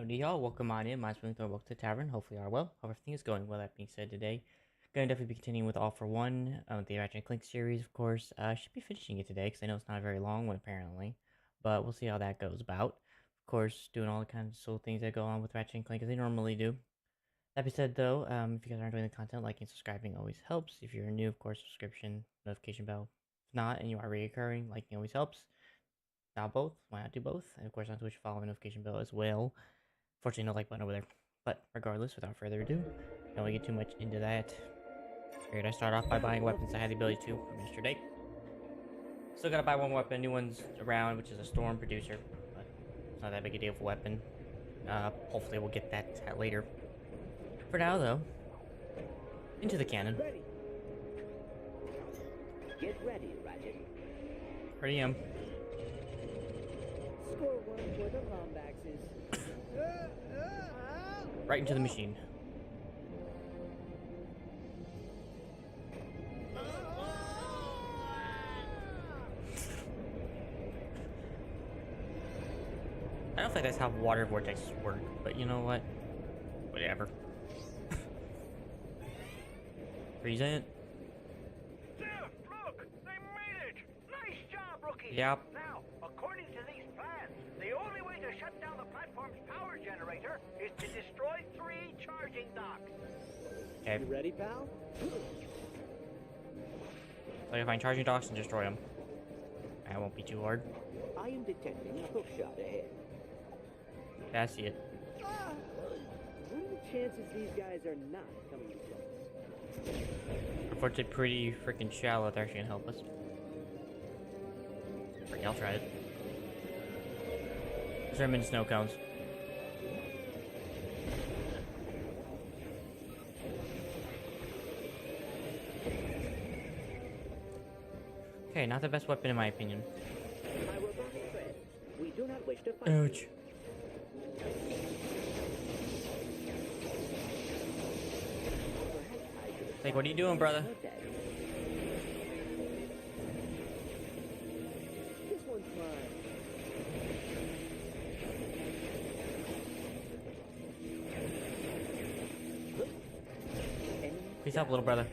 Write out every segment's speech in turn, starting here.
Howdy y'all, welcome on in. My name's welcome to the tavern. Hopefully you are well. Hope everything is going well. That being said, today gonna definitely be continuing with All for One, the Ratchet Clank series, of course. I should be finishing it today because I know it's not a very long one apparently, but we'll see how that goes about. Of course, doing all the kinds of things that go on with Ratchet Clank as they normally do. That being said, though, if you guys are enjoying the content, liking and subscribing always helps. If you're new, of course, subscription, notification bell. If not, and you are reoccurring, liking always helps. Now both, why not do both? And of course on Twitch, follow the notification bell as well. Fortunately, no like button over there. But regardless, without further ado, don't want to get too much into that. Figured I start off by buying weapons I had the ability to from yesterday. Still gotta buy one weapon, new one's around, which is a storm producer. But it's not that big a deal of a weapon. Hopefully we'll get that later. For now, though, into the cannon. Ready. Get ready, Ratchet. Ready am. Score one for the Lombaxes. Right into the machine. I don't think that's how water vortexes work, but you know what? Whatever. Freeze it. There, look! They made it! Nice job, rookie! Yep. Now, according to these plans, the only way to shut down the platform's power generator is to destroy 3 charging docks. Okay. You ready, pal? So you find charging docks and destroy them. That won't be too hard. I am detecting a hookshot ahead. Yeah, I see it. What are the chances these guys are not coming to kill us? Unfortunately, pretty freaking shallow. They're actually gonna help us. Okay, I'll try it. Turn them into snow cones. Okay, not the best weapon in my opinion. My robotic friends, we do not wish to fight. Ouch. Like, what are you doing, brother? This one's mine. Please help, little brother.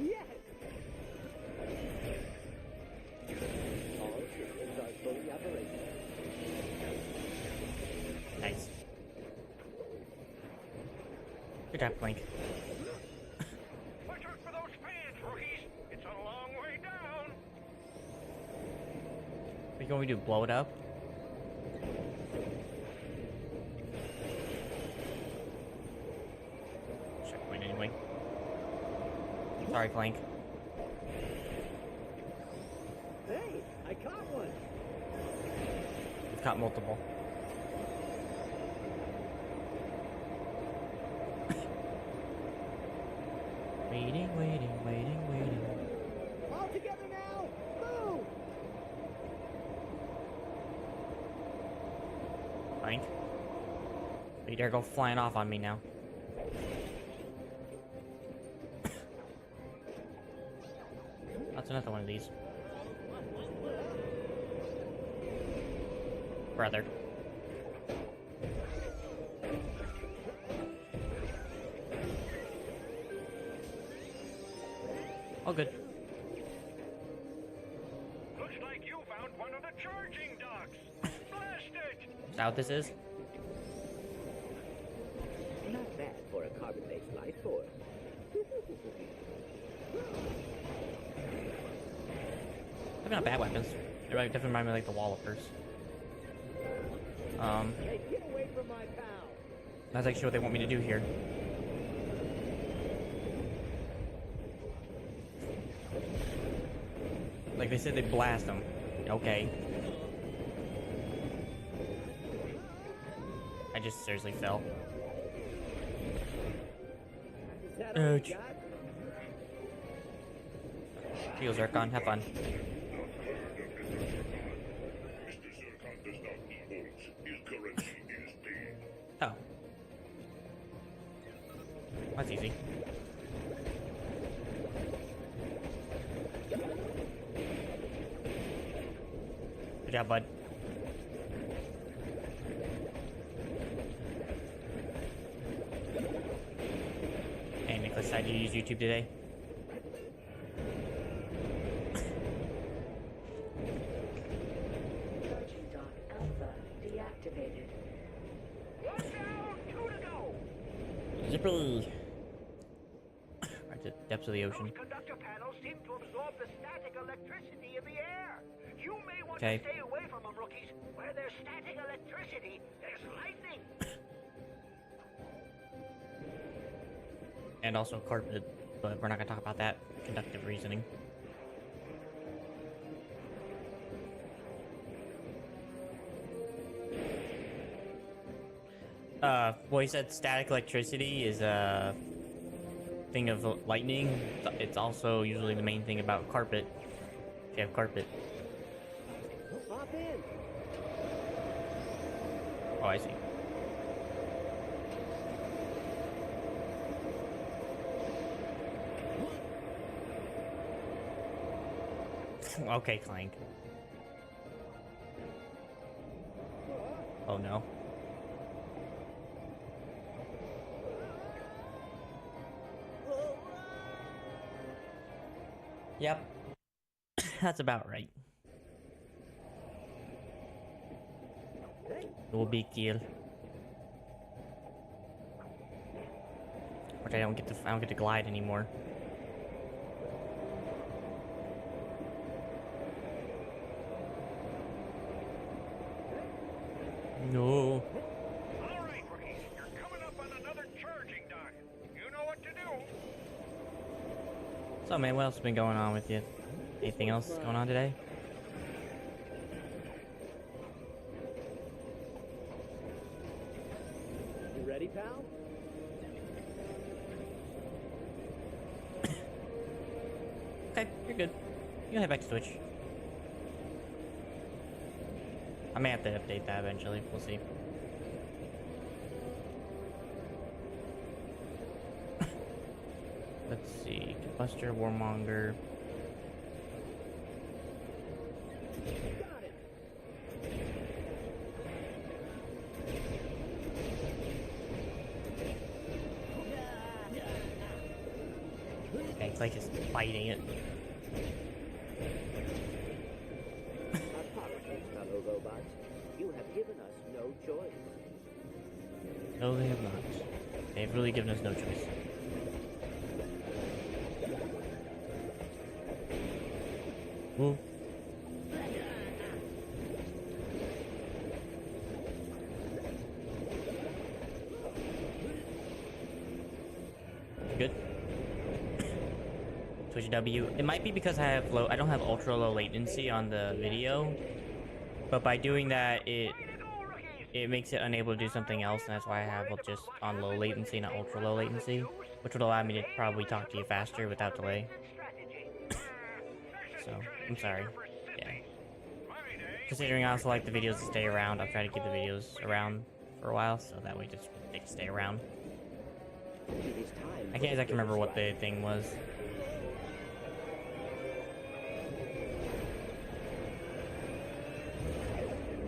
Yes! All systems are fully operational. Nice. Good job, Clank. Watch out for those fans, rookies! It's a long way down! What can we do? Blow it up? Checkpoint anyway. Sorry, Clank. Hey, I caught one! We've caught multiple. Waiting. All together now! Move! Clank. You dare go flying off on me now. That's another one of these. Brother. Oh, good. Looks like you found one of the charging docks! Blast it! Is that what this is? Not bad for a carbon-based life force. They're not bad weapons. They definitely remind me of like the Wallopers. Hey, get away from my pal! That's actually what they want me to do here. Like they said, they blast them. Okay. I just seriously fell. Is that all you Ouch. got? Shield Zircon, have fun. Mr. Zircon does not need bullets. His currency is paid. Oh. That's easy. Good job, bud. decided to use YouTube today. Charging dock Alpha deactivated. One down, two to go. Zippy. Right to the depths of the ocean. Those conductor panels seem to absorb the static electricity in the air. You may want Okay. to stay away from them, rookies. Where there's static electricity, there's lightning. And also carpet, but we're not gonna talk about that. Conductive reasoning. Well, he said static electricity is a thing of lightning. It's also usually the main thing about carpet. If you have carpet. Hop in. Oh, I see. Okay, Clank. Oh no. Yep. That's about right. No big deal. Which I don't get to glide anymore. No. All right, rookies, you're coming up on another charging dock. You know what to do. So, man, what else has been going on with you? Anything else going on today? You ready, pal? Okay, you're good. You can head back to Twitch. I may have to update that eventually. We'll see. Let's see. Buster, Warmonger. Got it. Okay, it's like it's biting it. Apologies, fellow robots. You have given us no choice. No, they have not. They've really given us no choice. Ooh. Good. Twitch W. It might be because I don't have ultra low latency on the video, but by doing that, it makes it unable to do something else, and that's why I have it just on low latency, not ultra low latency, which would allow me to probably talk to you faster without delay. So, I'm sorry. Yeah. Considering I also like the videos to stay around, I'll try to keep the videos around for a while, so that way just they can stay around. It is time I can't exactly remember what the thing was.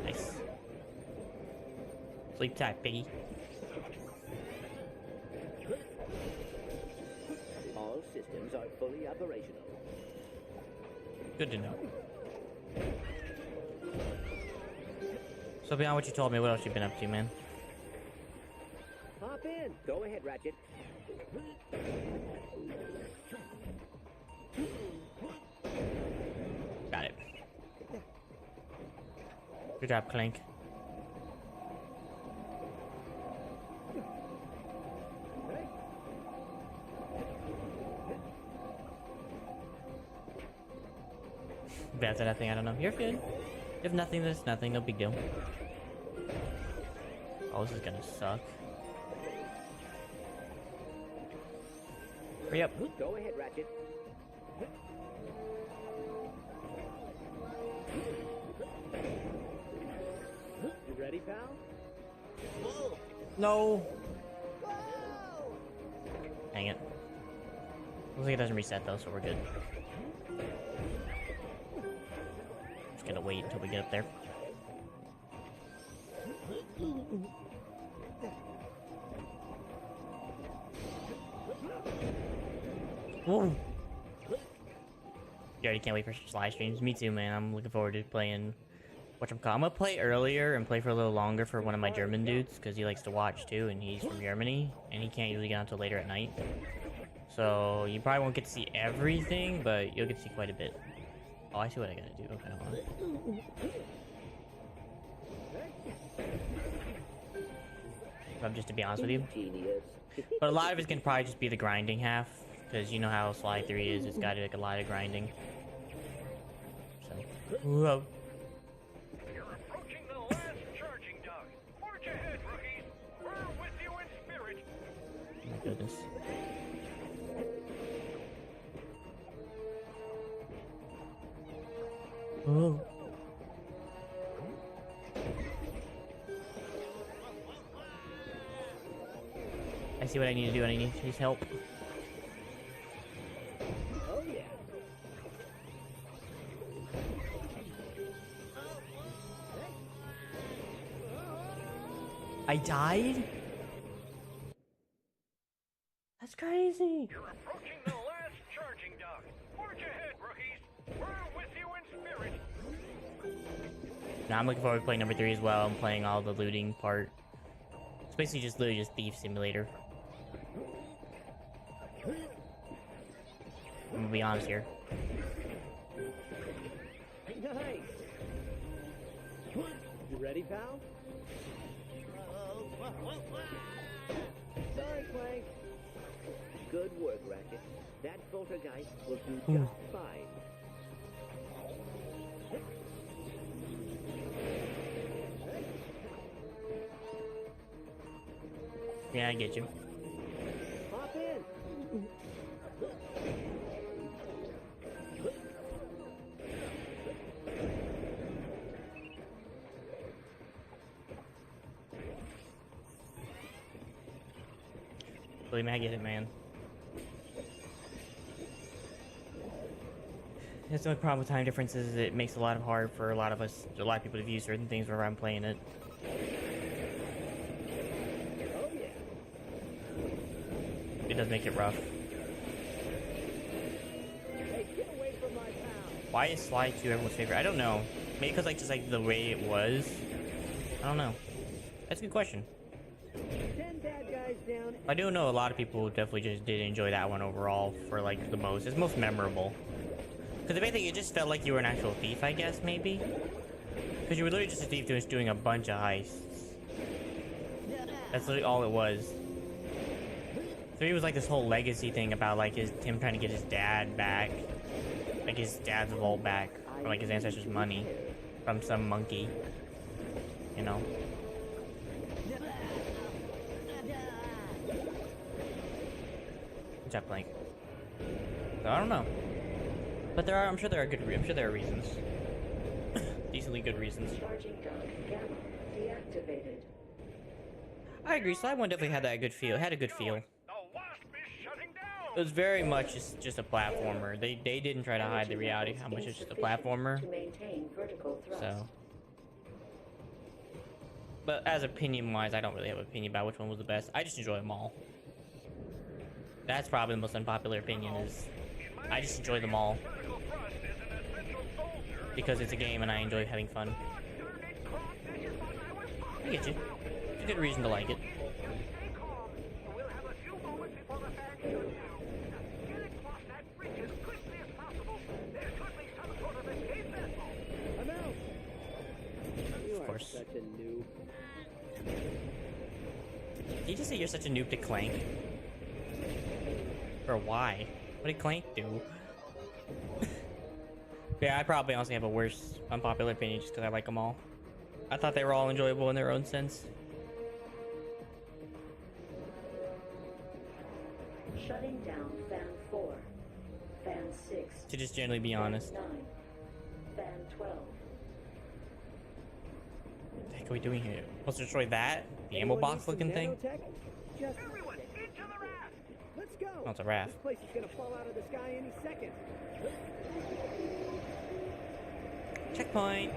Nice. Sleep tight, piggy. All systems are fully operational. Good to know. So beyond what you told me, what else you been up to, man? Hop in. Go ahead, Ratchet. Got it. Good job, Clank. Bad to nothing, I don't know. You're good. If nothing, there's nothing, no big deal. Oh, this is gonna suck. Hurry up. Go ahead, Ratchet. You ready, pal? No. Hang it. Looks like it doesn't reset though, so we're good. Just gotta wait until we get up there. Whoa. You already can't wait for live streams. Me too, man. I'm looking forward to playing whatchamacallit. I'm gonna play earlier and play for a little longer for one of my German dudes, because he likes to watch too, and he's from Germany, and he can't usually get on until later at night. So you probably won't get to see everything, but you'll get to see quite a bit. Oh, I see what I gotta do. Okay, hold on. I'm just to be honest with you. But a lot of it can probably just be the grinding half, because you know how Sly 3 is. It's got like a lot of grinding. So, whoa. You're approaching the last charging dock. Forge ahead, rookies. We're with you in spirit. Oh my goodness. Oh. I see what I need to do, and I need his help. Oh yeah. I died? That's crazy. You're approaching the last charging dock. Forge ahead, rookies. We're with you in spirit. Now I'm looking forward to playing number 3 as well. I'm playing all the looting part. It's basically just literally just Thief Simulator. I'm gonna be honest here. Nice. You ready, pal? Sorry, Clank. Good work, Ratchet. That poltergeist will do just fine. Yeah, I get you. Hop in. Believe me, I get it, man. That's the only problem with time differences is it makes it a lot hard for a lot of people to view certain things whenever I'm playing it. Oh yeah. It does make it rough. Hey, get away from my pal. Why is Sly 2 everyone's favorite? I don't know. Maybe because like just like the way it was. I don't know. That's a good question. 10 bad guys down. I do know a lot of people definitely just did enjoy that one overall for like the most. It's most memorable. Because if anything, it just felt like you were an actual thief, I guess, maybe? Because you were literally just a thief just doing a bunch of heists. That's literally all it was. 3 was like this whole legacy thing about like him trying to get his dad back. Like his dad's vault back. Or like his ancestors' money. From some monkey. You know? Ratchet Clank. So I don't know. But I'm sure there are reasons. Decently good reasons. Charging dock gamma deactivated. I agree. Sly 1 definitely had that good feel. It had a good feel. The wasp is shutting down. It was very much just a platformer. They didn't try to hide the reality of how much it's just a platformer. To maintain vertical thrust. So. But as opinion-wise, I don't really have an opinion about which one was the best. I just enjoy them all. That's probably the most unpopular opinion is I just enjoy them all. Vertical thrust is an essential soldier. Because it's a game and I enjoy having fun. I get you. It's a good reason to like it. Stay calm. We'll have a few moments before the fan shut down. Get across that bridge as quickly as possible. There should be some sort of escape vessel. I'm out. You are course. such a noob. Did you just say you're such a noob to Clank? Or why? What did Clank do? Yeah, I probably honestly have a worse unpopular opinion just because I like them all. I thought they were all enjoyable in their own sense. Shutting down fan 4. Fan 6. To just generally be honest. 9. Fan 12. What the heck are we doing here? Supposed to destroy that? The ammo Anyone box need some looking thing? nanotech? Just Everyone, into the raft. let's go. Oh, it's a raft. This place is gonna fall out of the sky any second. Checkpoint!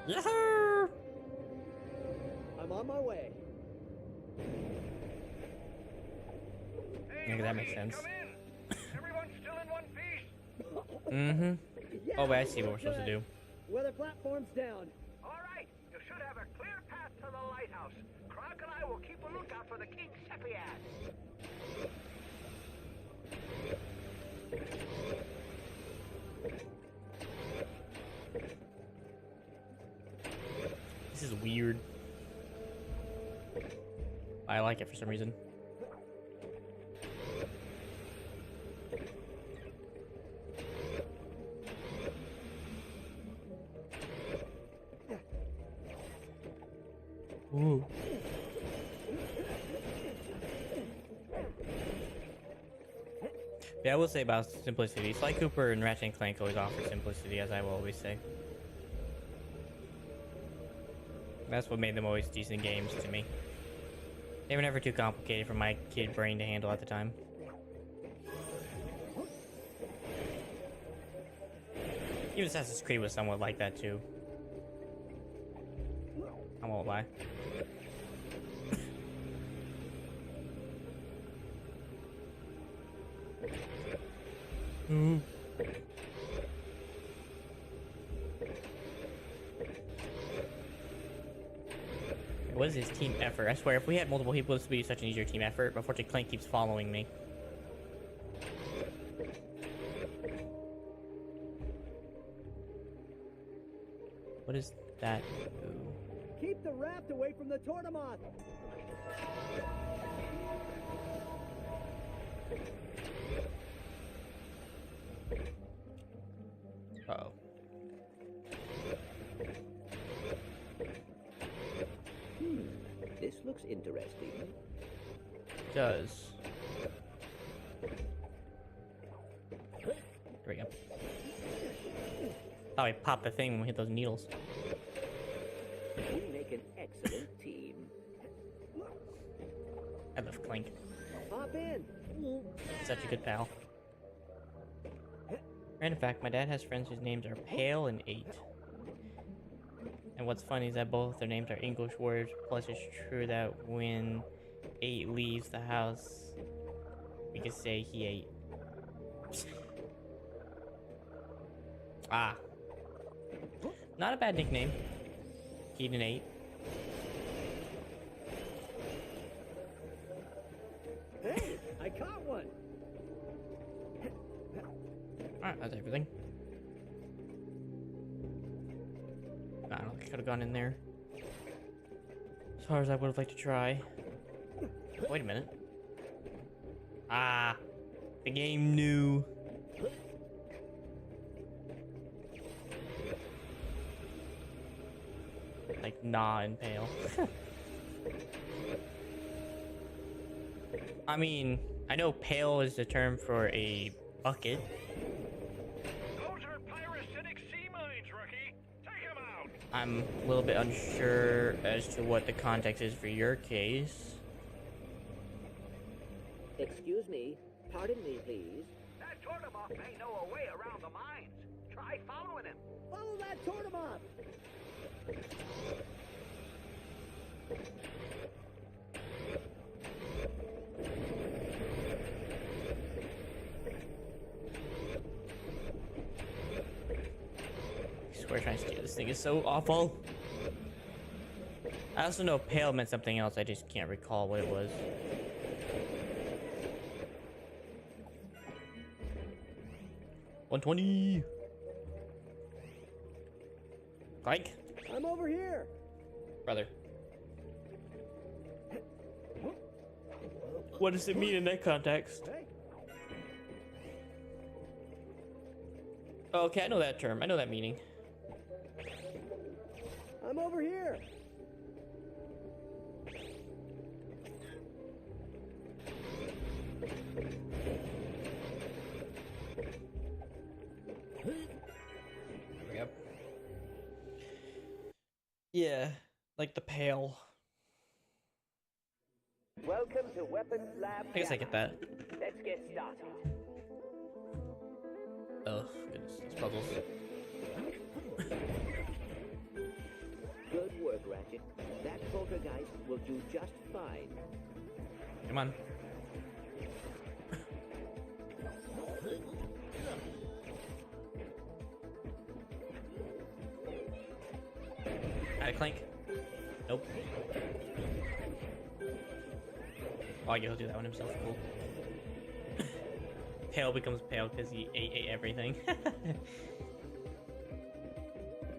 Yes, sir! I'm on my way. Hey, Yeah, that makes rookies, sense. come in. Everyone's still in one piece? Mm-hmm. Yeah, Oh, wait, I see what we're we're supposed to good. do. Weather platform's down. All right, you should have a clear path to the lighthouse. Croc and I will keep a lookout for the King Sephiad. This is weird. I like it for some reason. Ooh. Yeah, I will say about simplicity. Sly Cooper and Ratchet and Clank always offer simplicity, as I will always say. That's what made them always decent games to me. They were never too complicated for my kid brain to handle at the time. Even Assassin's Creed was somewhat like that too. I won't lie. Ooh. What is his team effort? I swear, if we had multiple people, this would be such an easier team effort. But unfortunately, Clank keeps following me. What is that? Ooh. Keep the raft away from the Tortomoth. Uh-oh. This looks interesting. Does. There we go. Oh, we popped the thing when we hit those needles. We make an excellent team. I love Clank. Hop in. Such a good pal. Random fact, my dad has friends whose names are Pale and 8. And what's funny is that both their names are English words, plus it's true that when 8 leaves the house, we can say he ate. Ah. Not a bad nickname. Keaton 8. Hey, I caught one. Alright, that's everything. I don't think I could have gone in there as far as I would have liked to try. Wait a minute. Ah, the game knew. Like, nah, and Pale. I mean, I know Pale is the term for a bucket. Those are pyrocytic sea mines, rookie. Take them out. I'm a little bit unsure as to what the context is for your case. Excuse me. Pardon me, please. That Tortomoth may know a way around the mines. Try following him. Follow that Tortomoth. I swear trying to steal this thing is so awful. I also know Pale meant something else, I just can't recall what it was. $120. Clank? I'm over here. Brother. What does it mean in that context? Hey. Oh, okay, I know that term. I know that meaning. I'm over here. Yep. Yeah, like the Pale. Welcome to Weapons Lab. I guess I get that. Let's get started. Oh, goodness, these puzzles. work, Ratchet. That poltergeist will do just fine. Come on. Ratchet Clank. Nope. Oh, yeah, he'll do that one himself. Cool. Pale becomes pale because he ate everything.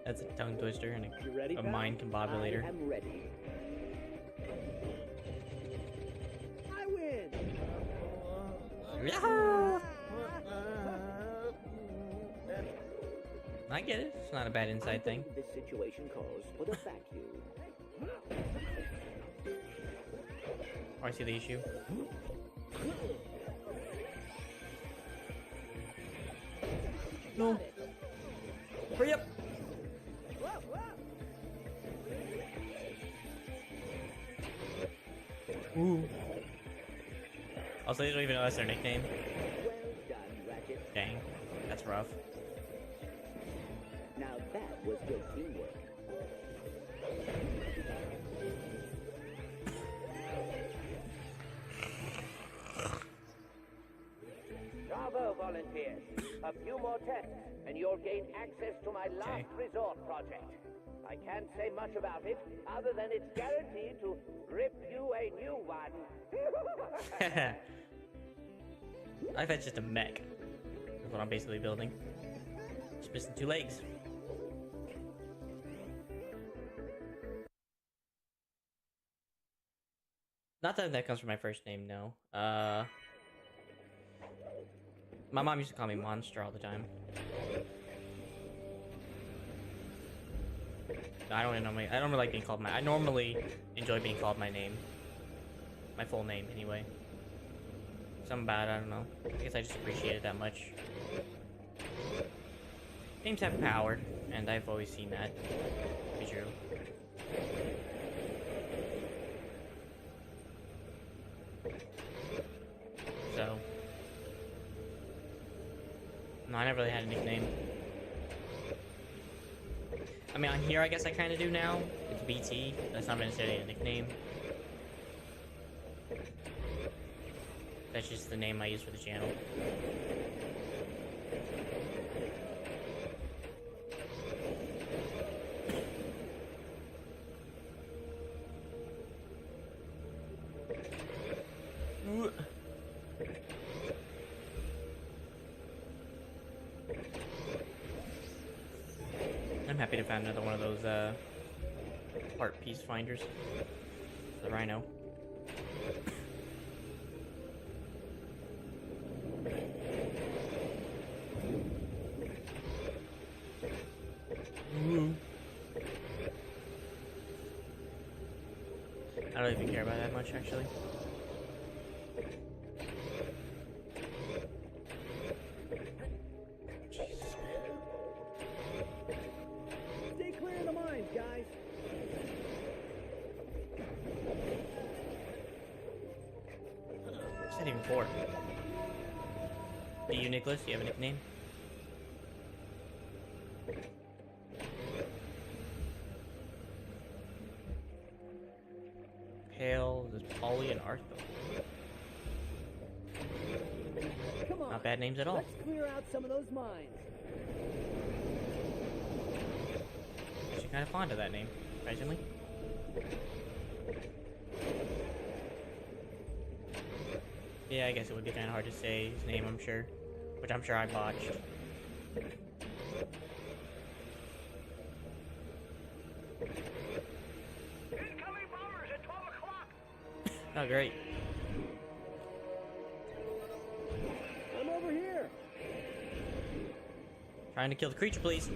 That's a tongue twister and You ready, a pal? mind combobulator. I am ready. I win! Yahoo! I get it. It's not a bad I inside thing. believe this situation calls for the vacuum. Oh, I see the issue. No. Hurry up! Ooh. Also, they don't even know that's their nickname. Well done, Ratchet. Dang. That's rough. Now that was good teamwork. Bravo, volunteers. A few more tests, and you'll gain access to my last resort project. I can't say much about it, other than it's guaranteed to rip you a new one. I bet it's just a mech. That's what I'm basically building. Just missing 2 legs. Not that comes from my first name, no. My mom used to call me Monster all the time. No, I don't really like being called I normally enjoy being called my name. My full name, anyway. Something about it, I don't know. I guess I just appreciate it that much. Names have power, and I've always seen that be true. So, no, I never really had a nickname. I mean, on here, I guess I kind of do now. It's BT. That's not necessarily a nickname. That's just the name I use for the channel. Ooh. I'm happy to find another one of those part piece finders. The Rhino. Ooh. I don't even care about that much, actually. Stay clear of the mines, guys. What's that even for? Do you, Nicholas? Do you have a nickname? Pale, there's Polly and Arthur. Come on. Not bad names at all. Let's clear out some of those mines. Actually kind of fond of that name, surprisingly. Yeah, I guess it would be kind of hard to say his name, I'm sure. Which I'm sure I botched. Incoming bombers at 12 o'clock. Oh, great. I'm over here. Trying to kill the creature, please.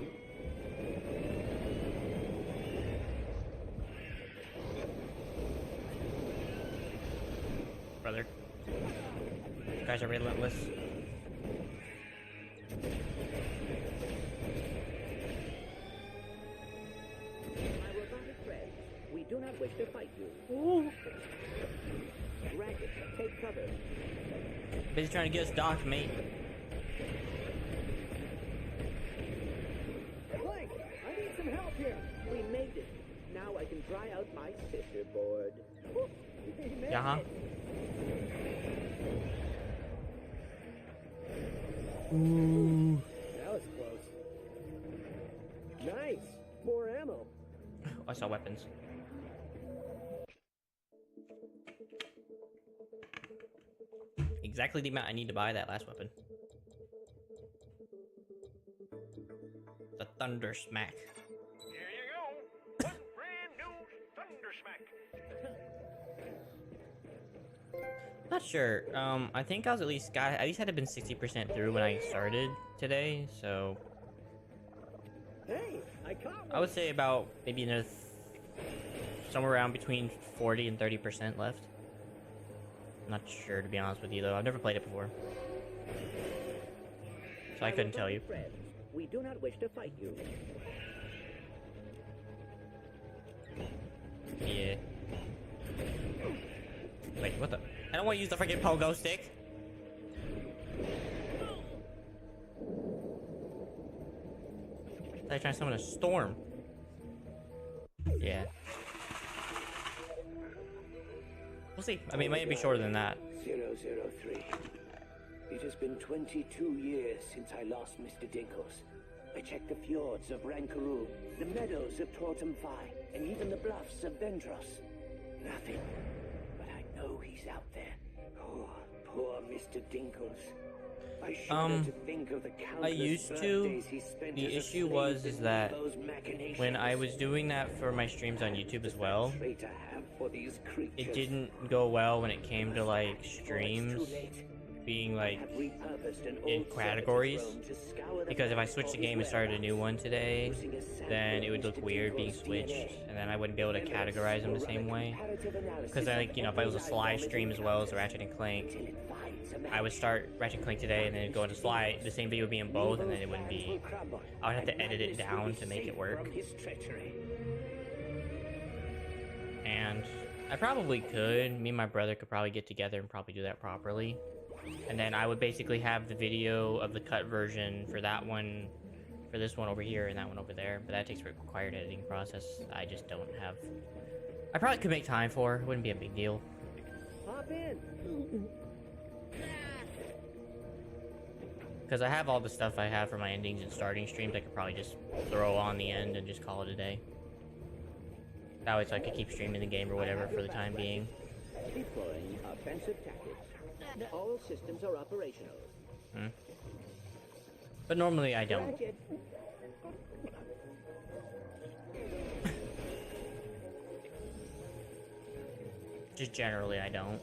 Brother. You guys are relentless. My robotic friends, we do not wish to fight you. Ratchet, take cover. Busy trying to get us docked, mate. Clank, I need some help here. We made it. Now I can dry out my sister board. Whew, we made Yeah. it. Ooh. That was close. Nice. More ammo. I saw weapons. Exactly the amount I need to buy that last weapon. The Thunder Smack. Here you go. One brand new Thunder Smack. Not sure. I think I was at least had to been 60% through when I started today, so Hey, I caught I would say about maybe another somewhere around between 40 and 30% left. I'm not sure, to be honest with you, though. I've never played it before, so I couldn't tell you. Friends, we do not wish to fight you. Yeah. Wait, what the? I don't want to use the freaking pogo stick. They're trying to summon a storm. Yeah. We'll see. I mean, it might be shorter than that. 003. It has been 22 years since I lost Mr. Dinkles. I checked the fjords of Rankaroo, the meadows of Tortemfi, and even the bluffs of Vendros. Nothing. But I know he's out there. Oh, poor Mr. Dinkles. I shudder to think of the I countless used to. birthdays he spent The as a issue slave is beneath that those machinations. when I was doing that for my streams on YouTube as well, Traitor have for these creatures. it didn't go well when it came to like streams being like Have repurposed an in old categories, service to scour the because if I planet switched the for game and his started a new one today, using a sample then it would of look Mr. weird being Dinkles' switched, DNA. and then I wouldn't be able to categorize them the same way. Because like, you know, if I was a Sly stream as well as a Ratchet and Clank, I would start Ratchet and Clank today and then go into Sly, the same video would be in both, and then it wouldn't be, I would have to edit it down to make it work. And I probably could, me and my brother could probably get together and probably do that properly. And then I would basically have the video of the cut version for that one, for this one over here and that one over there. But that takes a required editing process I just don't have. I probably could make time for, it wouldn't be a big deal. Hop in. Because I have all the stuff I have for my endings and starting streams, I could probably just throw on the end and just call it a day. That way so I could keep streaming the game or whatever for the time being. Deploying offensive tactics. All systems are operational. But normally I don't. Ratchet. Just generally I don't.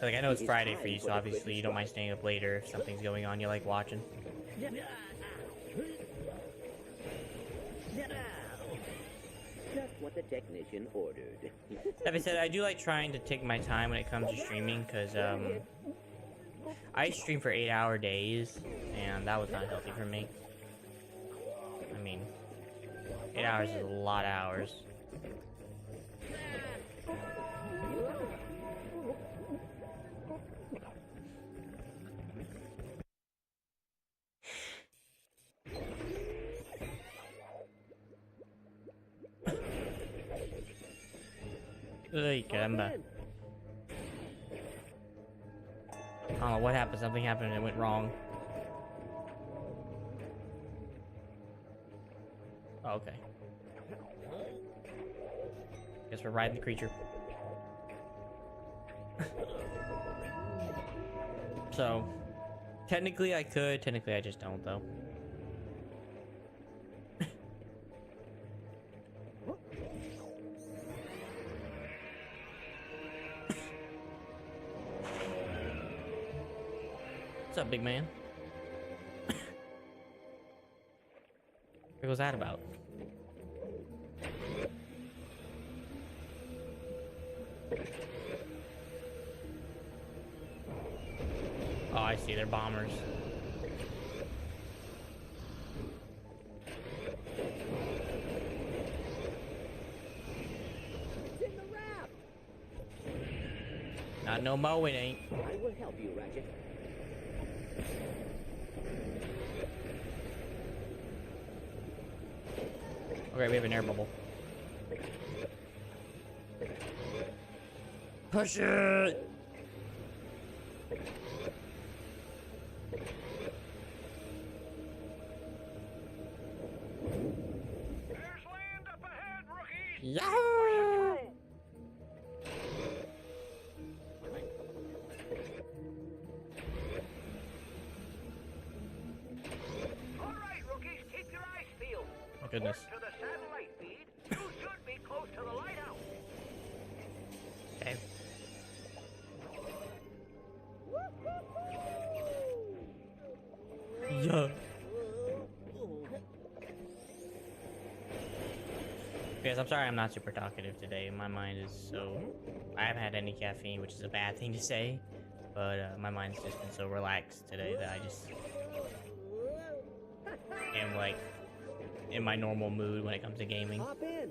Like, I know it's Friday for you, so obviously you don't mind staying up later if something's going on you like watching. Just what the technician ordered. That being said, I do like trying to take my time when it comes to streaming, because I stream for 8-hour days, and that was not healthy for me. I mean, 8 hours is a lot of hours. Ay, caramba. I don't know what happened. Something happened and it went wrong. Oh, okay. Guess we're riding the creature. So, technically I could, technically I just don't, though. What's up, big man? What was that about? Oh, I see. They're bombers. It's in the raft. Not no mo, it ain't. I will help you, Ratchet. Okay, we have an air bubble. Push it! There's land up ahead, rookies! Yeah! All right, rookies, keep your eyes peeled. Oh, goodness. According to the satellite feed, you should be close to the lighthouse. Okay. Yeah. Guys, I'm sorry I'm not super talkative today. My mind is so... I haven't had any caffeine, which is a bad thing to say. But my mind's just been so relaxed today that I just... am, like, in my normal mood when it comes to gaming. Hop in.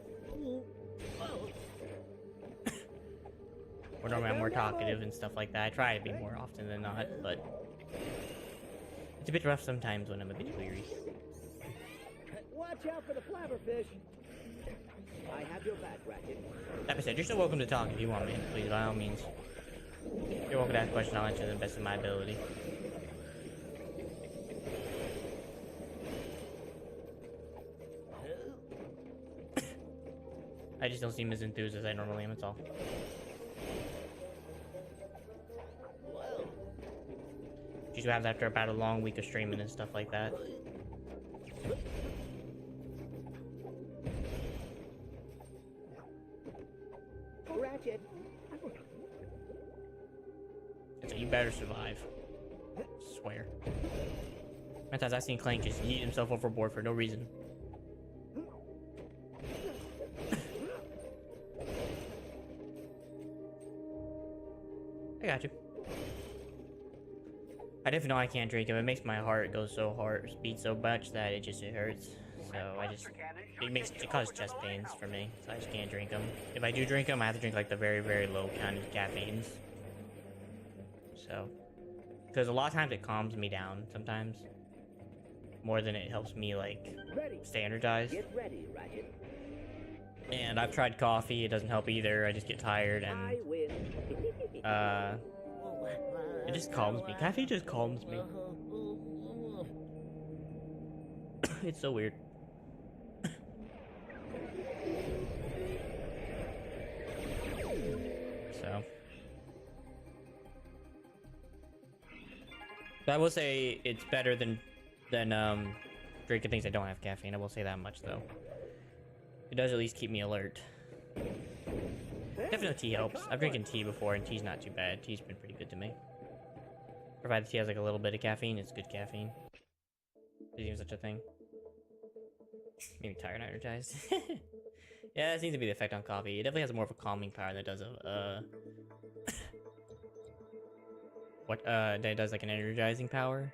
Where normally I'm more talkative and stuff like that. I try to be more often than not, but... it's a bit rough sometimes when I'm a bit weary. Watch out for the flabberfish. I have your back, Ratchet. That being said, you're still welcome to talk if you want, man. Please, by all means. You're welcome to ask questions. I'll answer to the best of my ability. I just don't seem as enthused as I normally am, that's all. Just what happens after about a long week of streaming and stuff like that. Ratchet. So you better survive. I swear. Many times I've seen Clank just yeet himself overboard for no reason. I got you. I definitely know I can't drink it. It makes my heart go so hard, beat so much that it hurts. So it causes chest pains for me. So I just can't drink them. If I do drink them, I have to drink like the very, very low kind of caffeines. So, because a lot of times it calms me down sometimes, more than it helps me like stay energized. Get ready, Ratchet. And I've tried coffee. It doesn't help either. I just get tired and I win. it just calms me. Caffeine just calms me. It's so weird. So. But I will say it's better than drinking things that don't have caffeine. I will say that much though. It does at least keep me alert. Definitely tea helps. I've drinking tea before and tea's not too bad. Tea's been pretty good to me. Provided the tea has like a little bit of caffeine, it's good caffeine. There's even such a thing. Maybe tired and energized. Yeah, that seems to be the effect on coffee. It definitely has more of a calming power than it does of that it does like an energizing power.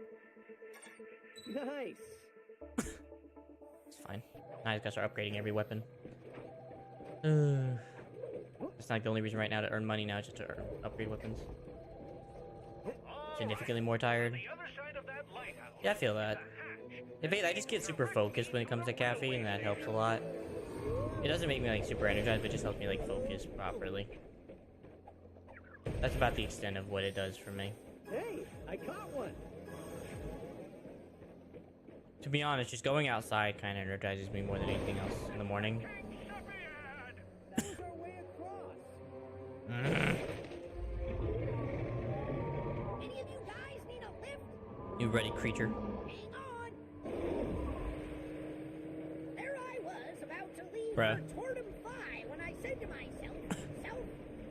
Nice. It's fine. I just gotta start upgrading every weapon. It's not the only reason right now to earn money now, just to upgrade weapons. Significantly more tired. Yeah, I feel that. I just get super focused when it comes to caffeine, and that helps a lot. It doesn't make me like super energized, but it just helps me like focus properly. That's about the extent of what it does for me. Hey, I caught one. To be honest, just going outside kind of energizes me more than anything else in the morning. That's our way across. Any of you guys need a lift? You ready, creature? Hang on. There I was, about to leave Bruh. for Tortum Phi when I said to myself,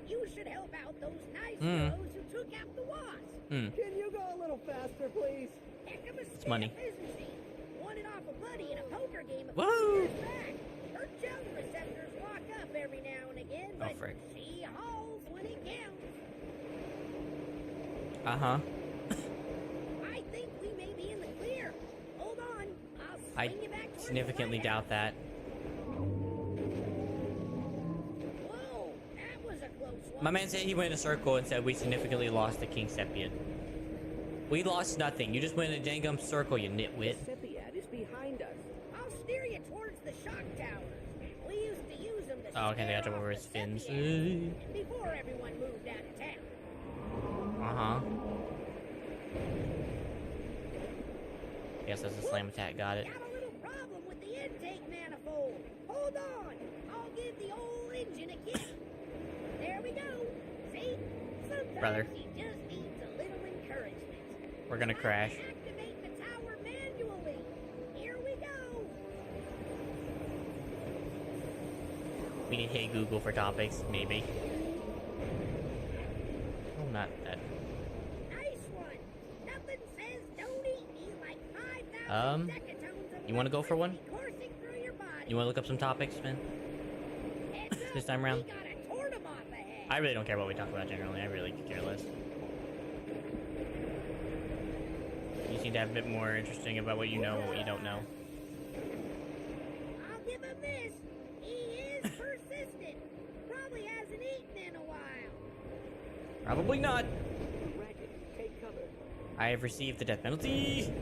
you should help out those nice heroes who took out the wasp. Can you go a little faster, please? Heck of a It's money. stiff, isn't she? Won it off a buddy in a poker game a Woo! few years back. Her chug receptors lock up every now and again, Oh, but frick. she hauls when it counts. Uh-huh. I think we may be in the clear. Hold on, I'll I swing you back towards the significantly lighthouse. doubt that. Whoa, that was a close one. My man said he went in a circle and said we significantly lost the King Seppiad. We lost nothing. You just went in a dangum circle, you nitwit. Seppiad is behind us. I'll steer you towards the shock towers. We used to use them to Oh, okay, they got scare to over off his the fins. Seppians before everyone moved out of town. Uh-huh. Guess that's a slam attack, got it. Got a little problem with the intake manifold. Hold on, I'll give the old engine a kick. There we go. See? Sometimes Brother. he just needs a little encouragement. We're gonna crash. Activate the tower manually. Here we go. We need Hey Google for topics, maybe. Oh, not that. Nice one. Nothing says don't eat me like 5,000 decatones of You wanna go for one? electricity coursing through your body. You wanna look up some topics, man? Heads up, This time around? we got a tortomoth ahead. I really don't care what we talk about generally. I really could care less. You seem to have a bit more interesting about what you know and what you don't know. I'll give him this. He is persistent. Probably hasn't eaten in a while. Probably not. Ratchet, take cover. I have received the death penalty.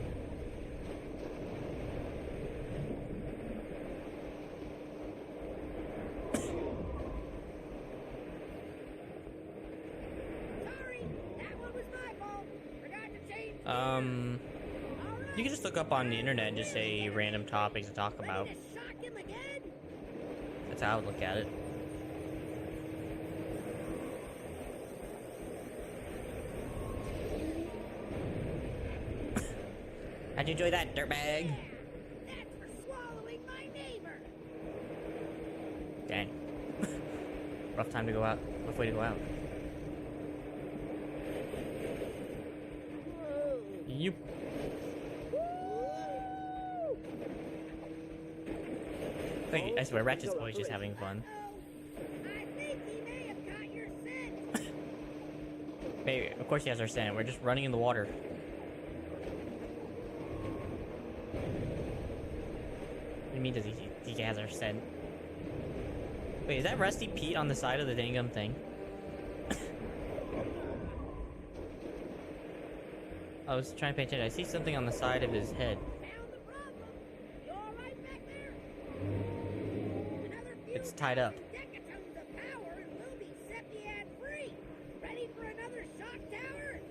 Sorry, that one was my fault. Forgot to change. You can just look up on the internet and just say random topics to talk about. Ready to shock him again? That's how I would look at it. How'd you enjoy that, dirtbag? That's for swallowing my neighbor. Dang. Rough time to go out. Rough way to go out. Yep. I swear, Ratchet's always just having fun. I think he may have got your scent. Hey, of course he has our scent. We're just running in the water. What do you mean does he has our scent? Wait, is that Rusty Pete on the side of the dangum thing? I was trying to pay attention. I see something on the side of his head. Found the problem. You all right back there? Another few It's tied up. decatones of power and we'll be Seppiad free. Ready for another shock tower?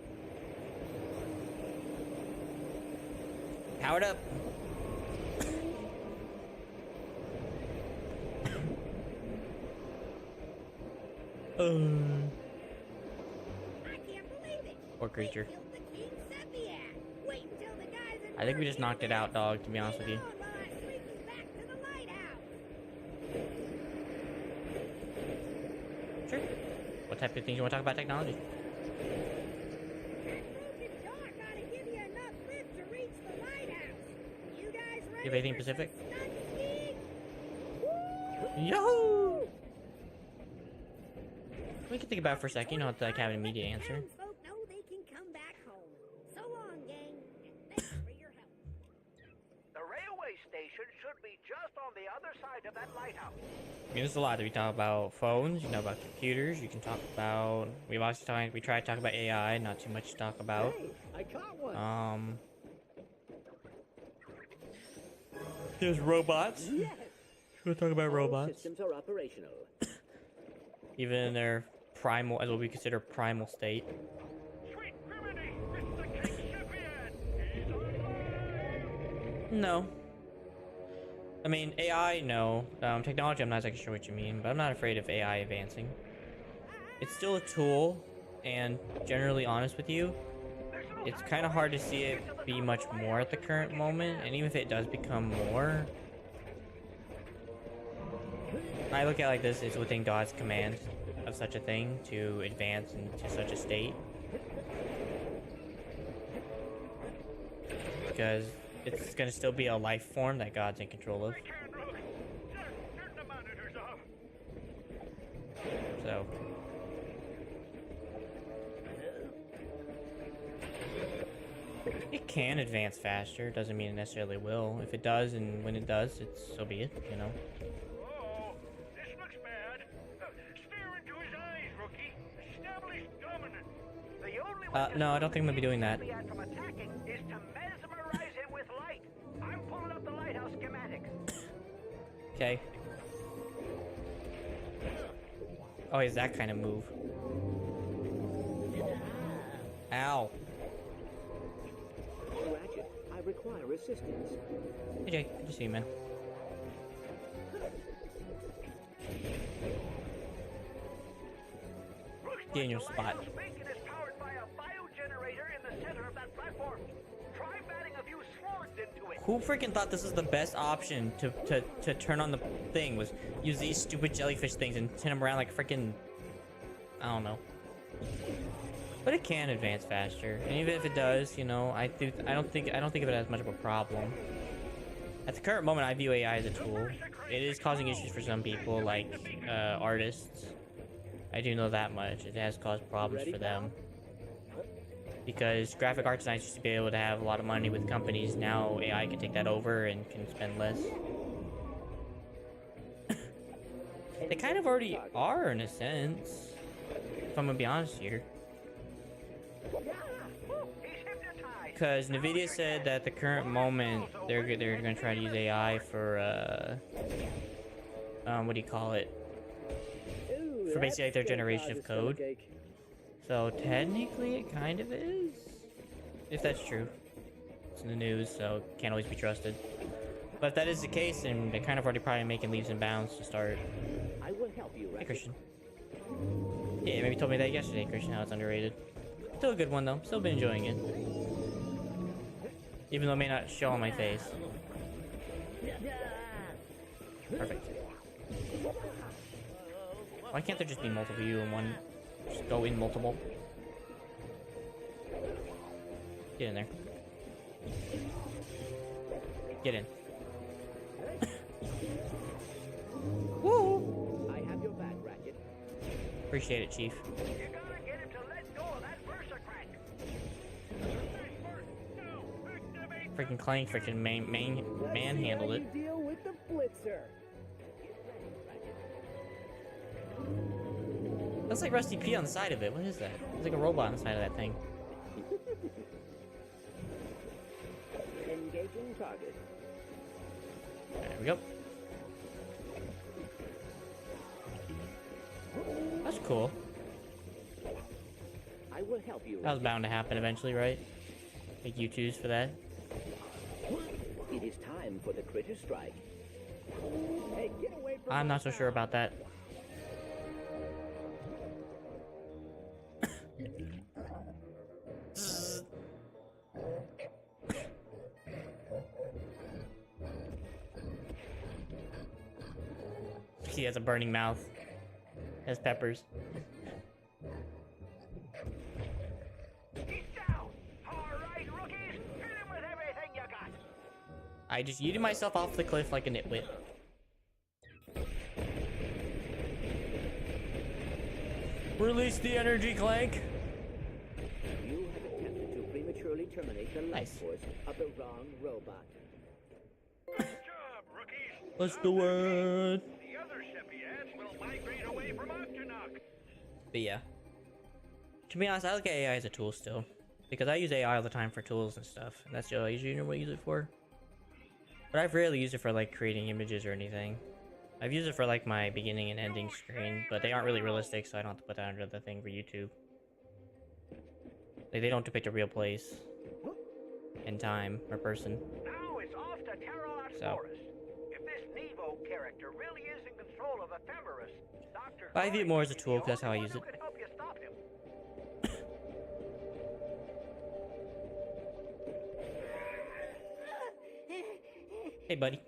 Powered up. I can't believe it. Poor creature. We killed the King Seppiad. Wait until the guys in I think we just Mercy knocked it out, dog, to be honest with you. Hang on while I sweep you back to the lighthouse. Sure. What type of things you want to talk about technology? That broken dock ought to give you enough lift to reach the lighthouse. You guys ready You have anything for Pacific? some stunt skiing? Yo! We can think about it for a second. You don't have to like have an immediate answer. Townsfolk know they can come back home. So long, gang, and thanks for your help. The railway station should be just on the other side of that lighthouse. I mean, there's a lot. We talk about phones. You know about computers. You can talk about. We've also talked. We tried to talk about AI. Not too much to talk about. Hey, I caught one. There's robots. Yes. We'll talk about All robots. systems are operational. Even in their primal, as what we consider primal state. Sweet Griminy! It's the King Seppiad! He's alive! No. I mean, AI, no. Technology, I'm not exactly sure what you mean, but I'm not afraid of AI advancing. It's still a tool, and generally honest with you, it's kind of hard to see it be much more at the current moment, and even if it does become more, I look at it like this, it's within God's command of such a thing to advance into such a state. Because it's gonna still be a life form that God's in control of. I can't look! Turn the monitors off! So it can advance faster, doesn't mean it necessarily will. If it does, and when it does, it's so be it, you know. Oh, this looks bad. Stare into his eyes, rookie. Establish dominance. The only way to No, I don't think I'm gonna be doing that. Seppiad from attacking is to mesmerize him with light. I'm pulling up the lighthouse schematics. Okay. Oh, he's that kind of move. Ow. Ratchet, I require assistance. Hey Jay, good to see you, man. Get in your spot. Bacon is powered by a biogenerator in the center of that platform. Try batting a few swords into it. Who freaking thought this was the best option to turn on the thing? Was use these stupid jellyfish things and turn them around like freaking, I don't know. But it can advance faster, and even if it does, you know, I don't think of it as much of a problem. At the current moment, I view AI as a tool. It is causing issues for some people, like artists. I do know that much. It has caused problems for them. Because graphic art designers used to be able to have a lot of money with companies. Now AI can take that over and can spend less. They kind of already are in a sense. If I'm gonna be honest here. Because Nvidia said that at the current moment they're gonna try to use AI for what do you call it? For basically like their generation of code. So technically it kind of is. If that's true. It's in the news, so can't always be trusted. But if that is the case, then they're kind of already probably making leaps and bounds to start. I will help you, Ratchet. Hey Christian. Yeah, maybe told me that yesterday, Christian, how it's underrated. Still a good one though. Still been enjoying it. Even though it may not show on my face. Perfect. Why can't there just be multiple of you in one? Just go in multiple. Get in there. Get in. Woo! I have your back, Ratchet. Appreciate it, Chief. You gotta get him to let go of that Versa crank. Freaking Clank freaking manhandled it. Deal with the Blitzer. That's like Rusty P on the side of it. What is that? It's like a robot on the side of that thing. Engaging target. There we go. That's cool. I will help you. That was bound to happen eventually, right? Make U2s for that. It is time for the critter strike. Hey, get away from I'm not so sure about that. He has a burning mouth. Has peppers. He's down. All right, rookies, hit him with everything you got. I just yeeted myself off the cliff like a nitwit. Release the energy, Clank! You have attempted to prematurely terminate the life Nice. force of the wrong robot. Good job, rookies. Let's do it! The other Sepiads will migrate away from Octonok. But yeah. To be honest, I look at AI as a tool still. Because I use AI all the time for tools and stuff. And that's usually what I use it for. But I've rarely used it for like creating images or anything. I've used it for like my beginning and ending screen, but they aren't really realistic, so I don't have to put that under the thing for YouTube. Like, they don't depict a real place, and time, or person. Now it's off to Terralot So. Forest. If this Nevo character really is in control of Ephemeris, Dr. I view it more as a Gray is tool, the 'cause that's how I only use one it. who can help you stop him. Hey, buddy.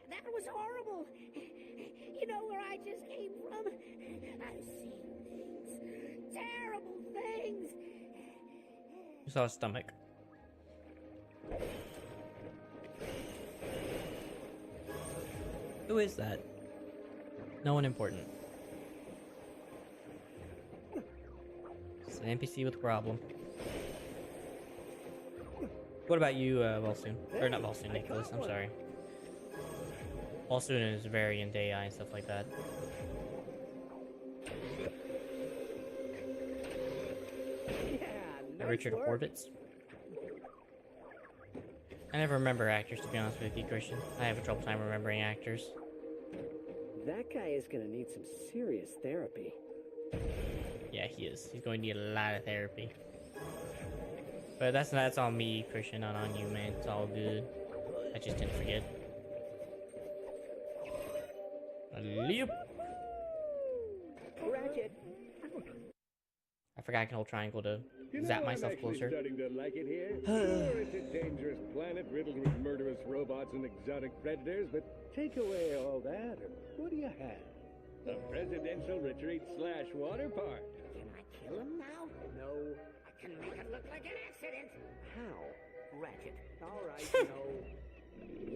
That was horrible. You know where I just came from? I've seen things. Terrible things. You saw his stomach. Who is that? No one important. It's an NPC with a problem. What about you, Volsoon? Or not Volsoon, Nicholas, I'm sorry. Volsoon is very into AI and stuff like that. Yeah, Richard Horvitz. I never remember actors, to be honest with you, Christian. I have a trouble time remembering actors. That guy is gonna need some serious therapy. Yeah, he is. He's going to need a lot of therapy. But that's on me, Christian, not on you, man. It's all good. I just didn't forget. Leap. Ratchet, I forgot I can hold triangle to zap myself closer. Starting to like it here. Sure, it's a dangerous planet riddled with murderous robots and exotic predators, but take away all that, and what do you have? A presidential retreat / water park. Can I kill him now? no. I can make it look like an accident. How? Ratchet. All right, no.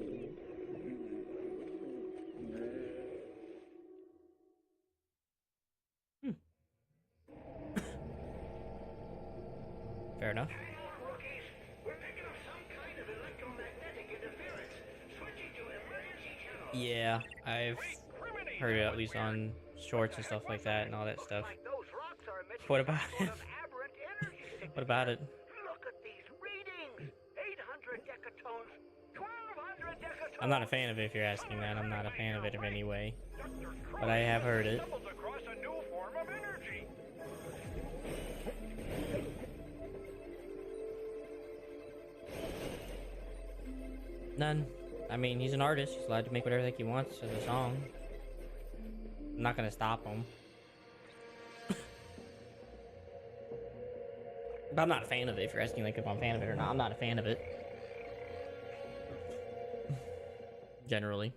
Fair enough. Rookies, we're picking up some kind of electromagnetic interference. Switching to emergency channel. Yeah, I've heard it at least on shorts and stuff like that and all that stuff. Like those rocks are emitting What about some it? sort of aberrant energy signature. What about it? Look at these readings. 800 decatones, 1200 decatones. I'm not a fan of it if you're asking that. I'm not a fan of it in any way. But I have heard it. Stumbled across a new form of energy. None. I mean, he's an artist. He's allowed to make whatever the heck he wants as a song. I'm not gonna stop him. But I'm not a fan of it. If you're asking like if I'm a fan of it or not, I'm not a fan of it. Generally.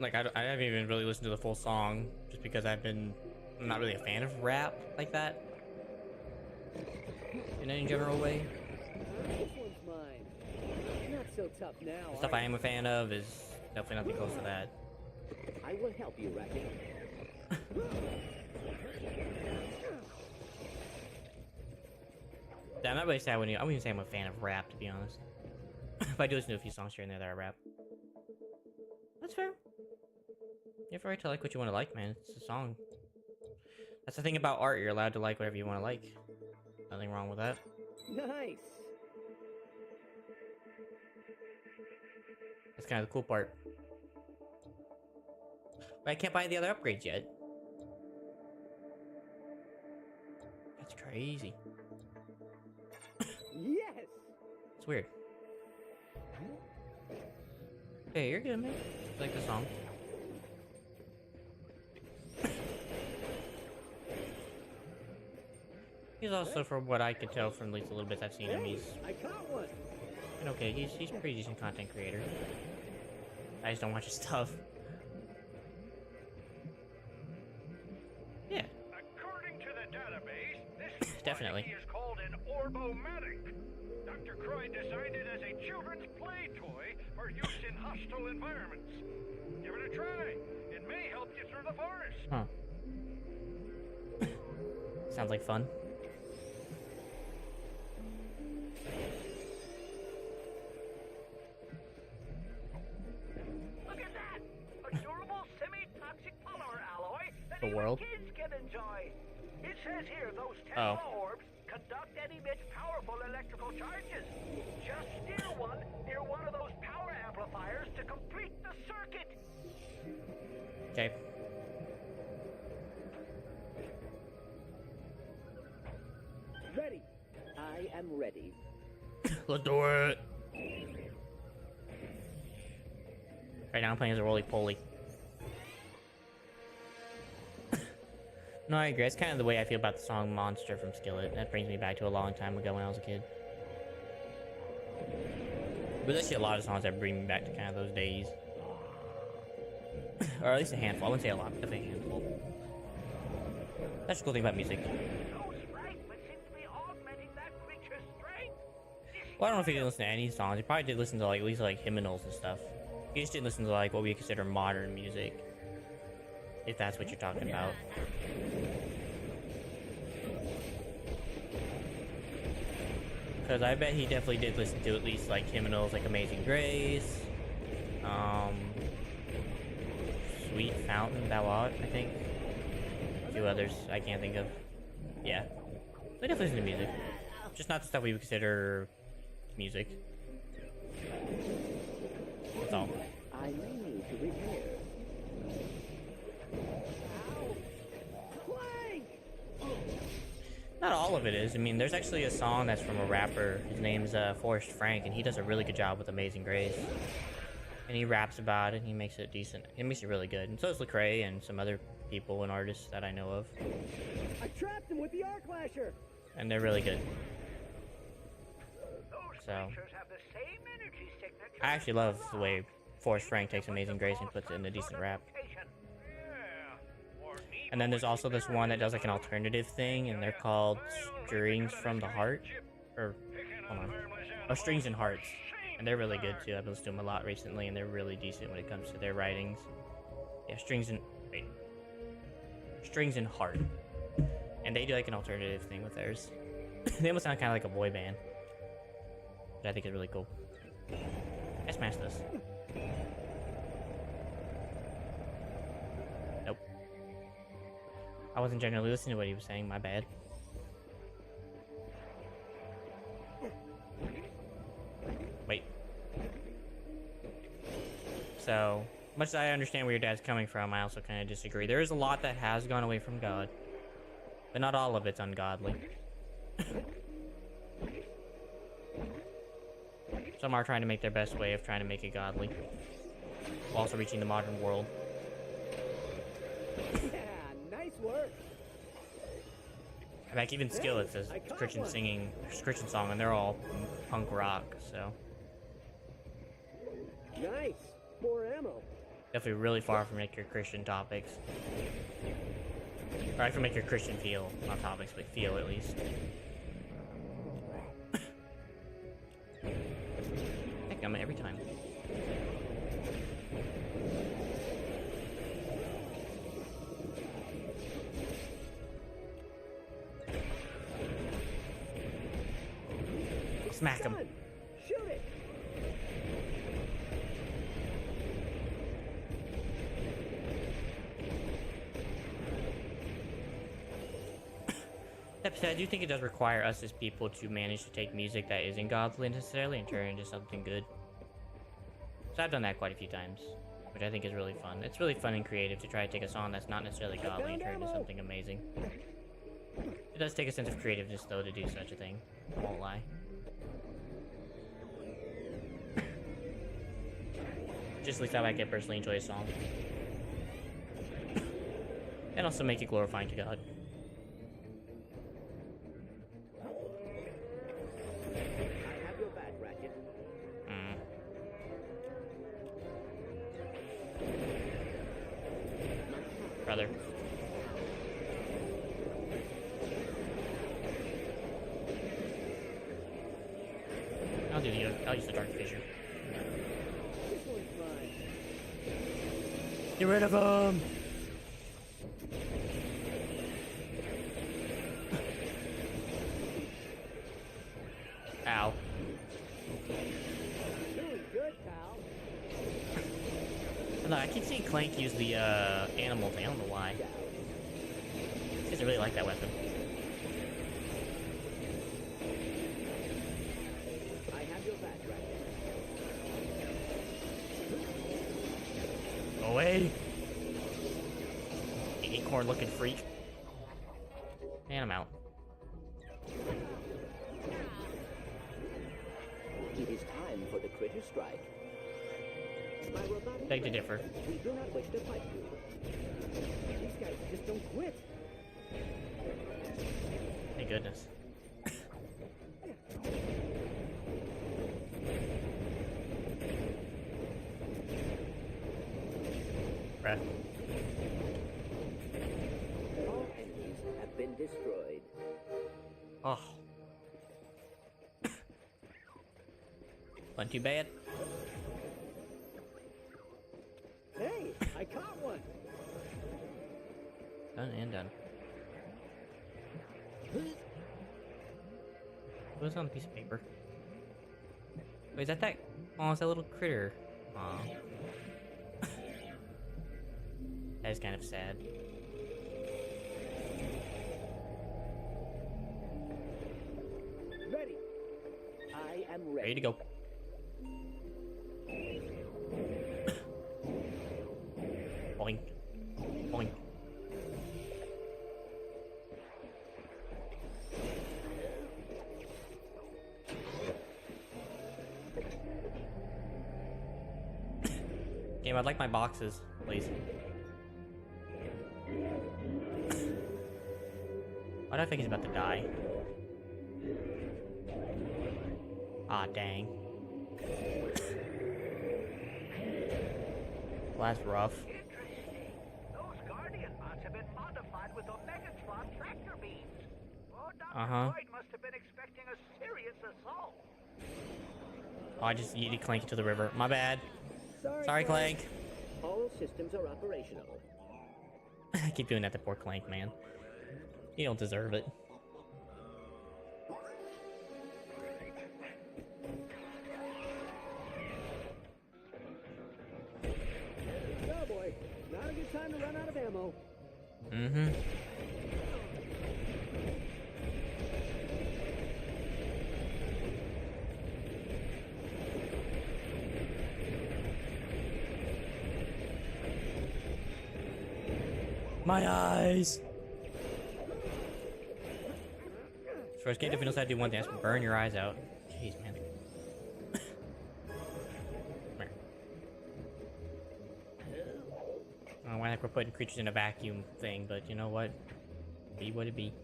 Like I haven't even really listened to the full song just because I'm not really a fan of rap like that. In any general way. This one's mine. Not so tough now. The stuff I am a fan of is definitely nothing close to that. I will help you, Ratchet. Yeah, I'm not really say I wouldn't even say I'm a fan of rap, to be honest. But I do listen to a few songs here and there that are rap. That's fair. You have a right to like what you want to like, man. It's a song. That's the thing about art. You're allowed to like whatever you want to like. Nothing wrong with that. Nice. That's kind of the cool part. But I can't buy the other upgrades yet. That's crazy. Yes. It's weird. Hey, you're good, man. I like the song. He's also, from what I could tell from at least the little bits I've seen him, he's I caught one. been okay. He's a pretty decent content creator. I just don't watch his stuff. Yeah, According to the database, this Definitely. quantity is called an orbomatic. Dr. Croy designed it as a children's play toy for use in hostile environments. Give it a try. It may help you through the forest. huh. Sounds like fun. Look at that! A durable semi-toxic polymer alloy that The even world? kids can enjoy. It says here those Oh. Tesla orbs conduct and emit powerful electrical charges. Just steer one near one of those power amplifiers to complete the circuit. Okay. Ready. I am ready. Let's do it. Right now I'm playing as a roly-poly. No, I agree. It's kind of the way I feel about the song Monster from Skillet. That brings me back to a long time ago when I was a kid. But there's actually a lot of songs that bring me back to kind of those days. Or at least a handful. I wouldn't say a lot, but definitely a handful. That's the cool thing about music. Those fragments seem to be augmenting that creature's strength. Well, I don't know if you didn't listen to any songs. You probably did listen to like at least like hymnals and stuff. You just didn't listen to like what we consider modern music. If that's what you're talking about. Because I bet he definitely did listen to at least like hymnals like Amazing Grace, Sweet Fountain, Thou Art, I think. A few others I can't think of. Yeah. So I definitely listen to music. Just not the stuff we would consider music. Not all of it is. I mean, there's actually a song that's from a rapper. His name's Forrest Frank, and he does a really good job with Amazing Grace. And he raps about it, and he makes it decent. He makes it really good. And so does Lecrae and some other people and artists that I know of. I trapped him with the arc lasher. And they're really good. Those So, creatures have the same energy signature. I actually love the way Forrest Frank takes Amazing Grace and puts it in a decent rap. And then there's also this one that does like an alternative thing, and they're called Strings from the Heart. Or, hold on. Oh, Strings and Hearts. And they're really good too. I've listened to them a lot recently, and they're really decent when it comes to their writings. Yeah, Strings and Heart. And they do like an alternative thing with theirs. They almost sound kind of like a boy band, which I think is really cool. I smashed this. Nope. I wasn't generally listening to what he was saying, my bad. Wait. So, much as I understand where your dad's coming from, I also kind of disagree. There is a lot that has gone away from God, but not all of it's ungodly. Some are trying to make their best way of trying to make it godly, while also reaching the modern world. Yeah, nice work. In fact, even Skillet's a Christian song, and they're all punk rock, so Nice. More ammo. definitely really far from like your Christian topics. Or from like your Christian feel, not topics, but feel at least. Heck, I'm every time. Smack him. Done. Shoot it. That said, I do think it does require us as people to manage to take music that isn't godly necessarily and turn it into something good. So I've done that quite a few times, which I think is really fun. It's really fun and creative to try to take a song that's not necessarily godly and turn it into something amazing. It does take a sense of creativeness, though, to do such a thing. I won't lie. Just at least how I can personally enjoy a song. And also make it glorifying to God. I have your back, Ratchet. Brother. I'll use the dark fissure. This one's mine. Get rid of him! Ow. Doing good, pal. No, I keep seeing Clank use the animal thing. I don't know why. He doesn't really like that weapon. I have your back, Ratchet. Go away! Acorn looking freak. And I'm out. It is time for the critter strike. My robotic Beg to friend, differ. We do not wish to fight you. These guys just don't quit. Thank goodness. Bruh. All enemies have been destroyed. Oh. Wasn't too bad. Hey, I caught one. Done and done. What was on the piece of paper? Wait, is that that? Oh, it's that little critter. Aw. That is kind of sad. Ready. I am ready. Ready to go. Boink. Boink. Game, I'd like my boxes, please. Why do I think he's about to die? Ah, dang. Well, that's rough. Those Guardian bots have been modified with Omega-Tron tractor beams. Oh, Dr. Uh-huh. Floyd must have been expecting a serious assault. Oh, I just yeeted Clank into the river. My bad. Sorry, Clank. All systems are operational. I keep doing that to poor Clank, man. You don't deserve it. Oh boy, not a good time to run out of ammo. Mm-hmm. My eyes! First game definitely knows how to do one thing, that's burn your eyes out. Jeez, man. Come here. I don't know why the heck we're putting creatures in a vacuum thing, but you know what? Be what it be.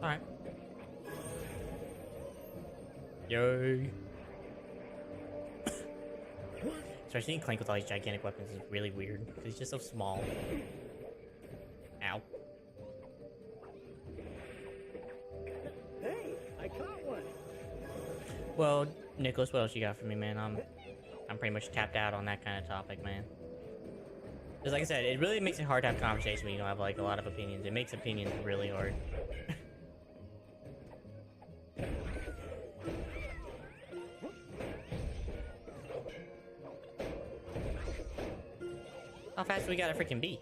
Alright. Yay! So seeing Clank with all these gigantic weapons is really weird, because he's just so small. Ow. Hey, I caught one. Well, Nicholas, what else you got for me, man? I'm pretty much tapped out on that kind of topic, man. Because like I said, it really makes it hard to have conversation when you don't have like a lot of opinions. It makes opinions really hard. How fast do we gotta freaking be?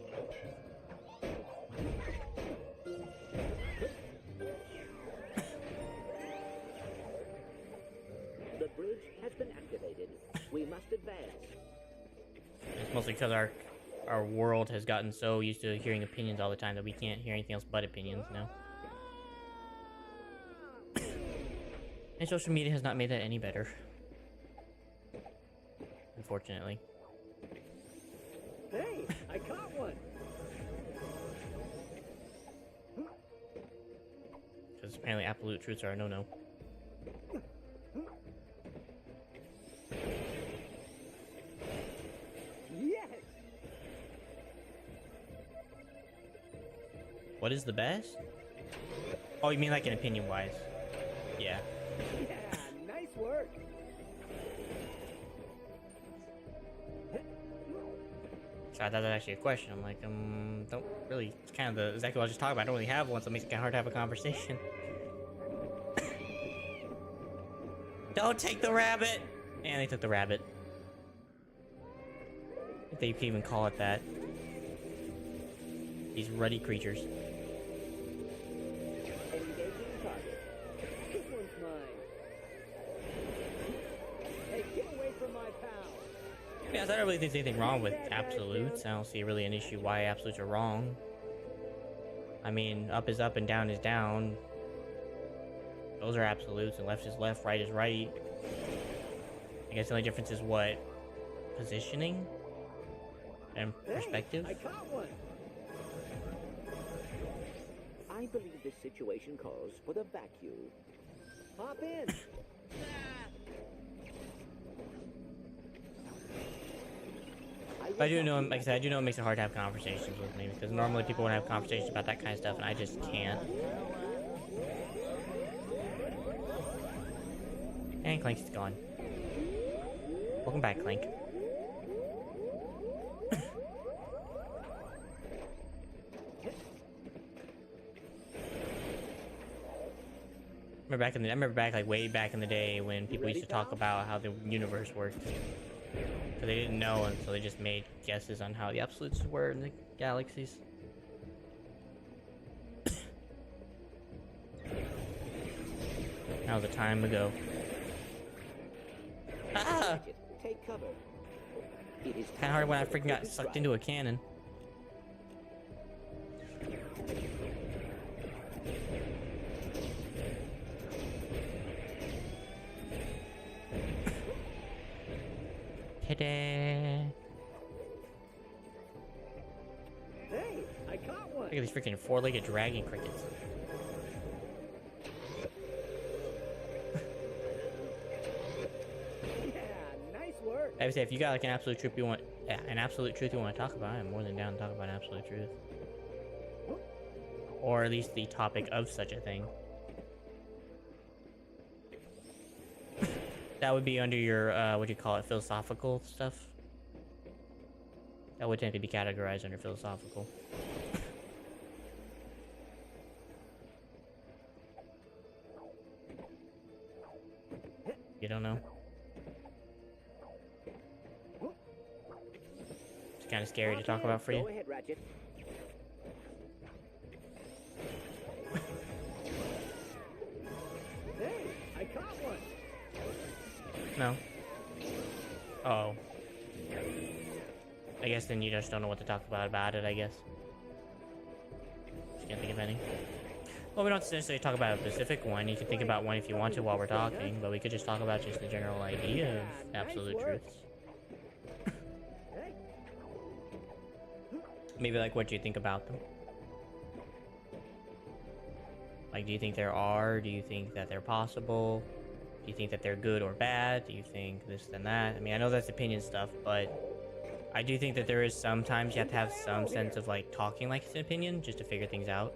The bridge has been activated. We must advance. It's mostly because our world has gotten so used to hearing opinions all the time that we can't hear anything else but opinions now. And social media has not made that any better. Unfortunately. Hey, I caught one. Because apparently absolute truths are a no-no. Yes. What is the best? Oh, you mean like an opinion-wise? Yeah. Yeah, nice work. So I thought that was actually a question. I'm like, don't really, it's kind of the, exactly what I was just talking about. I don't really have one, so it makes it kind of hard to have a conversation. Don't take the rabbit! And they took the rabbit. If they can even call it that. These ruddy creatures. Engaging target. This one's mine. Hey, get away from my pal. Yeah, so I don't really think there's anything wrong with absolutes. I don't see really an issue why absolutes are wrong. I mean, up is up and down is down. Those are absolutes, and left is left, right is right. I guess the only difference is what? Positioning? And perspective? Hey, I caught one. I believe this situation calls for the vacuum. Hop in. But I do know, like I said, I do know it makes it hard to have conversations with me, because normally people want to have conversations about that kind of stuff, and I just can't. And Clank's gone. Welcome back, Clank. I remember back like way back in the day when people used to talk about how the universe worked. So they didn't know, and so they just made guesses on how the absolutes were in the galaxies. That was a time ago. Ah! Take cover. It is Kinda hard when I freaking got sucked into a cannon. Ta-da! Hey, I caught one. Look at these freaking four-legged dragon crickets. Yeah, nice work. I would say if you got like an absolute truth you want to talk about, I'm more than down to talk about absolute truth. Or at least the topic of such a thing. That would be under your, what do you call it, philosophical stuff? That would tend to be categorized under philosophical. You don't know? It's kind of scary to talk about for you. Go ahead, Ratchet. Hey, I caught one. No. Uh-oh. I guess then you just don't know what to talk about it, I guess. Just can't think of any. Well, we don't necessarily talk about a specific one. You can think about one if you want to while we're talking, but we could just talk about just the general idea of absolute truths. Maybe like what do you think about them? Like, do you think there are? Do you think that they're possible? Do you think that they're good or bad? Do you think this and that? I mean, I know that's opinion stuff, but I do think that there is sometimes you have to have some sense of like talking like it's an opinion just to figure things out.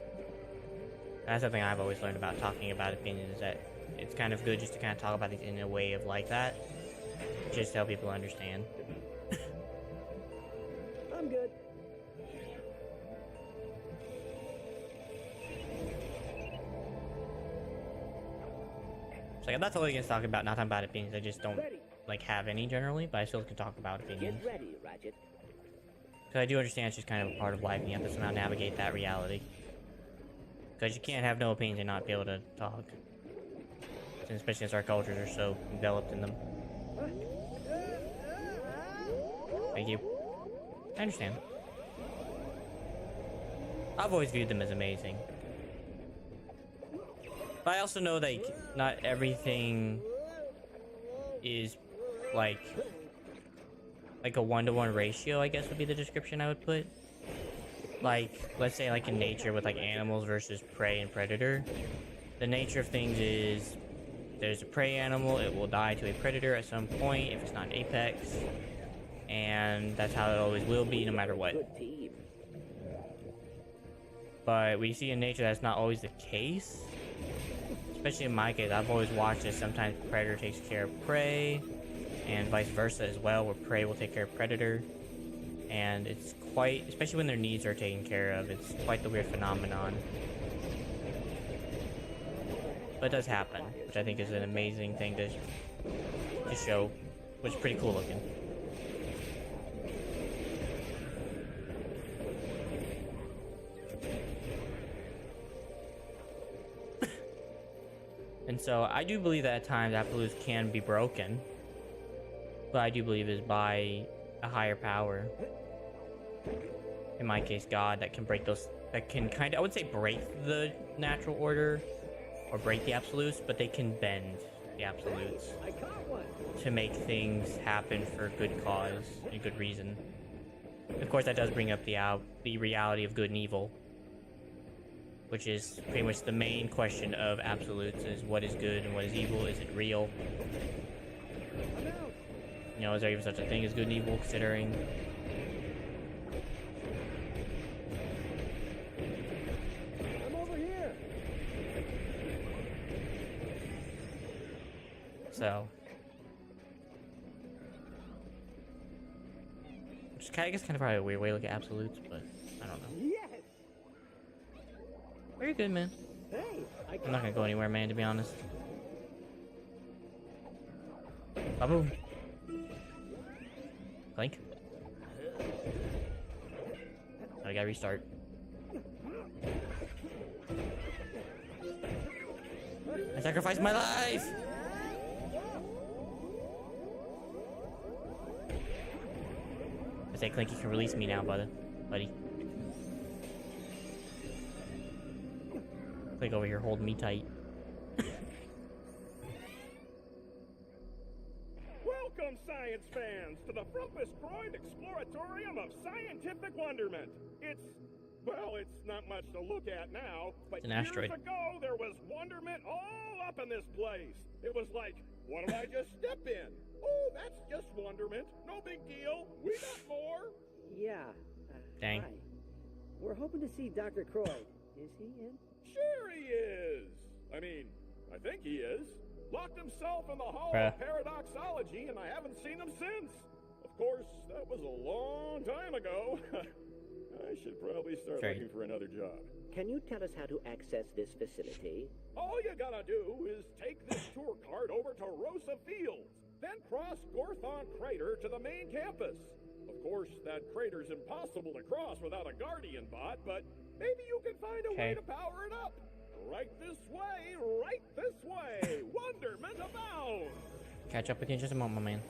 That's something I've always learned about talking about opinions, is that it's kind of good just to kind of talk about things in a way of like that, just to help people understand. I'm good. So like, I'm not totally against talking about, not talking about opinions. I just don't like have any generally, but I still can talk about opinions. Get ready, Ratchet. Because I do understand it's just kind of a part of life, and you have to somehow navigate that reality. Because you can't have no opinions and not be able to talk. And especially since our cultures are so enveloped in them. Thank you. I understand. I've always viewed them as amazing. But I also know that not everything is like a 1-to-1 ratio, I guess would be the description I would put. Like, let's say like in nature with like animals versus prey and predator. The nature of things is there's a prey animal, it will die to a predator at some point if it's not an apex. And that's how it always will be no matter what. Good team. But we see in nature that's not always the case. Especially in my case, I've always watched this. Sometimes predator takes care of prey, and vice versa as well, where prey will take care of predator. And it's quite, especially when their needs are taken care of, it's quite the weird phenomenon. But it does happen, which I think is an amazing thing to show, which is pretty cool looking. And so I do believe that at times absolutes can be broken, but I do believe it's by a higher power. In my case, God, that can break those, that can kind of, I would say break the natural order or break the absolutes, but they can bend the absolutes I caught one. to make things happen for good cause and good reason. Of course, that does bring up the reality of good and evil, which is pretty much the main question of absolutes, is what is good and what is evil? Is it real? You know, is there even such a thing as good and evil, considering? I'm over here. So, which I guess kind of probably a weird way to look at absolutes, but I don't know. Yes. Very good, man. Hey, I'm not gonna go anywhere, man, to be honest. Ba-boom. Clank. I gotta restart. I sacrificed my life! I say, Clank, you can release me now, buddy. Clank over here holding me tight. Welcome, science fans to the Frumpus Croyd Exploratorium of Scientific Wonderment. Well, it's not much to look at now, but It's an asteroid. years ago there was wonderment all up in this place. It was like, what did I just step in? Oh, that's just wonderment. No big deal. We got more. Yeah. Dang. Hi. We're hoping to see Dr. Croyd. Is he in? Sure he is. I mean, I think he is. Locked himself in the Hall Bruh. of Paradoxology, and I haven't seen him since. Of course, that was a long time ago. I should probably start looking for another job. Can you tell us how to access this facility? All you gotta do is take this tour card over to Rosa Fields, then cross Gorthon Crater to the main campus. Of course, that crater's impossible to cross without a Guardian bot, but maybe you can find a way to power it up. Right this way, right this way. Wonderment abounds. Catch up with you in just a moment, my man.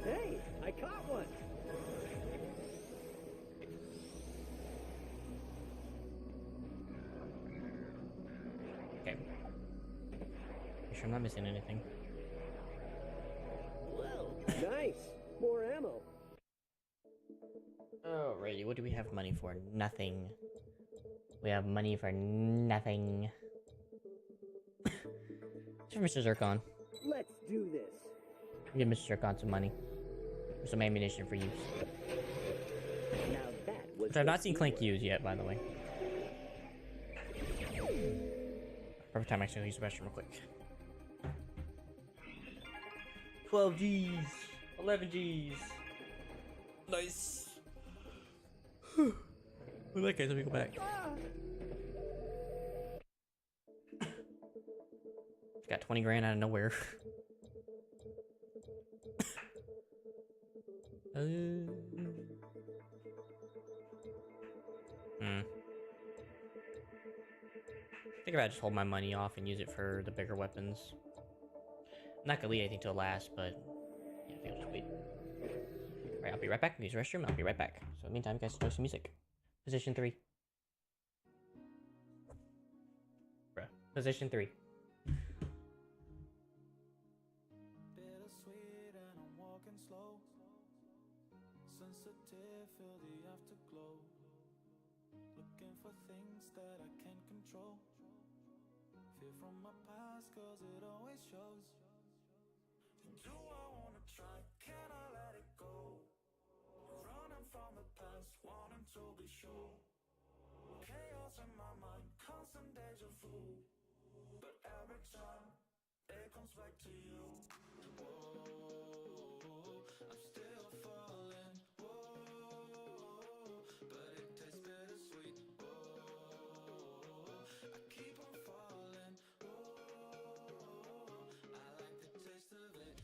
Hey, I caught one. Okay. Make sure I'm not missing anything. Whoa, nice. More ammo. Alrighty, what do we have money for? Nothing. We have money for nothing. For Mr. Zircon. Let's do this. Give Mr. Zircon some money. For some ammunition for use. Now that was Which I've not seen Clank use yet, by the way. Perfect time actually to use the restroom real quick. 12 G's. 11 G's. Nice. In that case, let me go back. Got 20 grand out of nowhere. I think if I just hold my money off and use it for the bigger weapons. I'm not gonna leave anything till last, but yeah, I think I'll just wait. Alright, I'll be right back. Use the restroom, I'll be right back. So in the meantime, you guys enjoy some music. Position 3. Bruh. Position 3. Bittersweet and I'm walking slow. Sensitive, feel the afterglow. Looking for things that I can't control. Fear from my past, cause it always shows. Do I wanna try? Can I let it go? Running from the past, wanting to be sure. Chaos in my mind, constant deja vu. But every time, it comes back to you. Whoa, I'm still falling. Whoa, but it tastes bittersweet. Whoa, I keep on falling. Whoa, I like the taste of it.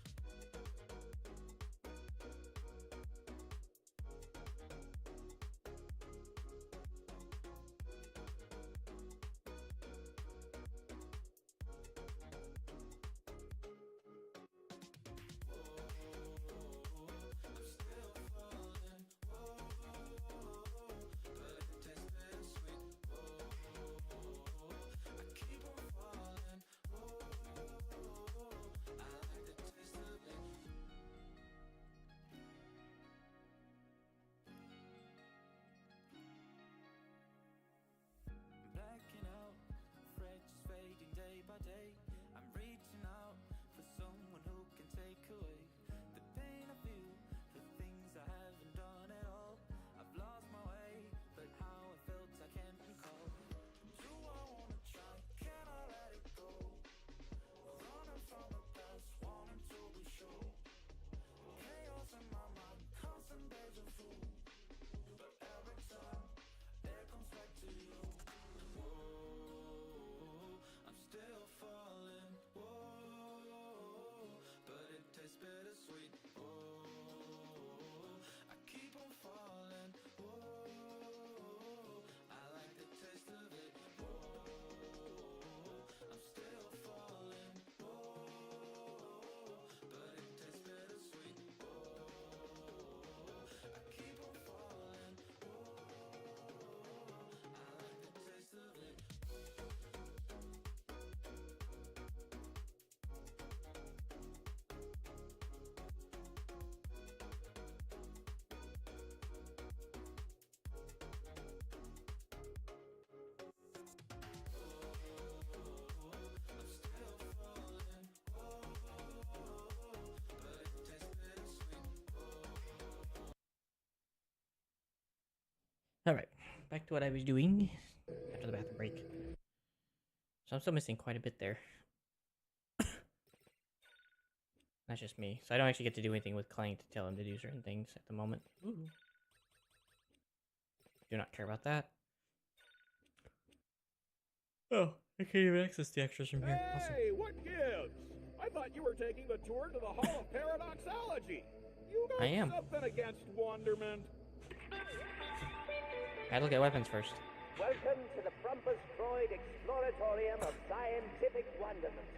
back to what I was doing after the bathroom break. So I'm still missing quite a bit there. That's just me. So I don't actually get to do anything with Clank to tell him to do certain things at the moment. Ooh. Do not care about that. Oh, I can't even access the extras from here. Awesome. Hey, what gives? I thought you were taking the tour to the Hall of Paradoxology. You got I am. something against wonderment. I look at weapons first. Welcome to the Frumpus Croyd Exploratorium of Scientific Wonderment.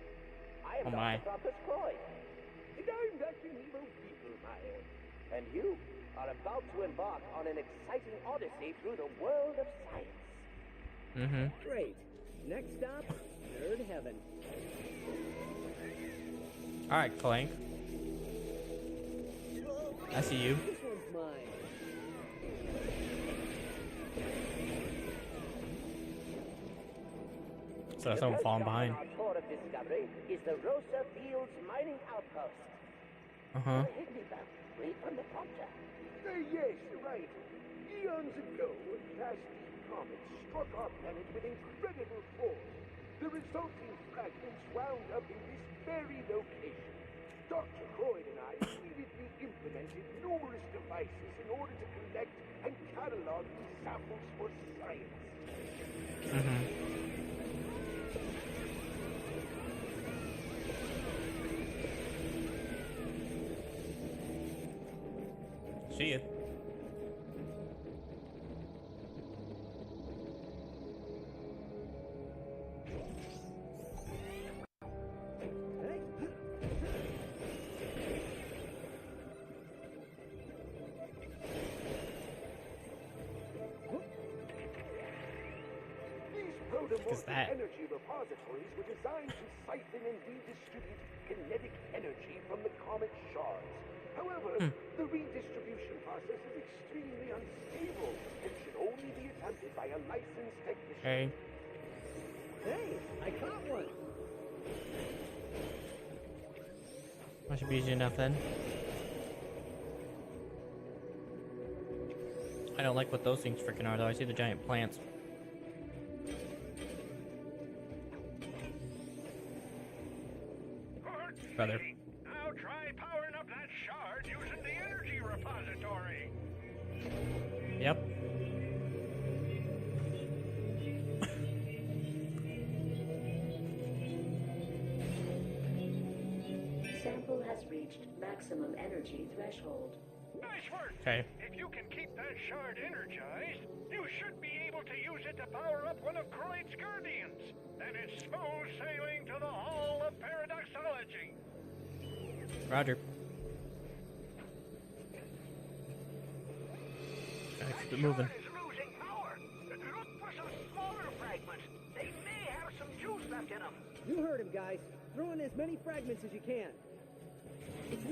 I am Oh my. Dr. Frumpus Croyd. And I'm Dr. Nemo Beetlemeyer. And you are about to embark on an exciting odyssey through the world of science. Mm-hmm. Great. Next stop, Nerd Heaven. Alright, Clank. I see you. This one's mine. So that's someone falling behind. Our tour of discovery is the Rosa Fields mining outpost. Uh-huh. Read from the prompter. Yes, right. Eons ago, a plastic comet struck our planet with incredible force. The resulting fragments wound up in this very location. Dr. Croyd and I immediately implemented numerous devices in order to collect and catalog these samples for science. Mm-hmm. See ya. Protomorphic that? energy repositories were designed to siphon and redistribute kinetic energy from the comet's shards. However, the redistribution process is extremely unstable and should only be attempted by a licensed technician. Hey. Hey, I caught one. That should be easy enough then. I don't like what those things freaking are though. I see the giant plants. Brother. Now try powering up that shard using the energy repository. Yep. Sample has reached maximum energy threshold. Nice work. Okay. If you can keep that shard energized, you should be able to use it to power up one of Croyd's Guardians. Then it's smooth sailing to the Hall of Paradoxology. Roger. Gotta keep it moving. Shard is losing power. Look for some smaller fragments. They may have some juice left in them. You heard him, guys. Throw in as many fragments as you can.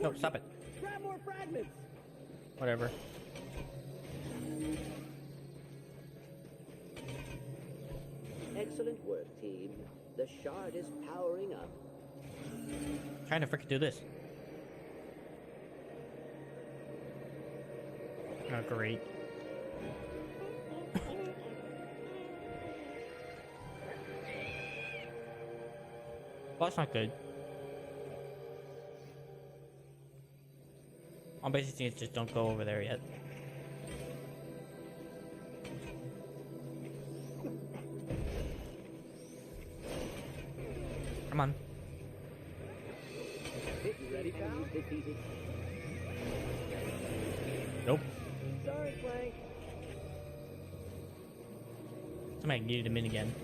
No, stop it. Grab more fragments. Whatever. Excellent work, team. The shard is powering up. Trying to freaking do this. Oh, great. Well, that's not good. I'm basically just don't go over there yet. Come on. You ready, pal? Nope. Sorry, Clank. Somebody needed him in again.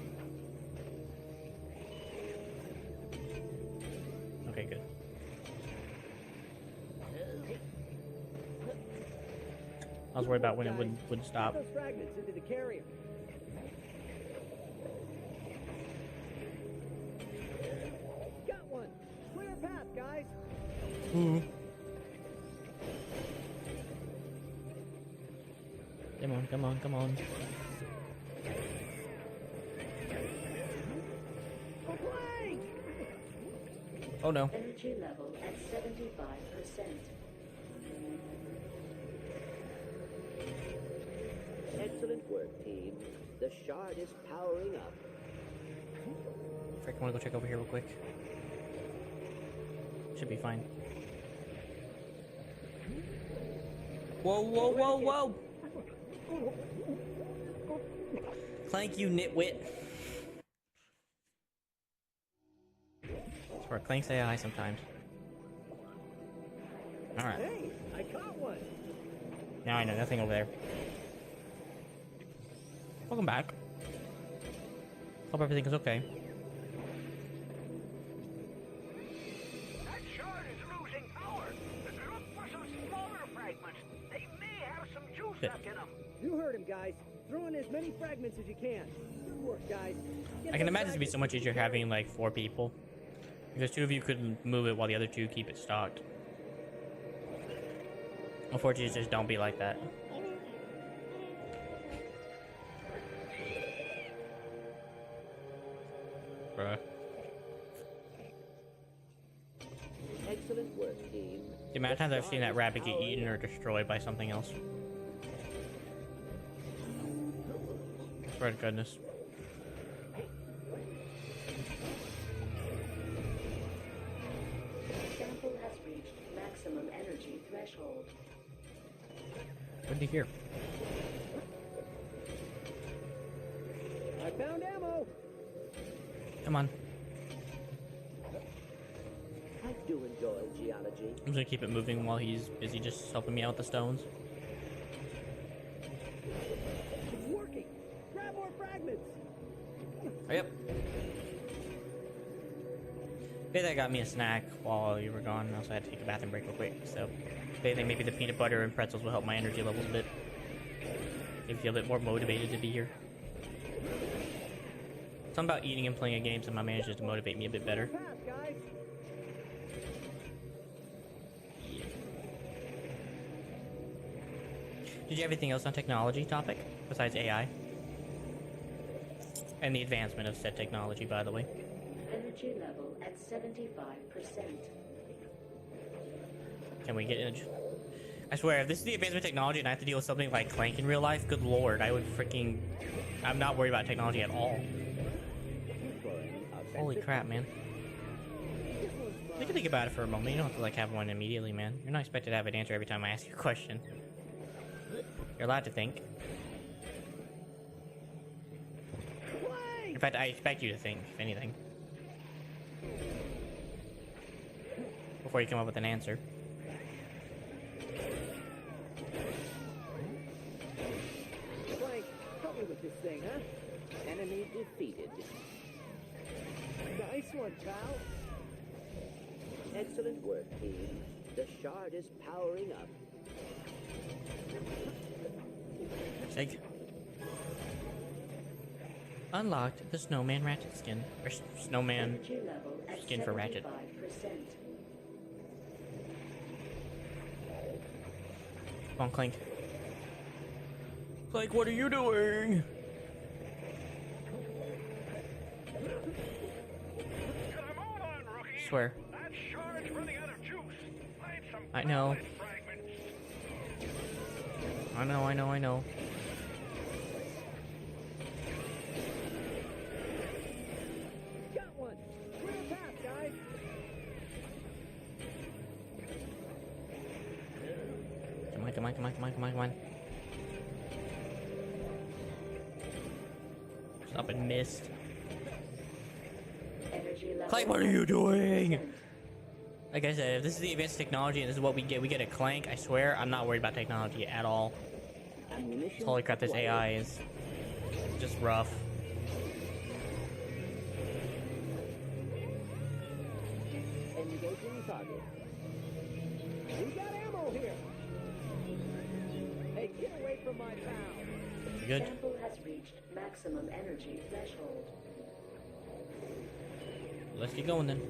Okay, good. I was worried about when it wouldn't stop. Get those fragments into the carrier. Got one. Clear path, guys. Ooh. Come on, come on, come on. Clank! Oh no. Energy level at 75%. Excellent work, team. The shard is powering up. Frick, I wanna go check over here real quick. Should be fine. Whoa, whoa, whoa, whoa! Clank, you nitwit. That's where Clank's AI sometimes. Alright. Hey, I caught one. Now I know, nothing over there. Welcome back. Hope everything is okay. That shard is losing power. Look for some smaller fragments. They may have some juice left in them. You heard him, guys. Throw in as many fragments as you can. Good work, guys. I can imagine it'd be so much easier having like 4 people. Because 2 of you could move it while the other 2 keep it stocked. Unfortunately, just don't be like that. Bruh. Excellent work, team. The amount of times I've seen that rabbit get eaten or destroyed by something else. Swear to goodness. Sample has reached maximum energy threshold. Good to hear. I found ammo. Come on. I do enjoy geology. I'm just gonna keep it moving while he's busy just helping me out with the stones. It's working. Grab more fragments. Yep. Maybe that got me a snack while you were gone. I also had to take a bathroom break real quick, so I think maybe the peanut butter and pretzels will help my energy levels a bit. Make me feel a bit more motivated to be here. Something about eating and playing a game somehow manages to motivate me a bit better. Pass, guys. Did you have anything else on technology topic besides AI? And the advancement of said technology, by the way. Energy level at 75%. Can we get in? I swear, if this is the advancement of technology and I have to deal with something like Clank in real life, good lord, I would freaking... I'm not worried about technology at all. Holy crap, man. You can think about it for a moment. You don't have to like have one immediately, man. You're not expected to have an answer every time I ask you a question. You're allowed to think. In fact, I expect you to think, if anything. Before you come up with an answer. Clank, help me with this thing, huh? Enemy defeated. Nice one, pal. Excellent work, team. The shard is powering up. Shake. Unlocked the snowman Ratchet skin. Or snowman Energy level at skin for Ratchet. 75%. Come on, Clank. Clank, what are you doing? Come on, rookie. Swear. That shard's running out of juice. Find some I know. fragments. I know. Got one. Clear a path, guys. Come on. Stop and missed. Energy level Clank, what are you doing? Like I said, if this is the advanced technology and this is what we get a Clank, I swear, I'm not worried about technology at all. Holy crap, this AI is just rough. Engaging target. We got ammo here. Hey, get away from my pal. Good. Sample has reached maximum energy threshold. Let's get going then.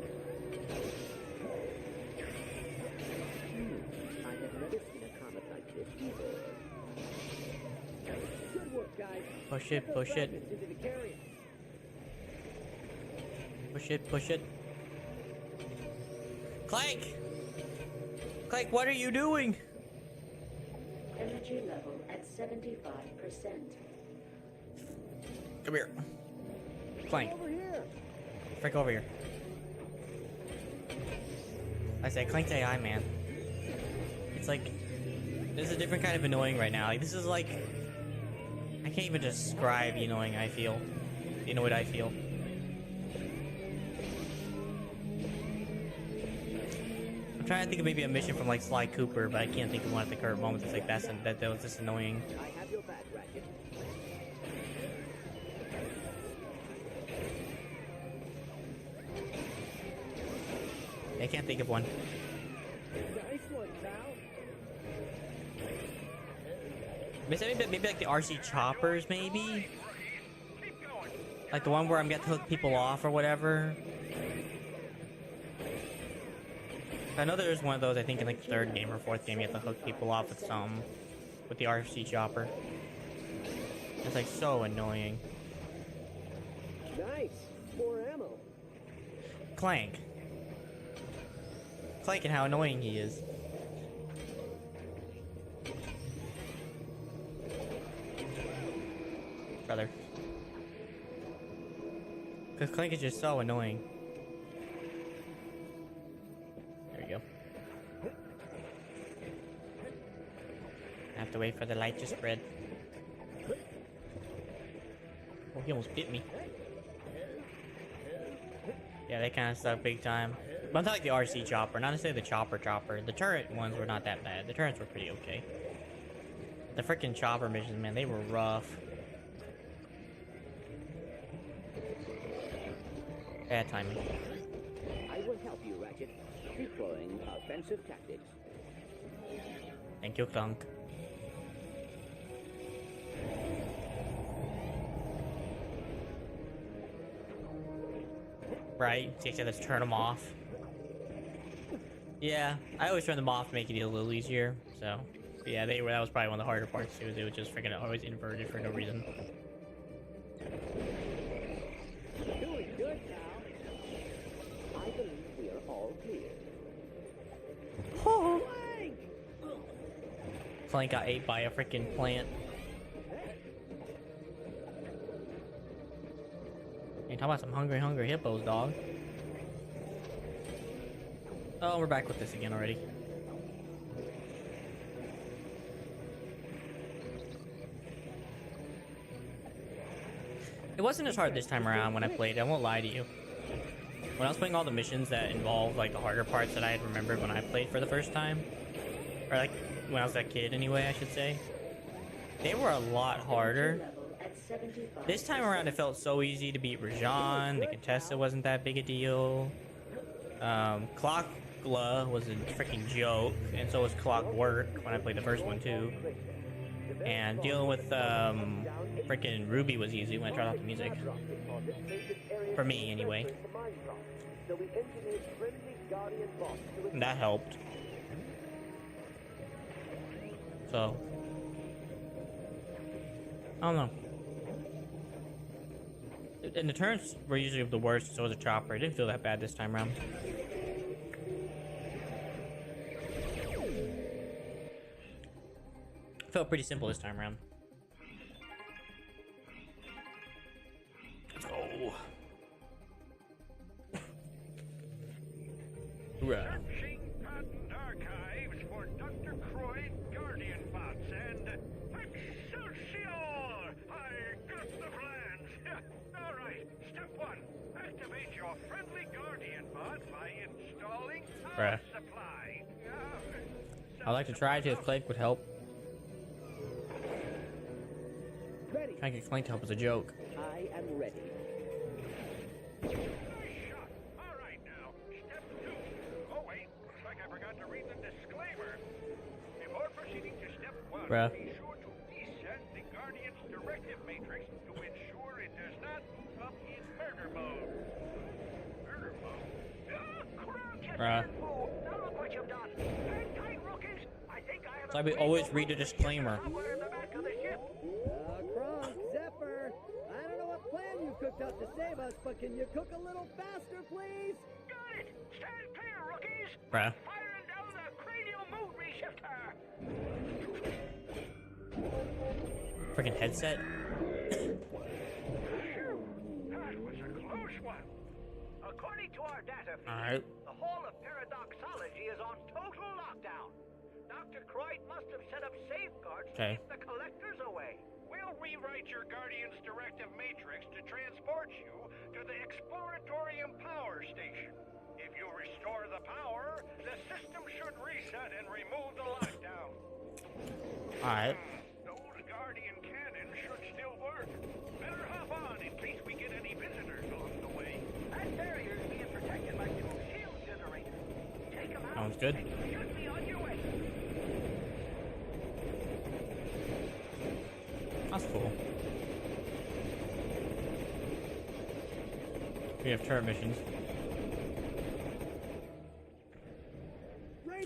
I have never seen a comet like this before. Good work, guys. Push it. Into the carrier. Push it. Clank! Clank, what are you doing? Energy level at 75%. Come here. Clank. Over here. Frick over here. I say Clank's AI, man. It's like, this is a different kind of annoying right now. Like, this is like, I can't even describe the annoying I feel. You know what I feel. I'm trying to think of maybe a mission from like Sly Cooper, but I can't think of one at the current moment. It's like that was just annoying. I have your back, Ratchet. I can't think of one. Nice one, pal. Maybe like the RC choppers, maybe? Like the one where I'm getting to hook people off or whatever. I know there's one of those, I think in like the third game or fourth game, you have to hook people off with some, with the RC chopper. It's like so annoying. Nice. More ammo. Clank. Clank and how annoying he is. Brother. Because Clank is just so annoying. There we go. I have to wait for the light to spread. Oh, he almost bit me. Yeah, they kind of suck big time. But I'm talking like the RC chopper, not necessarily the chopper. The turret ones were not that bad. The turrets were pretty okay. The freaking chopper missions, man, they were rough. Bad timing. I will help you, Ratchet. Deploying offensive tactics. Thank you, Clank. Right, so you have to turn them off. Yeah, I always turn them off to make it a little easier. So, yeah, that was probably one of the harder parts too. It was just freaking always inverted for no reason. Doing good, pal. I believe we are all clear. Oh. Clank! Clank got ate by a freaking plant. Hey, talk about some hungry hippos, dog. Oh, we're back with this again already. It wasn't as hard this time around when I played, I won't lie to you. When I was playing all the missions that involved like the harder parts that I had remembered when I played for the first time, or like when I was a kid anyway, I should say, they were a lot harder. This time around it felt so easy to beat Rajan. The contestant wasn't that big a deal. Clockla was a freaking joke, and so was Clockwork when I played the first one too. And dealing with freaking Ruby was easy when I turned off the music. For me, anyway. And that helped. So, I don't know. And the turns were usually the worst, so was a chopper. It didn't feel that bad this time around. It felt pretty simple this time around. Let's go. Hoorah. Searching patent archives for Dr. Croyd Guardian bots and Excelsior! I got the plans! Alright, step one. Activate your friendly Guardian bot by installing power supply. I'd like to try to if Clank would help. Ready. Trying to get Clank to help is a joke. I am ready. Nice shot. Alright now, step two. Oh wait, looks like I forgot to read the disclaimer. Before proceeding to step one, be sure to reset the Guardian's directive matrix to ensure it does not move up in murder mode. Murder mode? Crouch yourself, fool! Now look what you've done. Hang tight, rookies. I think I have So I always read the disclaimer. somewhere in the back of the ship. Kronk, Zephyr, I don't know what plan you've cooked up to save us, but can you cook a little faster, please? Got it! Stand clear, rookies! Bruh. Firing down the cranial mood reshifter! Freaking headset. our data feed. Alright. The whole of paradoxology is on total lockdown. Dr. Croyd must have set up safeguards to keep the collectors away. We'll rewrite your Guardian's directive matrix to transport you to the Exploratorium Power Station. If you restore the power, the system should reset and remove the lockdown. Alright. Those Guardian cannons should still work. Better hop on in case we get any visitors on the way. That barrier's being protected by two shield generators. Take them out. Sounds good. And you should be on your way. That's cool. We have turret missions.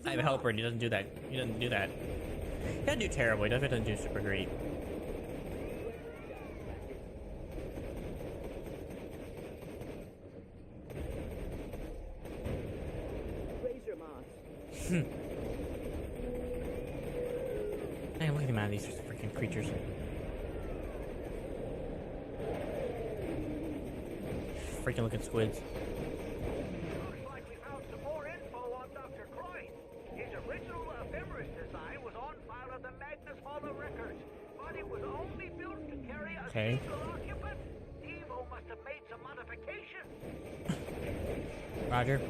I have a helper and he doesn't do that. He doesn't do that. He doesn't do terrible. He doesn't do super great. Razor moths. Hey, look at the amount of these freaking creatures. Freaking looking squids. Looks like we found some more info on Dr. Croyd. His original ephemeris design was on file at the Magnus Hall of Records, but it was only built to carry a single occupant. Evo must have made some modifications. Roger.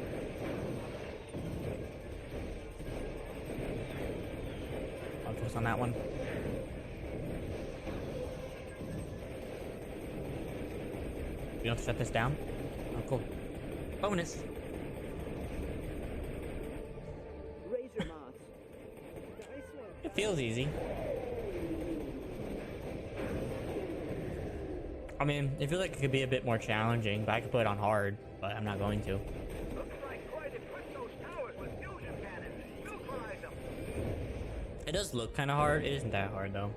Focus on that one. You don't have to shut this down? Oh, cool. Bonus. Razor moths. It feels easy. I mean, it feels like it could be a bit more challenging, but I could put it on hard, but I'm not going to. Looks like Croyd equipped those towers with fusion cannons. Neutralize them. It does look kind of hard. It isn't that hard, though.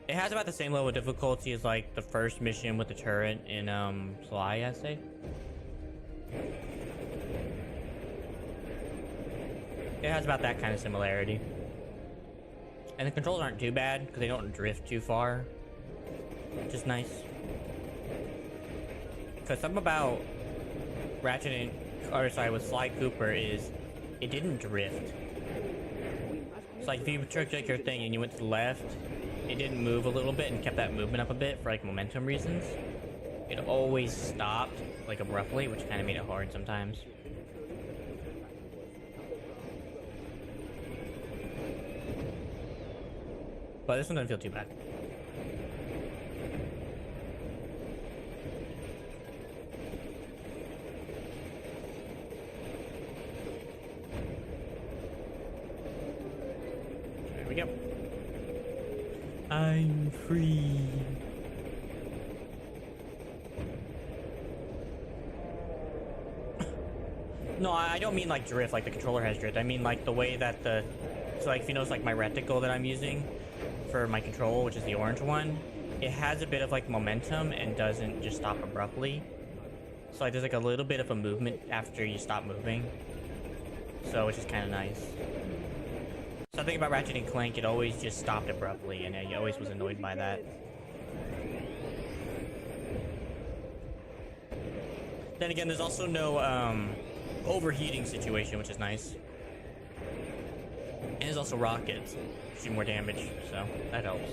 It has about the same level of difficulty as, like, the first mission with the turret in, Sly, I'd say. It has about that kind of similarity. And the controls aren't too bad, because they don't drift too far. Which is nice. Because something about Ratchet with Sly Cooper is, it didn't drift. It's like if you took like your thing and you went to the left, it didn't move a little bit and kept that movement up a bit for like momentum reasons. It always stopped like abruptly, which kind of made it hard sometimes. But this one doesn't feel too bad. There we go. I'm free. No, I don't mean like drift, like the controller has drift. I mean like the way that so like if you notice like my reticle that I'm using for my control, which is the orange one, it has a bit of like momentum and doesn't just stop abruptly. So like there's like a little bit of a movement after you stop moving. So it's just kind of nice. Something about Ratchet and Clank, it always just stopped abruptly, and I always was annoyed by that. Then again, there's also no overheating situation, which is nice. And there's also rockets, which do more damage, so that helps.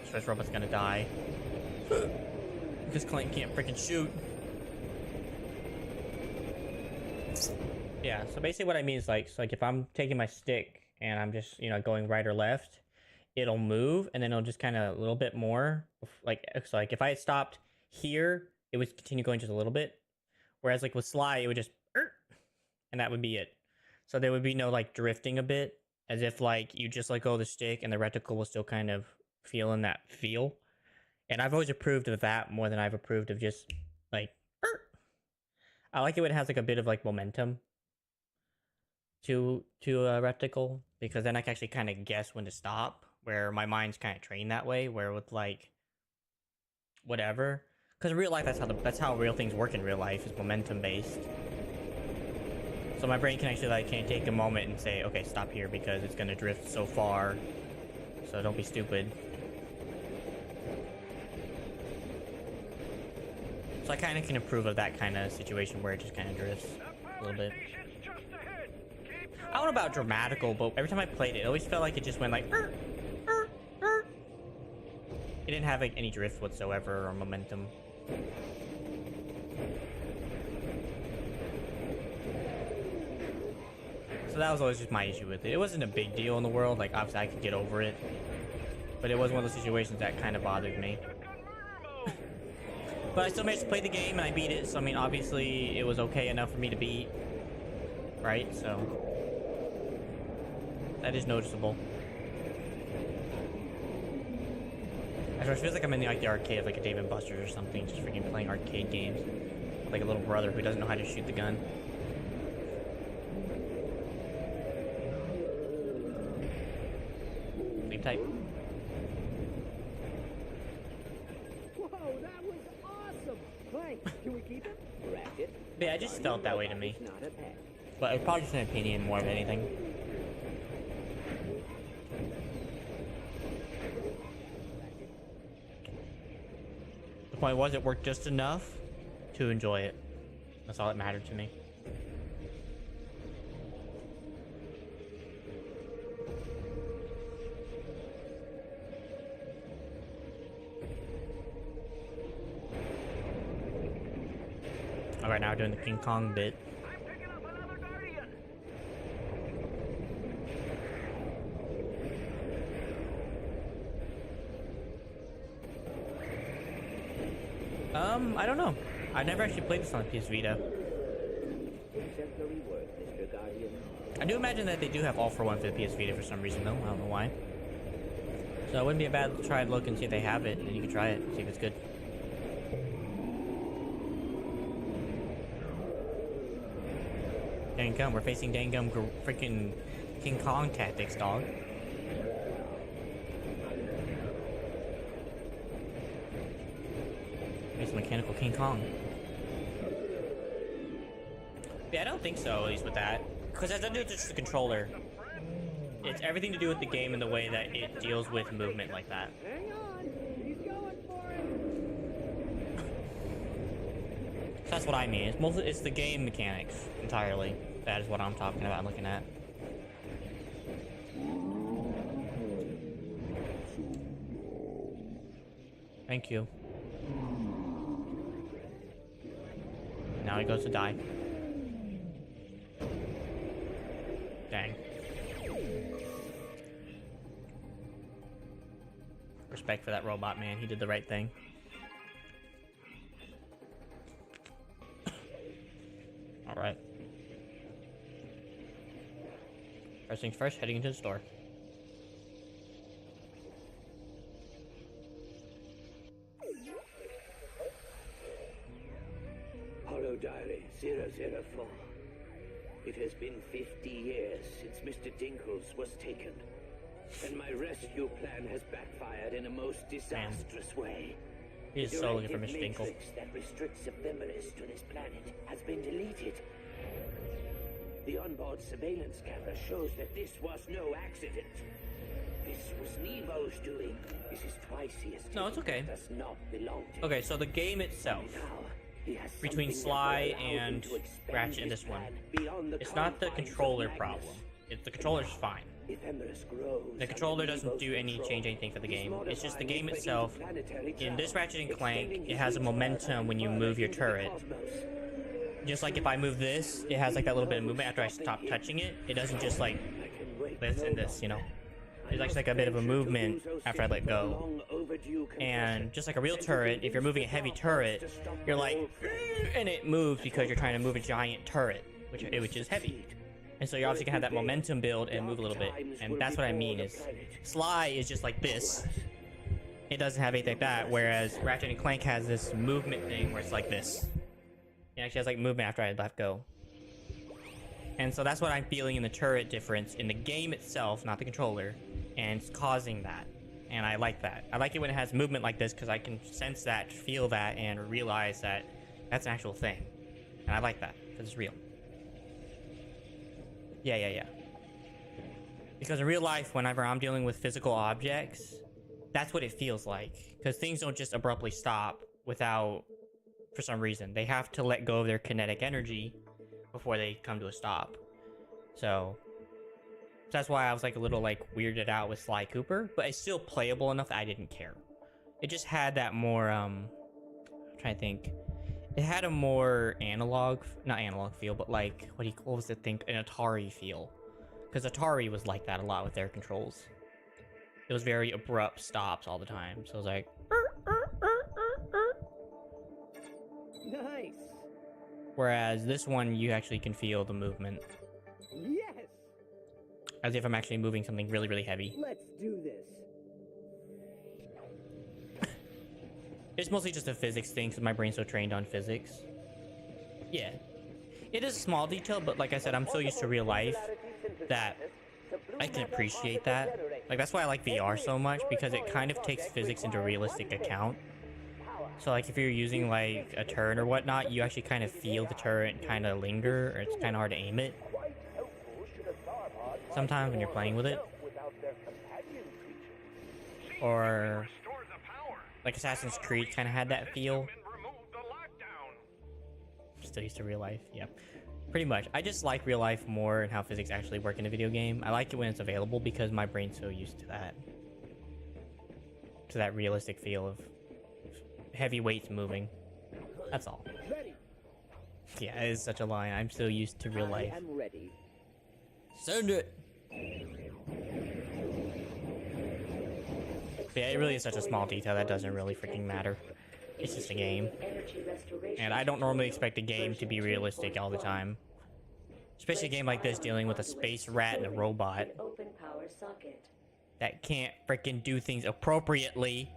So this robot's gonna die. Because Clank can't freaking shoot. Yeah, so basically what I mean is like, so like if I'm taking my stick and I'm just, you know, going right or left, it'll move and then it'll just kind of a little bit more. Like, so like if I had stopped here, it would continue going just a little bit. Whereas like with Sly, it would just, and that would be it. So there would be no like drifting a bit, as if like you just let go of the stick and the reticle will still kind of feeling that feel. And I've always approved of that more than I've approved of just like, I like it when it has like a bit of like momentum to a reticle, because then I can actually kind of guess when to stop, where my mind's kind of trained that way, where with like whatever, because in real life that's how real things work in real life, is momentum based. So my brain can actually like can't take a moment and say, okay, stop here because it's gonna drift so far so don't be stupid. So I kind of can approve of that kind of situation where it just kind of drifts a little bit. I don't know about dramatical, but every time I played it, it always felt like it just went like, It didn't have like any drift whatsoever or momentum. So that was always just my issue with it. It wasn't a big deal in the world, like obviously I could get over it. But it was one of those situations that kind of bothered me. But I still managed to play the game and I beat it, so I mean obviously it was okay enough for me to beat. Right, so that is noticeable. I swear, it feels like I'm in the arcade of like a Dave & Buster's or something, just freaking playing arcade games. Like a little brother who doesn't know how to shoot the gun. Sleep tight. Whoa, that was awesome! Clank, can we keep it? Ratchet? Yeah, it just felt that way to me. Not a pet. But it's probably just an opinion more than anything. The point was, it worked just enough to enjoy it. That's all that mattered to me. Alright, now we're doing the King Kong bit. I don't know. I never actually played this on PS Vita. I do imagine that they do have All for One for the PS Vita for some reason, though. I don't know why. So it wouldn't be a bad try and look and see if they have it, and you can try it, see if it's good. Dangum, we're facing Dangum freaking King Kong tactics, dog. He's mechanical King Kong. Yeah, I don't think so, at least with that. Because it has nothing to do with just the controller. It's everything to do with the game and the way that it deals with movement like that. Hang on, he's going for it. That's what I mean. It's mostly it's the game mechanics entirely. That is what I'm talking about and looking at. Thank you. Now he goes to die. Dang. Respect for that robot, man. He did the right thing. Alright. First things first, heading into the store. Hollow Diary 004. It has been 50 years since Mr. Dinkles was taken, and my rescue plan has backfired in a most disastrous way. He is so looking for Mr. Dinkle. The matrix that restricts ephemeris to this planet has been deleted. The onboard surveillance camera shows that this was no accident. This was Nevo's doing. This is twice he has No, it's okay. does not belong to Okay, so the game itself, between Sly and Ratchet in this one, it's not the controller problem. It's the controller's fine. The controller doesn't do change anything for the game. It's just the game itself. In this Ratchet and Clank, it has a momentum when you move your turret. Just like if I move this, it has like that little bit of movement after I stop touching it. It doesn't just like this and this, you know? There's actually like a bit of a movement after I let go. And just like a real turret, if you're moving a heavy turret, you're like, and it moves because you're trying to move a giant turret, which is heavy. And so you're obviously gonna have that momentum build and move a little bit. And that's what I mean is, Sly is just like this. It doesn't have anything like that, whereas Ratchet and Clank has this movement thing where it's like this. It actually has like movement after I let go. And so that's what I'm feeling in the turret difference in the game itself, not the controller. And it's causing that. And I like that. I like it when it has movement like this because I can sense that, feel that, and realize that that's an actual thing. And I like that because it's real. Yeah. Because in real life, whenever I'm dealing with physical objects, that's what it feels like. Because things don't just abruptly stop without, for some reason. They have to let go of their kinetic energy before they come to a stop. So that's why I was like a little like weirded out with Sly Cooper, but it's still playable enough that I didn't care. It just had that more I'm trying to think. It had a more not analog feel, but like what was the thing? An Atari feel. Because Atari was like that a lot with their controls. It was very abrupt stops all the time. So it was like Nice. whereas this one you actually can feel the movement. Yes. As if I'm actually moving something really, really heavy. Let's do this. It's mostly just a physics thing because my brain's so trained on physics. Yeah. It is a small detail, but like I said, I'm so used to real life that I can appreciate that. Like, that's why I like VR so much, because it kind of takes physics into realistic account. So, like, if you're using, like, a turret or whatnot, you actually kind of feel the turret kind of linger, or it's kind of hard to aim it. Sometimes when you're playing with it. Or like Assassin's Creed kind of had that feel. Still used to real life, yeah. Pretty much. I just like real life more and how physics actually work in a video game. I like it when it's available because my brain's so used to that. To that realistic feel of heavy weights moving. That's all. Ready. Yeah, it is such a lie. I'm so used to real life. I am ready. Send it! Yeah, it really is such a small detail that doesn't really freaking matter. It's just a game. And I don't normally expect a game to be realistic all the time. Especially a game like this dealing with a space rat and a robot that can't freaking do things appropriately.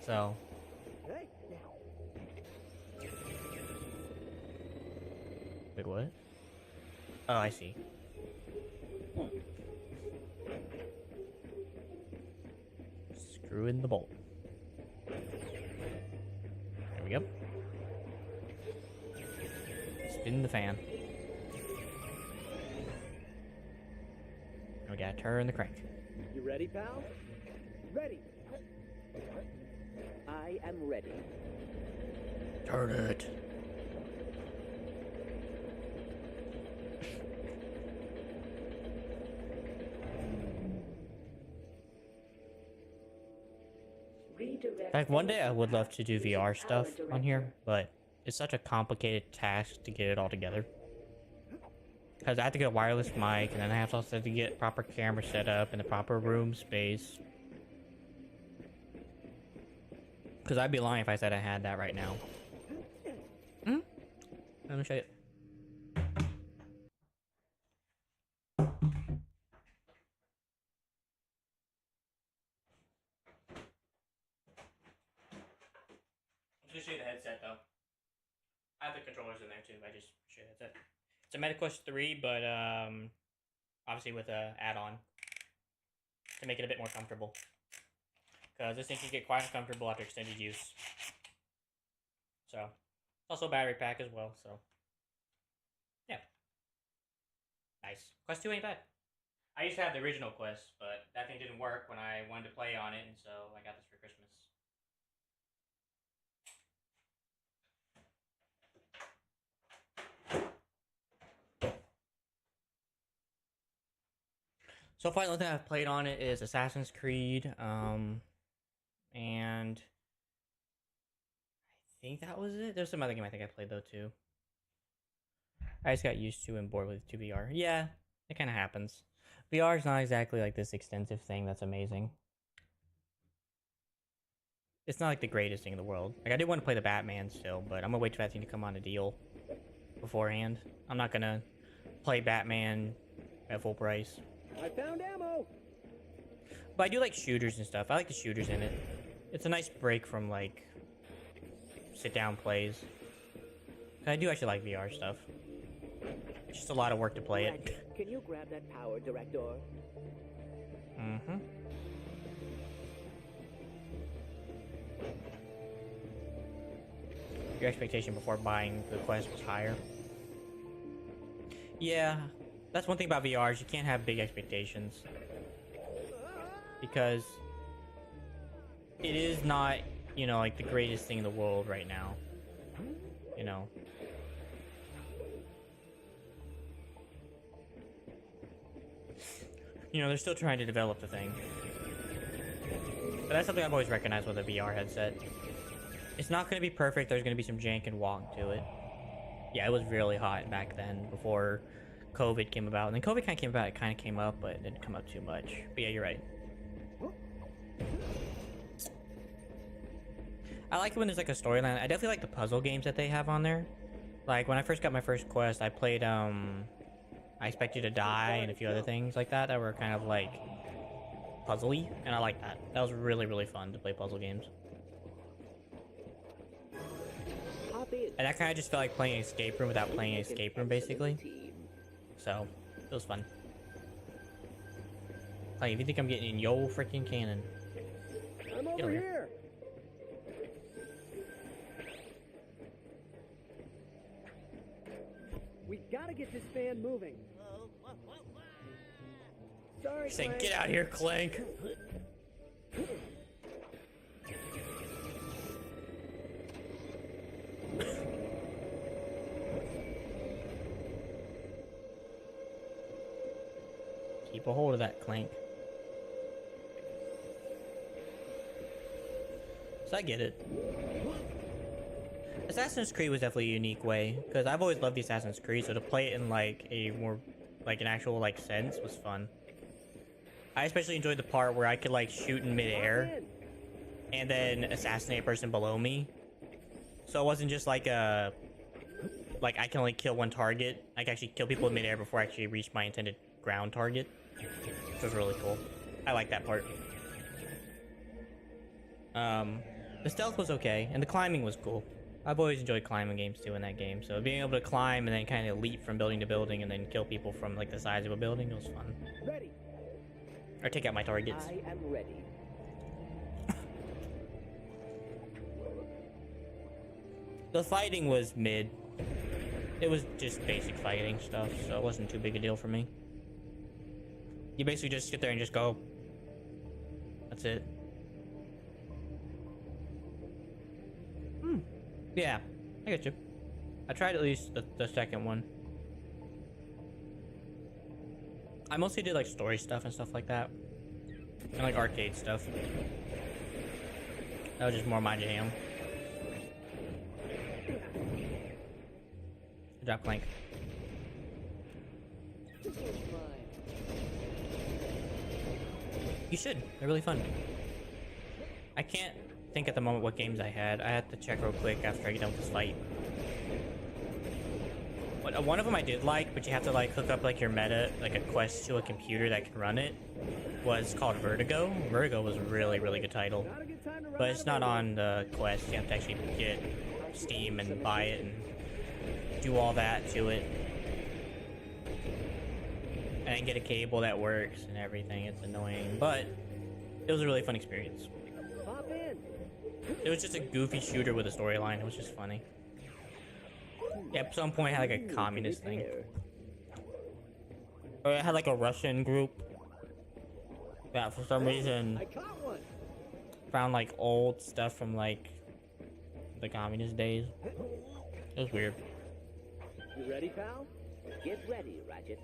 So. Wait, what? Oh, I see. Screw in the bolt. There we go. Spin the fan. We gotta turn the crank. You ready, pal? Ready. I am ready. Turn it. Like, one day I would love to do VR stuff on here, but it's such a complicated task to get it all together. Because I have to get a wireless mic, and then I have to also to get proper camera set up and the proper room space. Because I'd be lying if I said I had that right now. Let me show you. I'm just gonna show you the headset though. I have the controllers in there too. I just show you the headset. It's a MetaQuest 3, but obviously with a add-on to make it a bit more comfortable. Because this thing can get quite uncomfortable after extended use. So, it's also a battery pack as well, so. Yeah. Nice. Quest 2 ain't bad. I used to have the original Quest, but that thing didn't work when I wanted to play on it, and so I got this for Christmas. So far, the only thing I've played on it is Assassin's Creed, and I think that was it. There's some other game I think I played though too. I just got used to and bored with 2VR. Yeah, it kind of happens. VR is not exactly like this extensive thing that's amazing. It's not like the greatest thing in the world. Like, I did want to play the Batman still, but I'm gonna wait for that thing to come on a deal beforehand. I'm not gonna play Batman at full price. I found ammo. But I do like shooters and stuff. I like the shooters in it. It's a nice break from like sit-down plays. I do actually like VR stuff. It's just a lot of work to play it. Can you grab that power director? Mm-hmm. Your expectation before buying the Quest was higher. Yeah, That's one thing about VR is you can't have big expectations. Because it is not, you know, like the greatest thing in the world right now. You know. You know, they're still trying to develop the thing. But that's something I've always recognized with a VR headset. It's not going to be perfect. There's going to be some jank and wonk to it. Yeah, it was really hot back then before COVID came about. And then COVID kind of came about. It kind of came up, but it didn't come up too much. But yeah, you're right. I like it when there's like a storyline. I definitely like the puzzle games that they have on there. Like when I first got my first quest, I played I Expect You to Die and a few other things like that were kind of like puzzly, and I like that. That was really, really fun to play puzzle games. And that kind of just felt like playing an escape room without playing an escape room, basically. So, it was fun. Like, if you think I'm getting in yo freaking cannon. I'm over here. We gotta get this fan moving. Sorry, Saying, Clank. get out here, Clank. Keep a hold of that, Clank. So I get it. Assassin's Creed was definitely a unique way, because I've always loved the Assassin's Creed, so to play it in like a more, like an actual like sense was fun. I especially enjoyed the part where I could like shoot in midair and then assassinate a person below me. So it wasn't just like a, like I can only kill one target. I can actually kill people in midair before I actually reach my intended ground target. Which was really cool. I like that part. The stealth was okay, and the climbing was cool. I've always enjoyed climbing games too in that game, so being able to climb and then kind of leap from building to building and then kill people from like the sides of a building was fun. Ready. Or take out my targets. I am ready. The fighting was mid. It was just basic fighting stuff, so it wasn't too big a deal for me. You basically just sit there and just go. That's it. Yeah, I get you. I tried at least the second one. I mostly did like story stuff and stuff like that. And like arcade stuff. That was just more my jam. Good job, Clank. You should. They're really fun. I can't think at the moment what games I had. I had to check real quick after I get done with this fight. But one of them I did like, but you have to like hook up like your meta, like a quest to a computer that can run it, was called Vertigo. Vertigo was a really, really good title. But it's not on the quest. You have to actually get Steam and buy it and do all that to it. And then get a cable that works and everything. It's annoying, but it was a really fun experience. Pop in. It was just a goofy shooter with a storyline. It was just funny. Yeah, at some point it had like a communist thing. Or it had like a Russian group that for some reason found like old stuff from like the communist days. It was weird. You ready, pal? Get ready, Ratchet.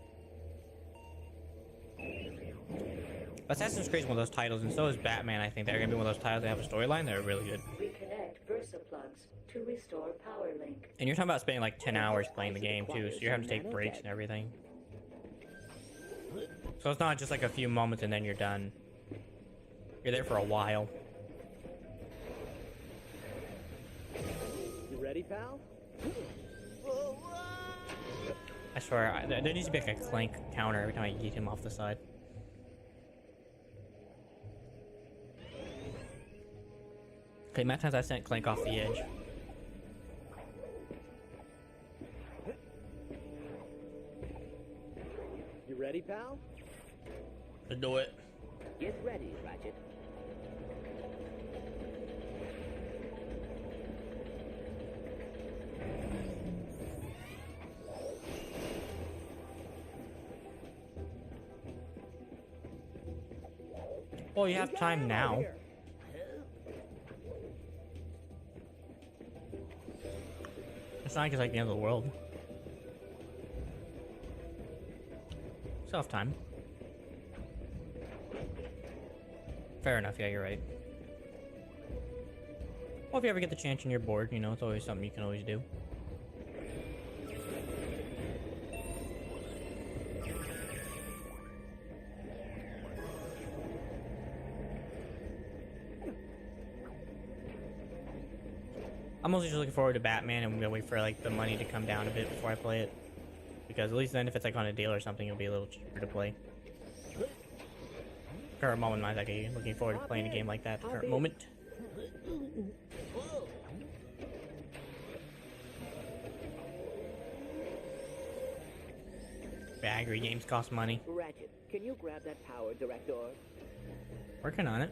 Assassin's Creed is one of those titles, and so is Batman. I think they're gonna be one of those titles that have a storyline. They're really good. Reconnect Versa plugs to restore power link. And you're talking about spending like 10 hours playing the game too, so you're having to take breaks and everything. So it's not just like a few moments and then you're done. You're there for a while. You ready, pal? I swear, there needs to be like a Clank counter every time I yeet him off the side. Okay, many times I sent Clank off the edge. You ready, pal? Let's do it. Get ready, Ratchet. Well, you have time now. It's not like it's like the end of the world. Still have time. Fair enough, yeah, you're right. Well, if you ever get the chance and you're bored, you know, it's always something you can always do. I'm mostly just looking forward to Batman, and I'm gonna wait for like the money to come down a bit before I play it. Because at least then if it's like on a deal or something, it'll be a little cheaper to play. Current moment, I'm like looking forward to playing a game like that at the current moment. I agree, games cost money. Ratchet, can you grab that power director? Working on it.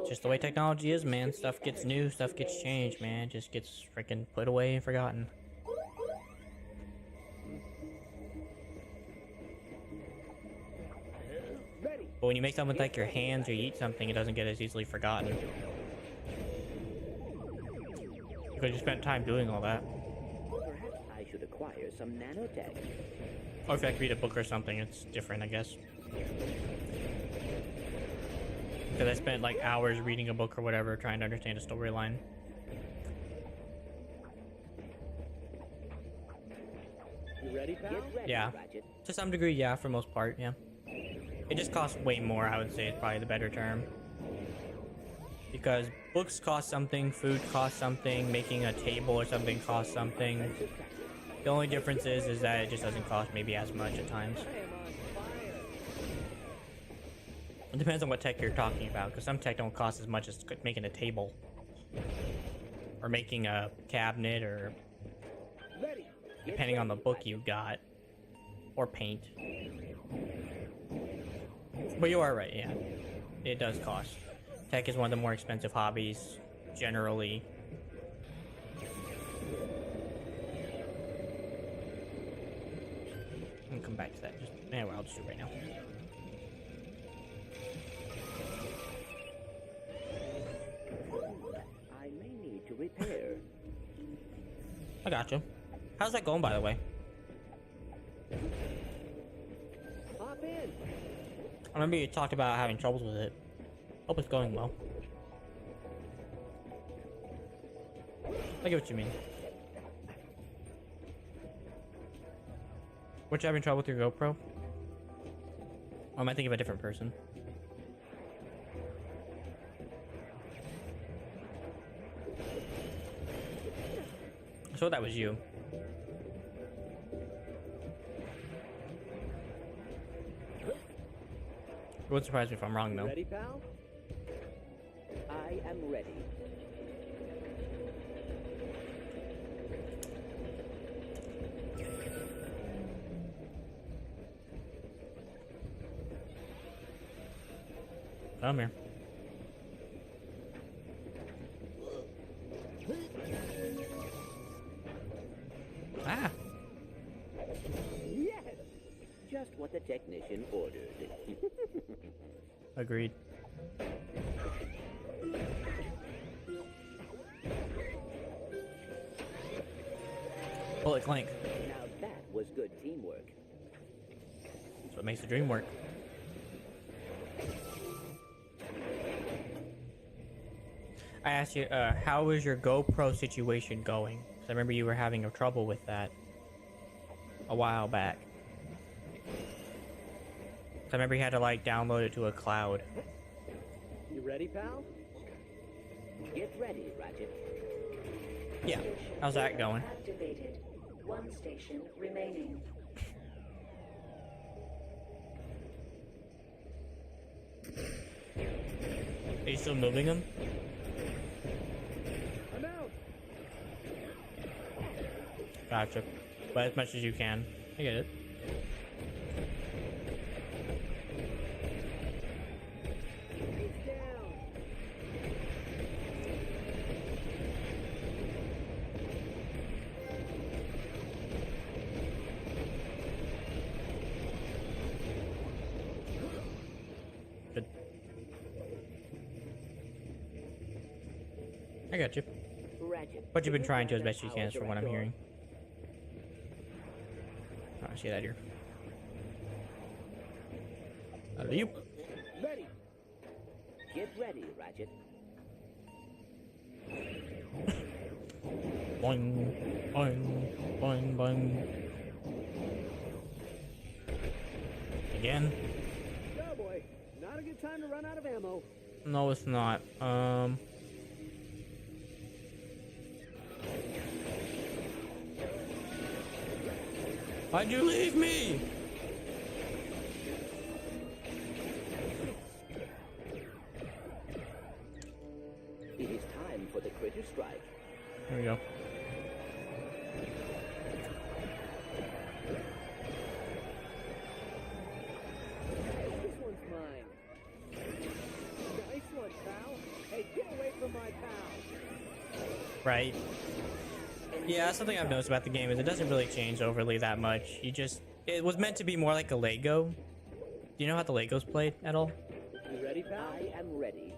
Just the way technology is, man. Stuff gets new, stuff gets changed, man. Just gets freaking put away and forgotten. But when you make something with like your hands or you eat something, it doesn't get as easily forgotten. Because you spent time doing all that. Perhaps I should acquire some nanotech. Or if I read a book or something, it's different, I guess. Because I spent like hours reading a book or whatever, trying to understand a storyline. You ready, pal? Yeah. To some degree, yeah, for most part, yeah. It just costs way more, I would say, is probably the better term. Because books cost something, food costs something, making a table or something costs something. The only difference is that it just doesn't cost maybe as much at times. It depends on what tech you're talking about, because some tech don't cost as much as making a table. Or making a cabinet, or depending on the book you got. Or paint. But you are right, yeah. It does cost. Tech is one of the more expensive hobbies, generally. I'll come back to that. Anyway, I'll just do it right now. I may need to repair. I gotcha. How's that going, by the way? Hop in. I remember you talked about having troubles with it. Hope it's going well. I get what you mean. What, you having trouble with your GoPro? Or am I thinking of a different person? I thought that was you. It wouldn't surprise me if I'm wrong, though. Ready, pal? I am ready. Come here. Ah! Yes! Just what the technician ordered. Agreed. Bullet Clank. Now that was good teamwork. That's what makes the dream work. I asked you, how is your GoPro situation going? Because I remember you were having a trouble with that a while back. I remember you had to like download it to a cloud. You ready, pal? Get ready, Ratchet. Yeah. How's that going? Activated. One station remaining. Are you still moving them? I'm out. Gotcha. But as much as you can. I get it. I got you. Ratchet, But you've been can trying to grab as that best you power can, from what I'm director? hearing. Oh, I see that here. A leap. Ready. Get ready, Ratchet. Boing, boing, boing, boing. Again? Oh boy, not a good time to run out of ammo. No, it's not. Why'd you leave me? It is time for the critter strike. There we go. This one's mine. Nice one, pal. Hey, get away from my pal. Right. Yeah, that's something I've noticed about the game is it doesn't really change overly that much. It was meant to be more like a Lego. Do you know how the Legos played at all? You ready, pal? I am ready.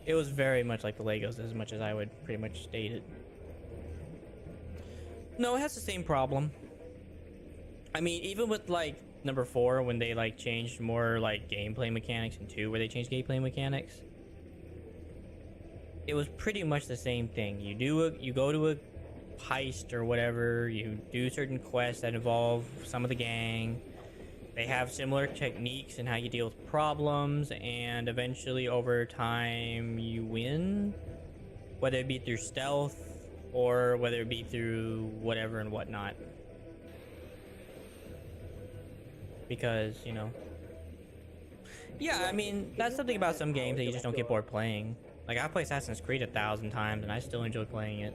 It was very much like the Legos, as much as I would pretty much state it. No, it has the same problem. I mean, even with like number 4, when they like changed more like gameplay mechanics, and 2 where they changed gameplay mechanics, it was pretty much the same thing. You go to a heist or whatever, you do certain quests that involve some of the gang. They have similar techniques in how you deal with problems, and eventually over time you win, whether it be through stealth or whether it be through whatever and whatnot. Because, you know, yeah, I mean, that's something about some games that you just don't get bored playing. Like, I've played Assassin's Creed 1,000 times and I still enjoy playing it.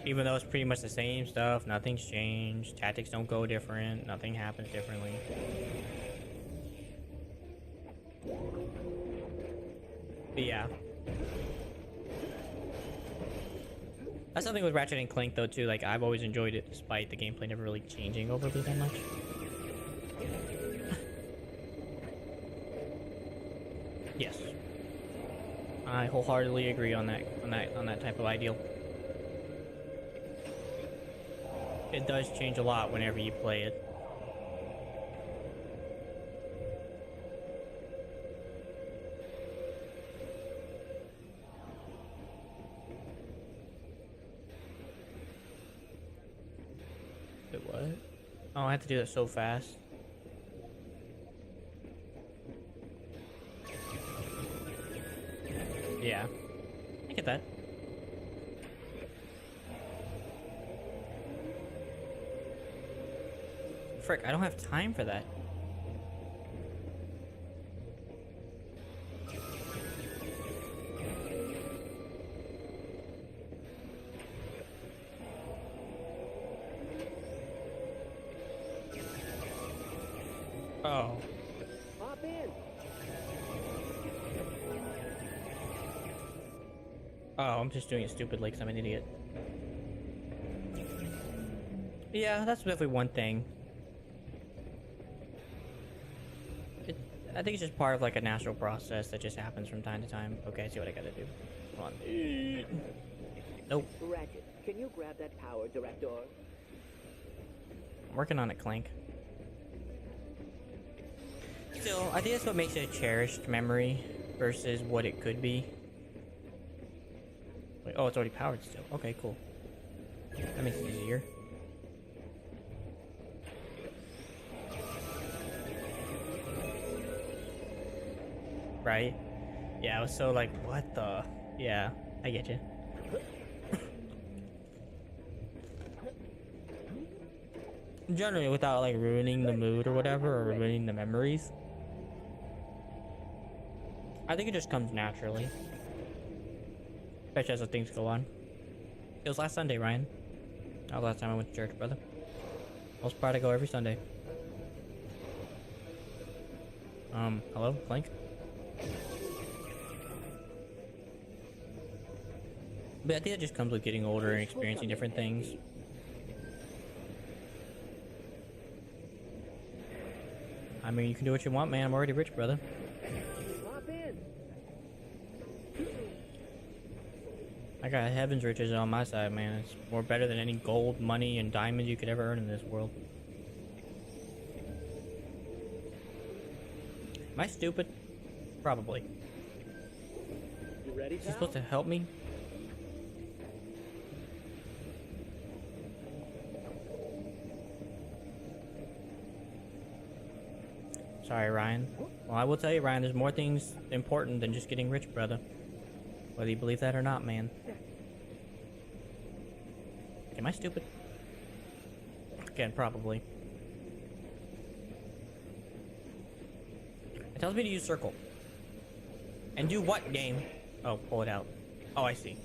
Even though it's pretty much the same stuff, nothing's changed, tactics don't go different, nothing happens differently. But yeah. That's something with Ratchet and Clank though too, like I've always enjoyed it despite the gameplay never really changing overly that much. Yes. I wholeheartedly agree on that type of ideal. It does change a lot whenever you play it. Wait, what? Oh, I have to do that so fast. Yeah. I get that. Frick, I don't have time for that. Oh. Hop in. Oh, I'm just doing it stupidly because I'm an idiot. Yeah, that's definitely one thing. I think it's just part of like a natural process that just happens from time to time. Okay, I see what I gotta do. Hold on. Nope. Ratchet, can you grab that power director? I'm working on it, Clank. Still, I think that's what makes it a cherished memory versus what it could be. Wait, oh, it's already powered still. Okay, cool. That makes it easier. Right? Yeah, I was so like, what the? Yeah, I get you. Generally, without like ruining the mood or whatever, or ruining the memories. I think it just comes naturally. Especially as the things go on. It was last Sunday, Ryan. That was the last time I went to church, brother. I was proud to go every Sunday. Hello, Clank? But I think it just comes with getting older and experiencing different things. I mean, you can do what you want, man. I'm already rich, brother. Hop in. I got heaven's riches on my side, man. It's more better than any gold, money, and diamonds you could ever earn in this world. Am I stupid? Probably. You ready, Is he pal? supposed to help me? Sorry, Ryan. Well, I will tell you, Ryan, there's more things important than just getting rich, brother. Whether you believe that or not, man. Am I stupid? Again, probably. It tells me to use circle. And do what, game? Oh, pull it out. Oh, I see.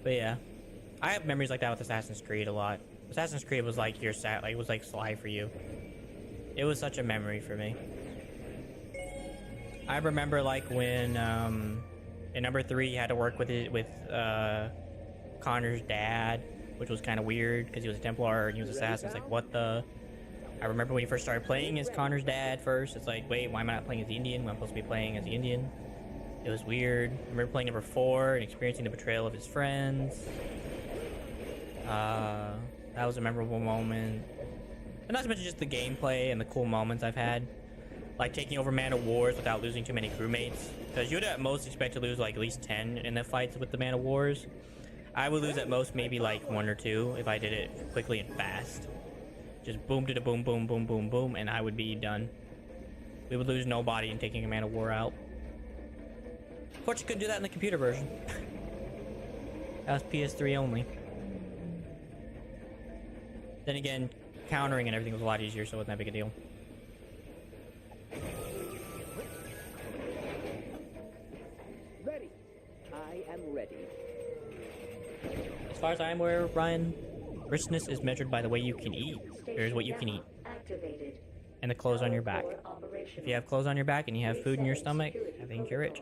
But yeah. I have memories like that with Assassin's Creed a lot. Assassin's Creed was like your like it was like Sly for you. It was such a memory for me. I remember like when in number 3 you had to work with Connor's dad, which was kind of weird because he was a Templar and he was an assassin. It's like, what the? I remember when you first started playing as Connor's dad first. It's like, wait, why am I not playing as the Indian when I'm supposed to be playing as the Indian? It was weird. I remember playing number 4 and experiencing the betrayal of his friends. That was a memorable moment. And not to mention just the gameplay and the cool moments I've had. Like taking over Man of Wars without losing too many crewmates. Because you would at most expect to lose like at least 10 in the fights with the Man of Wars. I would lose at most maybe like 1 or 2 if I did it quickly and fast. Just boom to the boom, boom, boom, boom, boom, and I would be done. We would lose nobody in taking a Man of War out. Of course, you couldn't do that in the computer version. That was PS3 only. Then again, countering and everything was a lot easier, so it wasn't that big a deal. Ready. I am ready. As far as I'm aware, Ryan, richness is measured by the way you can eat. Here's what you can eat. Activated. And the clothes on your back. If you have clothes on your back and you have food in your stomach, I think you're rich.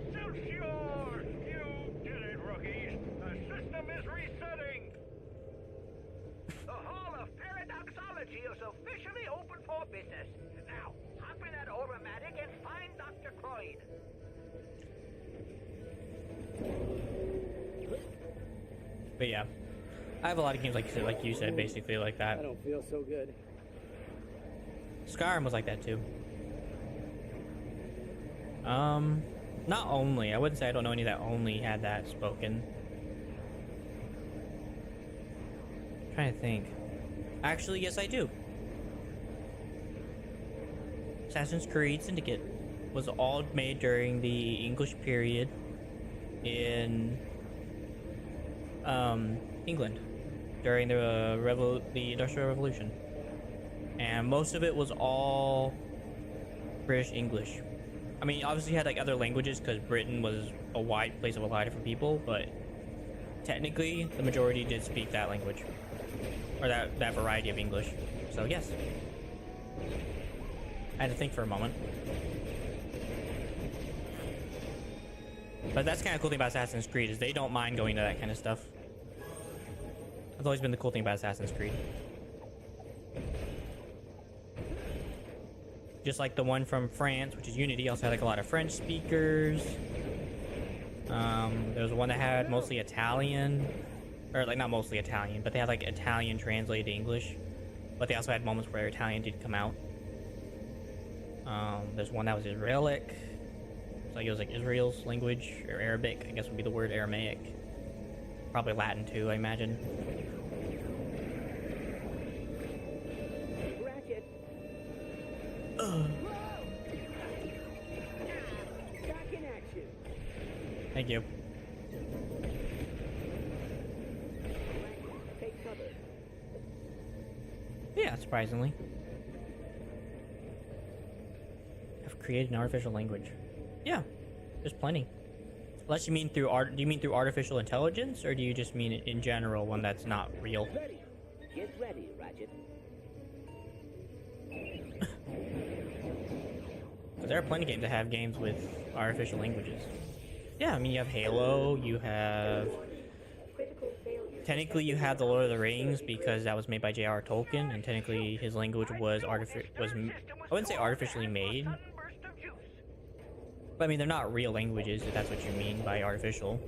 Excelsior! You did it, rookies. The system is resetting. The Hall of Paradoxology is officially open for business. Now, hop in that automatic and find Dr. Croyd. But yeah, I have a lot of games like you said, basically like that. I don't feel so good. Skyrim was like that too. Not only. I wouldn't say I don't know any that only had that spoken. I'm trying to think. Actually, yes, I do. Assassin's Creed Syndicate was all made during the English period in England during the Industrial Revolution, and most of it was all British English. I mean, obviously you had like other languages because Britain was a wide place of a lot of different people, but technically the majority did speak that language, or that variety of English. So yes, I had to think for a moment. But that's kind of cool thing about Assassin's Creed is they don't mind going to that kind of stuff. That's always been the cool thing about Assassin's Creed. Just like the one from France, which is Unity, also had like a lot of French speakers. There was one that had mostly Italian, or like not mostly Italian, but they had like Italian translated to English. But they also had moments where Italian did come out. There's one that was Israelic. Like it was like Israel's language, or Arabic, I guess would be the word, Aramaic. Probably Latin too, I imagine. Ratchet. Back in action. Thank you. Take cover. Yeah, surprisingly. I've created an artificial language. Yeah, there's plenty. Unless you mean through art, do you mean through artificial intelligence, or do you just mean in general one that's not real? Ready. Get ready, Ratchet. Because there are plenty of games that have games with artificial languages. Yeah, I mean, you have Halo, you have... Technically, you have the Lord of the Rings because that was made by J.R. Tolkien, and technically his language was I wouldn't say artificially made. But I mean, they're not real languages, if that's what you mean by artificial.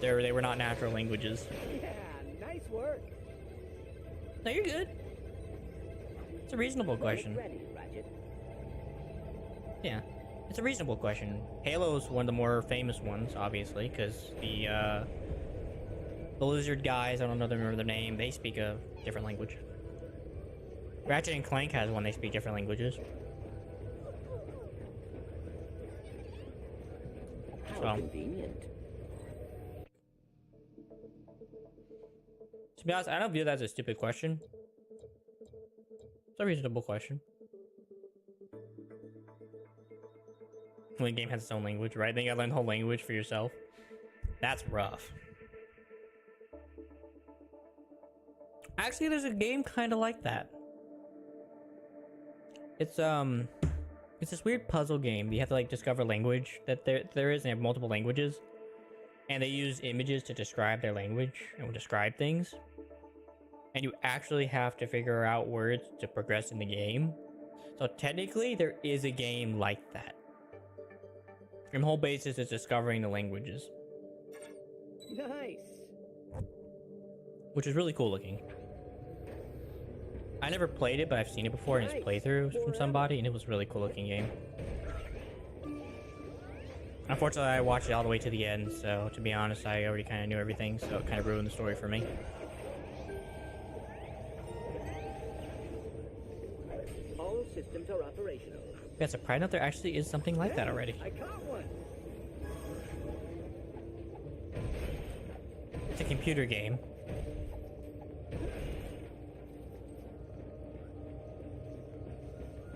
They were not natural languages. Yeah, nice work. No, you're good. It's a reasonable question. Ready, Ratchet. Yeah, it's a reasonable question. Halo's one of the more famous ones, obviously, because the lizard guys, I don't remember their name, they speak a different language. Ratchet and Clank has one, they speak different languages. How convenient. To be honest, I don't view that as a stupid question. It's a reasonable question. When the game has its own language, right? Then you gotta learn the whole language for yourself. That's rough. Actually, there's a game kind of like that. It's this weird puzzle game. You have to like discover language that there is, and they have multiple languages, and they use images to describe their language and describe things. And you actually have to figure out words to progress in the game. So technically, there is a game like that. And the whole basis is discovering the languages. Nice. Which is really cool looking. I never played it, but I've seen it before in its playthroughs from somebody, and it was a really cool looking game. Unfortunately, I watched it all the way to the end, so to be honest, I already kind of knew everything, so it kind of ruined the story for me. All systems are operational. Yeah, surprised that there actually is something like that already. I caught one. It's a computer game.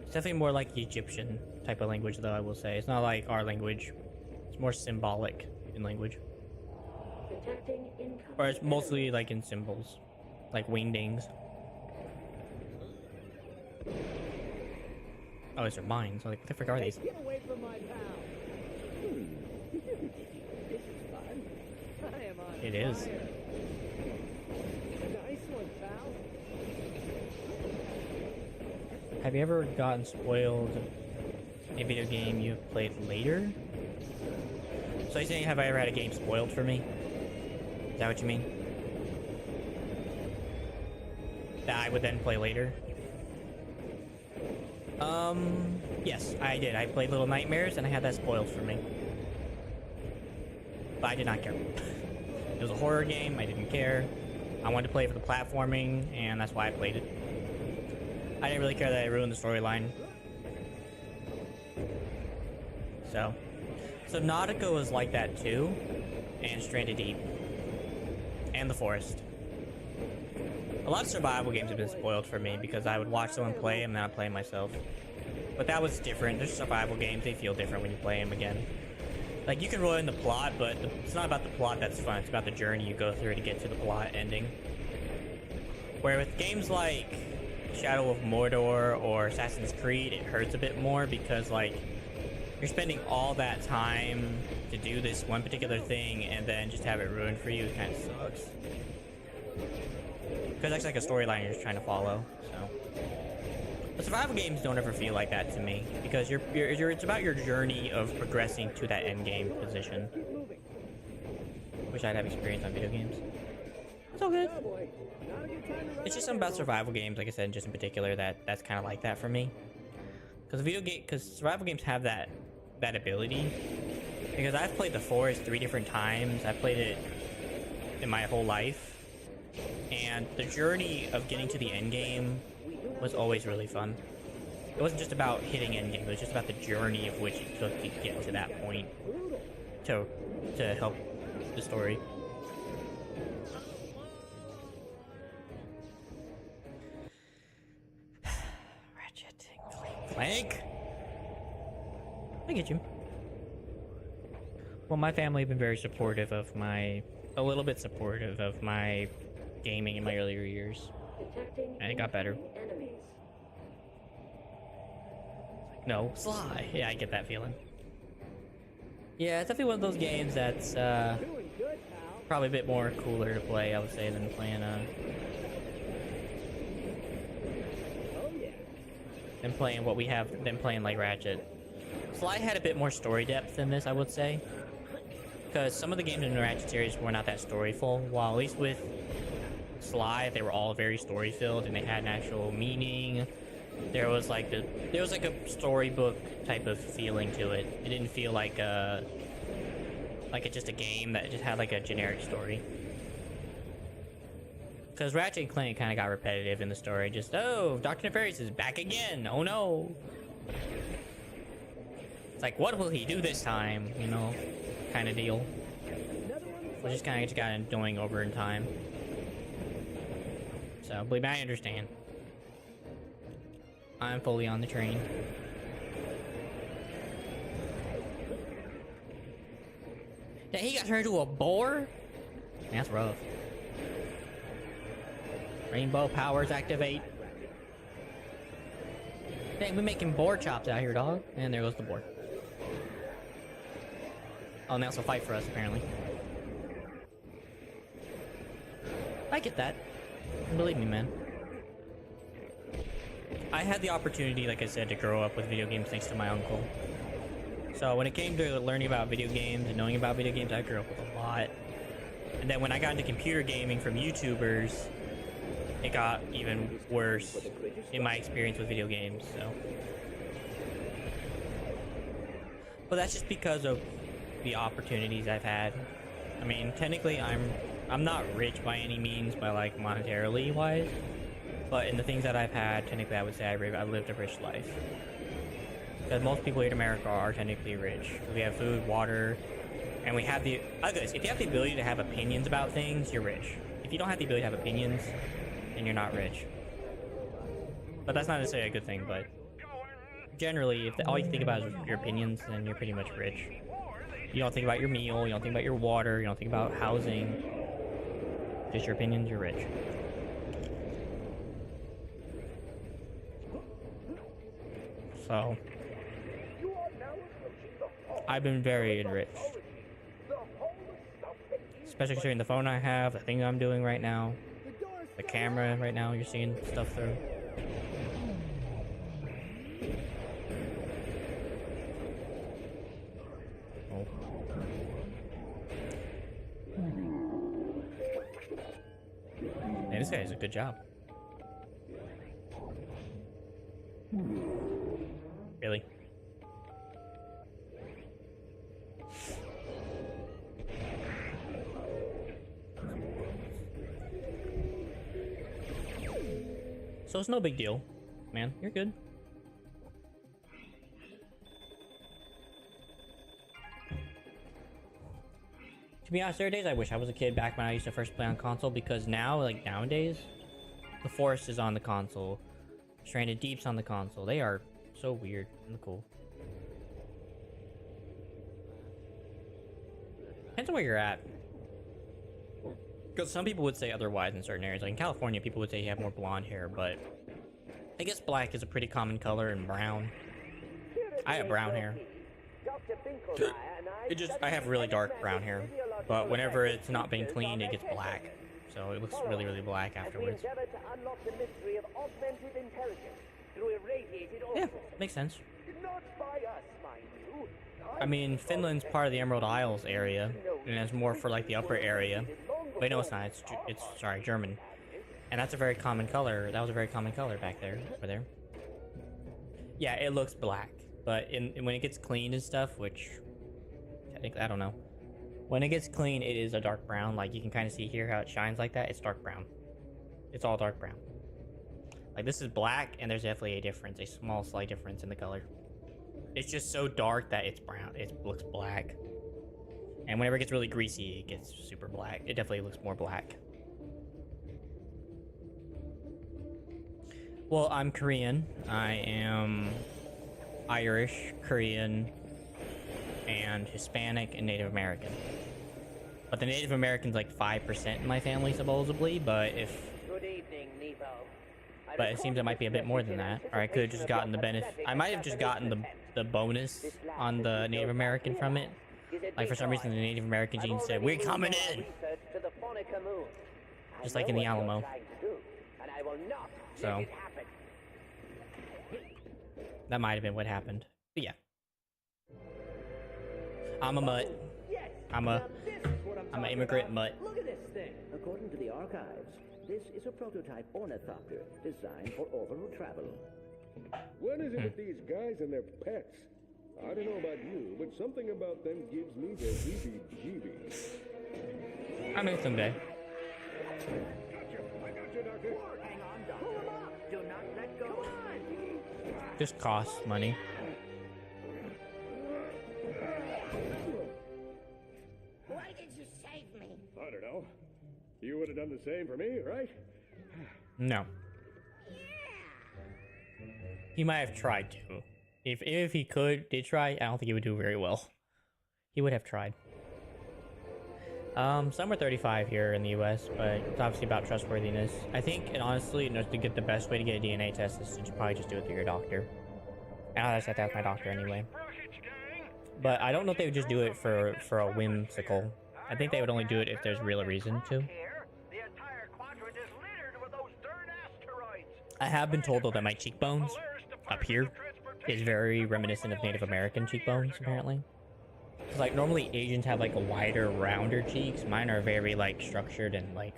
It's definitely more like Egyptian type of language, though, I will say. It's not like our language. It's more symbolic in language. Or it's mostly like in symbols. Like wingdings. Oh, these are mines. Like, what the frick are these? Get away from my pal. This is fun. I am on It is. fire. Nice one, pal. Have you ever gotten spoiled a video game you've played later? So you're saying, have I ever had a game spoiled for me? Is that what you mean? That I would then play later? Yes, I did. I played Little Nightmares and I had that spoiled for me. But I did not care. It was a horror game, I didn't care. I wanted to play for the platforming, and that's why I played it. I didn't really care that it ruined the storyline. So Nautica was like that too, and Stranded Deep, and The Forest. A lot of survival games have been spoiled for me because I would watch someone play them and then I'd play them myself. But that was different. There's survival games, they feel different when you play them again. Like, you can roll in the plot, but it's not about the plot that's fun, it's about the journey you go through to get to the plot ending. Where with games like Shadow of Mordor or Assassin's Creed, it hurts a bit more because, like, you're spending all that time to do this one particular thing and then just have it ruined for you. It kind of sucks. Because that's like a storyline you're just trying to follow, so. But survival games don't ever feel like that to me, because it's about your journey of progressing to that end game position. Wish I'd have experience on video games. It's all good. It's just something about survival games, like I said, just in particular, that's kind of like that for me. Because survival games have that ability. Because I've played The Forest 3 different times. I've played it in my whole life. And the journey of getting to the end game was always really fun. It wasn't just about hitting end game, it was just about the journey of which it took to get to that point to help the story. Ratchet Clank. I get you. Well, my family have been very supportive of a little bit supportive of my gaming in my earlier years. And it got better. No, Sly. Yeah, I get that feeling. Yeah, it's definitely one of those games that's probably a bit more cooler to play, I would say, than playing what we have than playing like Ratchet. Sly had a bit more story depth than this, I would say, because some of the games in the Ratchet series were not that storyful. While at least with Sly, they were all very story filled and they had an actual meaning. There was like a storybook type of feeling to it. It didn't feel like just a game that just had like a generic story. Because Ratchet and Clank kind of got repetitive in the story. Just, oh, Dr. Nefarious is back again. Oh no. It's like, what will he do this time? You know, kind of deal. Which just kind of got annoying over in time. So, believe me, I understand. I'm fully on the train. Yeah, he got turned into a boar? Man, that's rough. Rainbow powers activate. Dang, we're making boar chops out here, dog. And there goes the boar. Oh, and they also fight for us, apparently. I get that. Believe me, man. I had the opportunity, like I said, to grow up with video games thanks to my uncle. So when it came to learning about video games and knowing about video games, I grew up with a lot. And then when I got into computer gaming from YouTubers, it got even worse in my experience with video games, so. But that's just because of the opportunities I've had. I mean, technically I'm not rich by any means, by like monetarily wise. But in the things that I've had, technically I would say I lived a rich life. Because most people here in America are technically rich. We have food, water, and we have the... if you have the ability to have opinions about things, you're rich. If you don't have the ability to have opinions, then you're not rich. But that's not necessarily a good thing, but... Generally, if all you think about is your opinions, then you're pretty much rich. You don't think about your meal, you don't think about your water, you don't think about housing. Just your opinions, you're rich. So, I've been very enriched. Especially considering the phone I have, the thing I'm doing right now, the camera right now you're seeing stuff through. Oh. Man, this guy does a good job. Really? So it's no big deal, man. You're good. To be honest, there are days I wish I was a kid back when I used to first play on console, because now, like nowadays, the Forest is on the console, Stranded Deep's on the console. They are so weird and cool. Depends on where you're at. Because some people would say otherwise in certain areas. Like in California, people would say you have more blonde hair, but I guess black is a pretty common color, and brown. I have brown hair. I have really dark brown hair, but whenever it's not being cleaned, it gets black. So it looks really, really black afterwards. Yeah, makes sense. I mean, Finland's part of the Emerald Isles area, and it's more for like the upper area. Wait, no, it's not. It's sorry, German. And that's a very common color. That was a very common color back there, over there. Yeah, it looks black, but when it gets cleaned and stuff, which technically I don't know. When it gets clean, it is a dark brown. Like you can kind of see here how it shines like that. It's dark brown. It's all dark brown. Like this is black, and there's definitely a difference, a small slight difference in the color. It's just so dark that it's brown. It looks black. And whenever it gets really greasy, it gets super black. It definitely looks more black. Well, I'm Korean. I am Irish, Korean, and Hispanic, and Native American. But the Native American's like 5% in my family, supposedly, but Good evening, Nevo. but it seems it might be a bit more than that. Or I could have just gotten the benefit. I might have just gotten the bonus on the Native American from it. Like, for some reason, the Native American gene said, "We're coming in!" To the Fonica moon. Just like in the Alamo. And I will not So. let it happen. That might have been what happened. But yeah. I'm a mutt. Yes. I'm Now this is what I'm an talking immigrant about. mutt. Look at this thing. According to the archives, this is a prototype ornithopter designed for orbital travel. What is it with these guys and their pets? I don't know about you, but something about them gives me the heebie-jeebies. I mean, someday. Gotcha! I got you, Doctor! Hang on, Doctor. Pull him up. Do not let go. Come on. Just costs money. Why did you save me? I don't know. You would have done the same for me, right? No. He might have tried to. If he did try, I don't think he would do very well. He would have tried. Some are 35 here in the US, but it's obviously about trustworthiness. I think, and honestly, to get the best way to get a DNA test is to probably just do it through your doctor. And I just have to ask my doctor anyway. But I don't know if they would just do it for a whimsical. I think they would only do it if there's real reason to. I have been told though that my cheekbones up here is very reminiscent of Native American cheekbones, apparently. Cause like normally Asians have like a wider, rounder cheeks. Mine are very like structured and like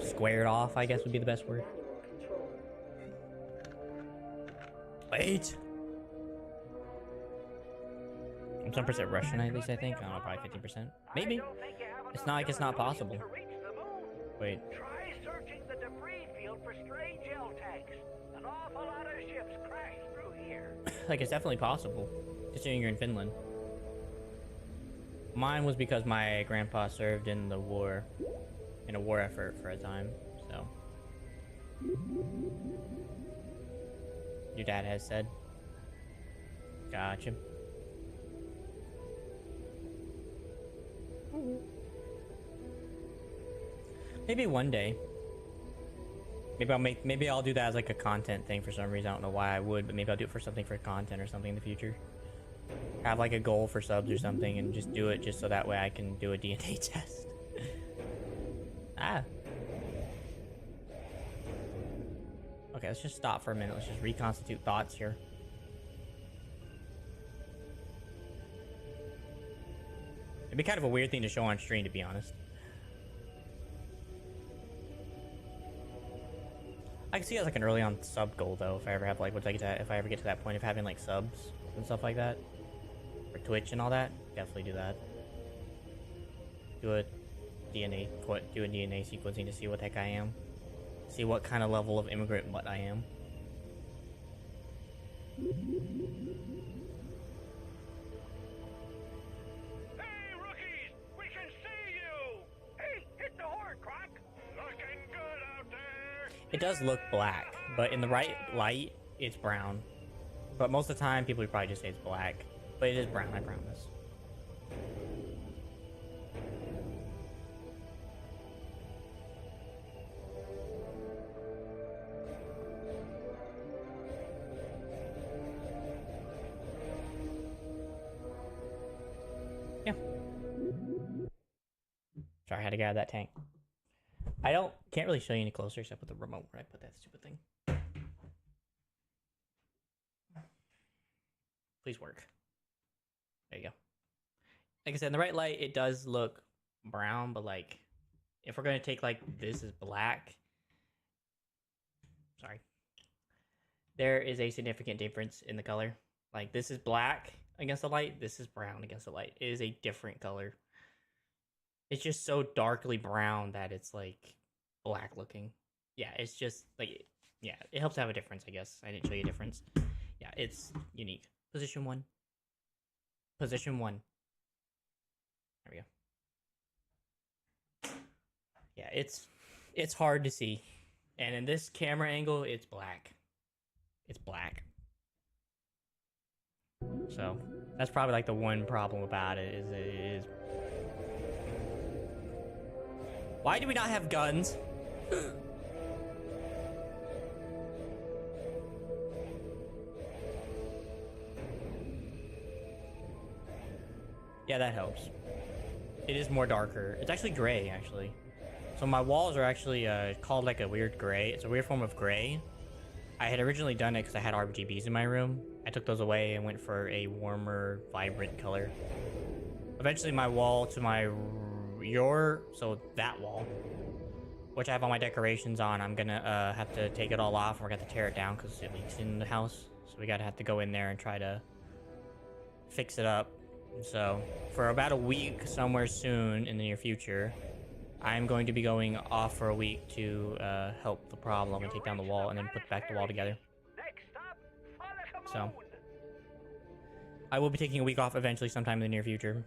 squared off, I guess would be the best word. Wait. I'm some percent Russian, at least I think. I don't know, probably 50%. Maybe. It's not like it's not possible. Wait. Try searching the debris field for stray gel tanks. An awful lot of ships crash through here. Like, it's definitely possible, considering you're in Finland. Mine was because my grandpa served in the war, in a war effort for a time, so. Your dad has said. Gotcha. Maybe one day. Maybe I'll do that as like a content thing for some reason. I don't know why I would, but maybe I'll do it for something for content or something in the future. Have like a goal for subs or something and just do it just so that way I can do a DNA test. Okay, let's just stop for a minute. Let's just reconstitute thoughts here. It'd be kind of a weird thing to show on stream, to be honest. I can see it as like an early on sub goal though, if I ever have like, if I ever get to that point of having like subs and stuff like that, for Twitch and all that, definitely do that. Do a DNA sequencing to see what the heck I am, see what kind of level of immigrant mutt I am. Hey, rookies! We can see you! Hey, hit the horn, Croc! Looking good out there! It does look black, but in the right light, it's brown. But most of the time, people would probably just say it's black. But it is brown, I promise. Yeah. Sorry, I had to get out of that tank. Can't really show you any closer except with the remote where I put that stupid thing. Please work. There you go. Like I said, in the right light, it does look brown, but like, if we're gonna take like this as black, sorry, there is a significant difference in the color. Like this is black against the light, this is brown against the light. It is a different color. It's just so darkly brown that it's like black looking. Yeah, it's just like, yeah, it helps to have a difference, I guess. I didn't show you a difference. Yeah, it's unique. Position 1. Position 1. There we go. Yeah, it's hard to see. And in this camera angle, it's black. It's black. So, that's probably like the one problem about it is why do we not have guns? Yeah, that helps. It is more darker. It's actually gray, actually. So my walls are actually called like a weird gray. It's a weird form of gray. I had originally done it because I had RGBs in my room. I took those away and went for a warmer, vibrant color. Eventually my wall to so that wall, which I have all my decorations on, I'm gonna have to take it all off. We're gonna have to tear it down because it leaks in the house. So we gotta have to go in there and try to fix it up. So for about a week, somewhere soon in the near future, I'm going to be going off for a week to help the problem and take down the wall and then put back the wall together. So I will be taking a week off eventually sometime in the near future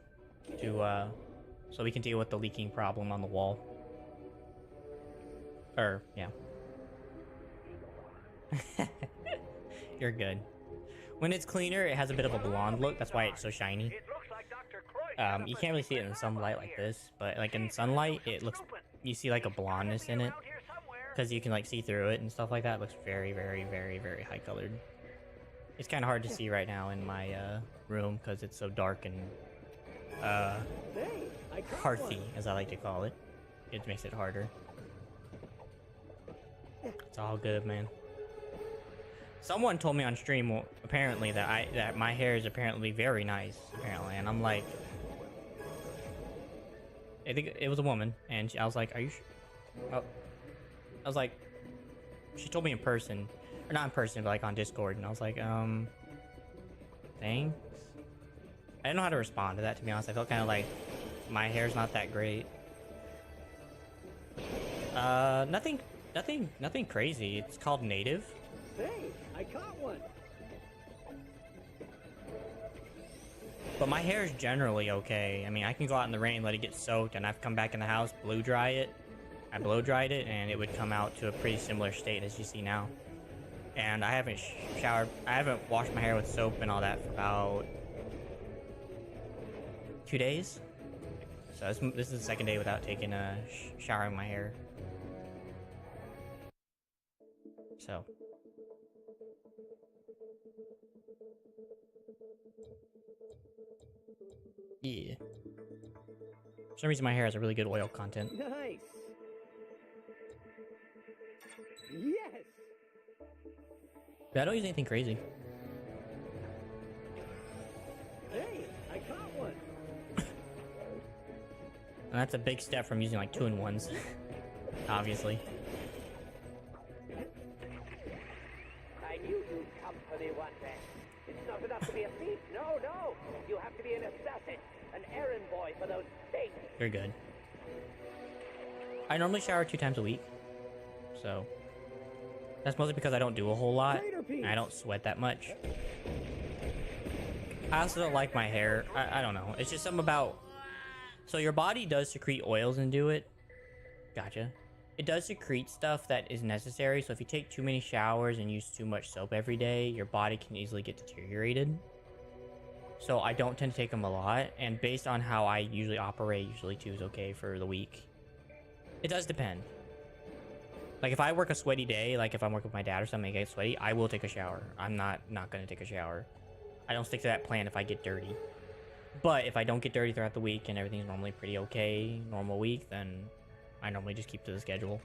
to so we can deal with the leaking problem on the wall. Yeah. You're good. When it's cleaner, it has a bit of a blonde look. That's why it's so shiny. You can't really see it in sunlight like this, but like in sunlight, it looks, you see like a blondness in it because you can like see through it and stuff like that. It looks very, very, very, very high colored. It's kind of hard to see right now in my room because it's so dark and hearthy, as I like to call it. It makes it harder. It's all good, man. Someone told me on stream apparently that my hair is apparently very nice, apparently, and I'm like, I think it was a woman, and I was like, "Are you?" Oh, I was like, she told me in person, or not in person, but like on Discord, and I was like, thanks. I didn't know how to respond to that, to be honest. I felt kind of like my hair's not that great. Nothing crazy. It's called native. Hey, I caught one. But my hair is generally okay. I mean, I can go out in the rain, let it get soaked, and I've come back in the house, blow dry it. I blow dried it, and it would come out to a pretty similar state as you see now. And I haven't showered, I haven't washed my hair with soap and all that for about 2 days. So this is the second day without taking a showering my hair. So. Yeah. For some reason my hair has a really good oil content. Nice. Yes. But I don't use anything crazy. Hey, I caught one. And that's a big step from using like 2-in-1s. Obviously. I knew you'd come for me one day. It's not enough to be a thief. No, no. You have to be an assassin, an errand boy for those things. You're good. I normally shower 2 times a week. So that's mostly because I don't do a whole lot. And I don't sweat that much. I also don't like my hair. I don't know. It's just something about... So your body does secrete oils into it. Gotcha. It does secrete stuff that is necessary. So if you take too many showers and use too much soap every day, your body can easily get deteriorated. So I don't tend to take them a lot. And based on how I usually operate, usually 2 is okay for the week. It does depend. Like if I work a sweaty day, like if I'm working with my dad or something and I get sweaty, I will take a shower. I'm not going to take a shower. I don't stick to that plan if I get dirty. But if I don't get dirty throughout the week and everything's normally pretty okay, normal week, then I normally just keep to the schedule.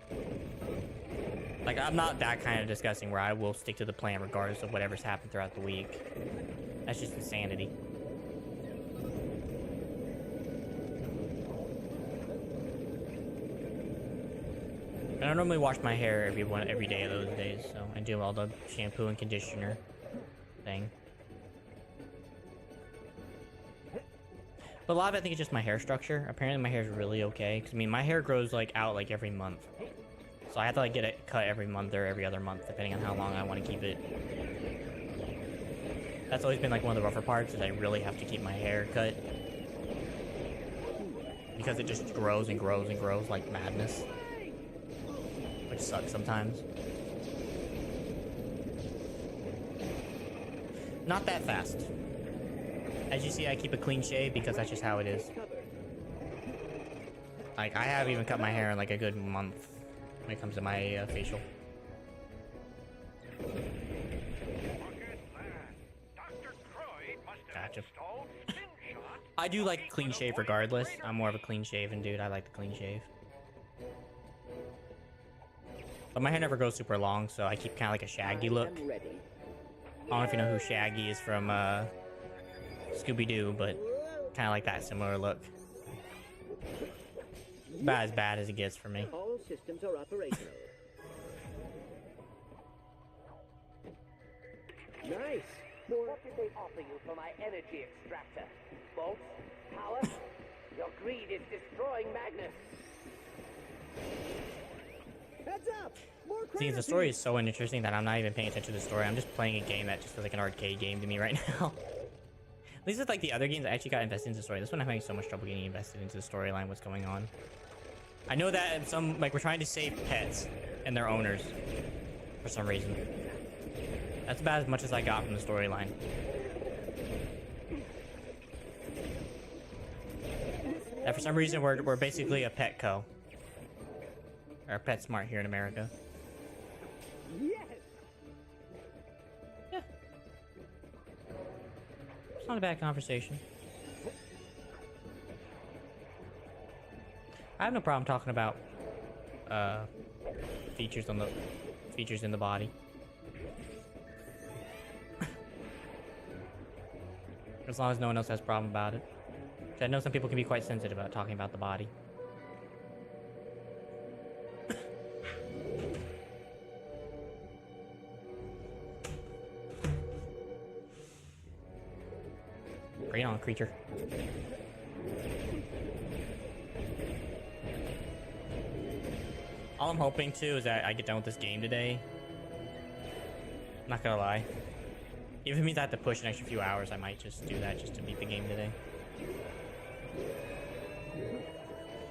Like I'm not that kind of disgusting where I will stick to the plan regardless of whatever's happened throughout the week. That's just insanity. And I normally wash my hair every day of those days, so I do all the shampoo and conditioner thing. But a lot of it, I think it's just my hair structure. Apparently my hair is really okay, because I mean my hair grows like out like every month. So I have to like get it cut every month or every other month, depending on how long I want to keep it. That's always been like one of the rougher parts, is I really have to keep my hair cut. Because it just grows and grows and grows like madness. Which sucks sometimes. Not that fast. As you see, I keep a clean shave because that's just how it is. Like, I haven't even cut my hair in like a good month when it comes to my facial. Dr. Croyd must have Gotcha. installed spin shot I do like clean shave regardless. I'm more of a clean shaven dude. I like the clean shave. But my hair never goes super long, so I keep kind of like a Shaggy look. I don't know if you know who Shaggy is from Scooby-Doo, but kind of like that similar look. About as bad as it gets for me. All systems are operational. Nice. What did they offer you for my energy extractor? Bolts? Power? Your greed is destroying Magnus. Heads up! More See, the story is so uninteresting that I'm not even paying attention to the story. I'm just playing a game that just feels like an arcade game to me right now. At least with like the other games, I actually got invested into the story. This one I'm having so much trouble getting invested into the storyline, what's going on. I know that some, like, we're trying to save pets and their owners for some reason. That's about as much as I got from the storyline. And for some reason, we're basically a Petco. Or PetSmart here in America. Yes. Yeah. It's not a bad conversation. I have no problem talking about features in the body. As long as no one else has a problem about it. I know some people can be quite sensitive about talking about the body. Bring it on, creature. All I'm hoping to is that I get done with this game today. Not gonna lie. If it means I have to push an extra few hours, I might just do that just to beat the game today.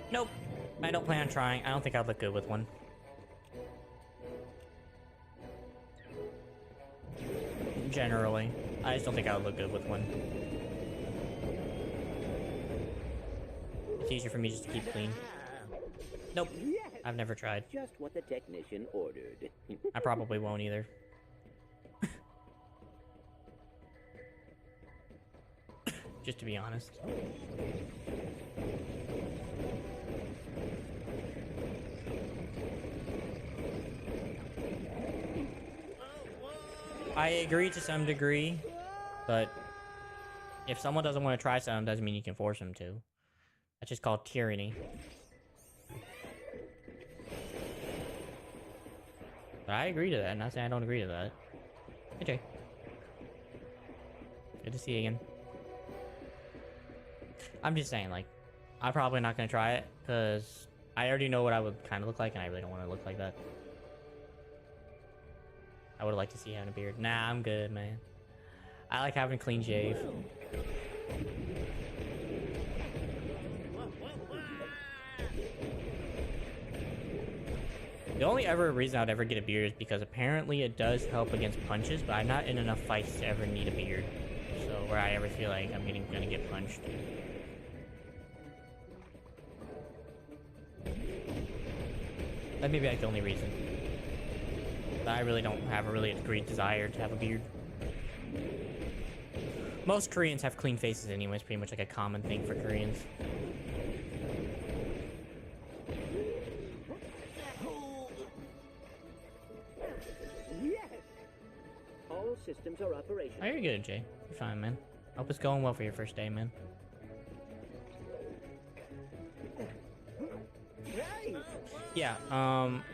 Nope. I don't plan on trying. I don't think I'd look good with one. Generally. I just don't think I would look good with one. It's easier for me just to keep clean. Nope. Yes. I've never tried. Just what the technician ordered. I probably won't either. Just to be honest. I agree to some degree, but if someone doesn't want to try something, doesn't mean you can force them to. That's just called tyranny. But I agree to that. I'm not saying I don't agree to that. Hey, Jay. Good to see you again. I'm just saying, like, I'm probably not going to try it, because I already know what I would kind of look like, and I really don't want to look like that. I would like to see having a beard. Nah, I'm good, man. I like having a clean shave. The only ever reason I'd ever get a beard is because apparently it does help against punches, but I'm not in enough fights to ever need a beard. So where I ever feel like I'm gonna get punched. That may be like the only reason. But I really don't have a really great desire to have a beard. Most Koreans have clean faces anyway. It's pretty much like a common thing for Koreans. Yes. All systems are operational. Oh, you're good, Jay. You're fine, man. Hope it's going well for your first day, man. Nice. Yeah,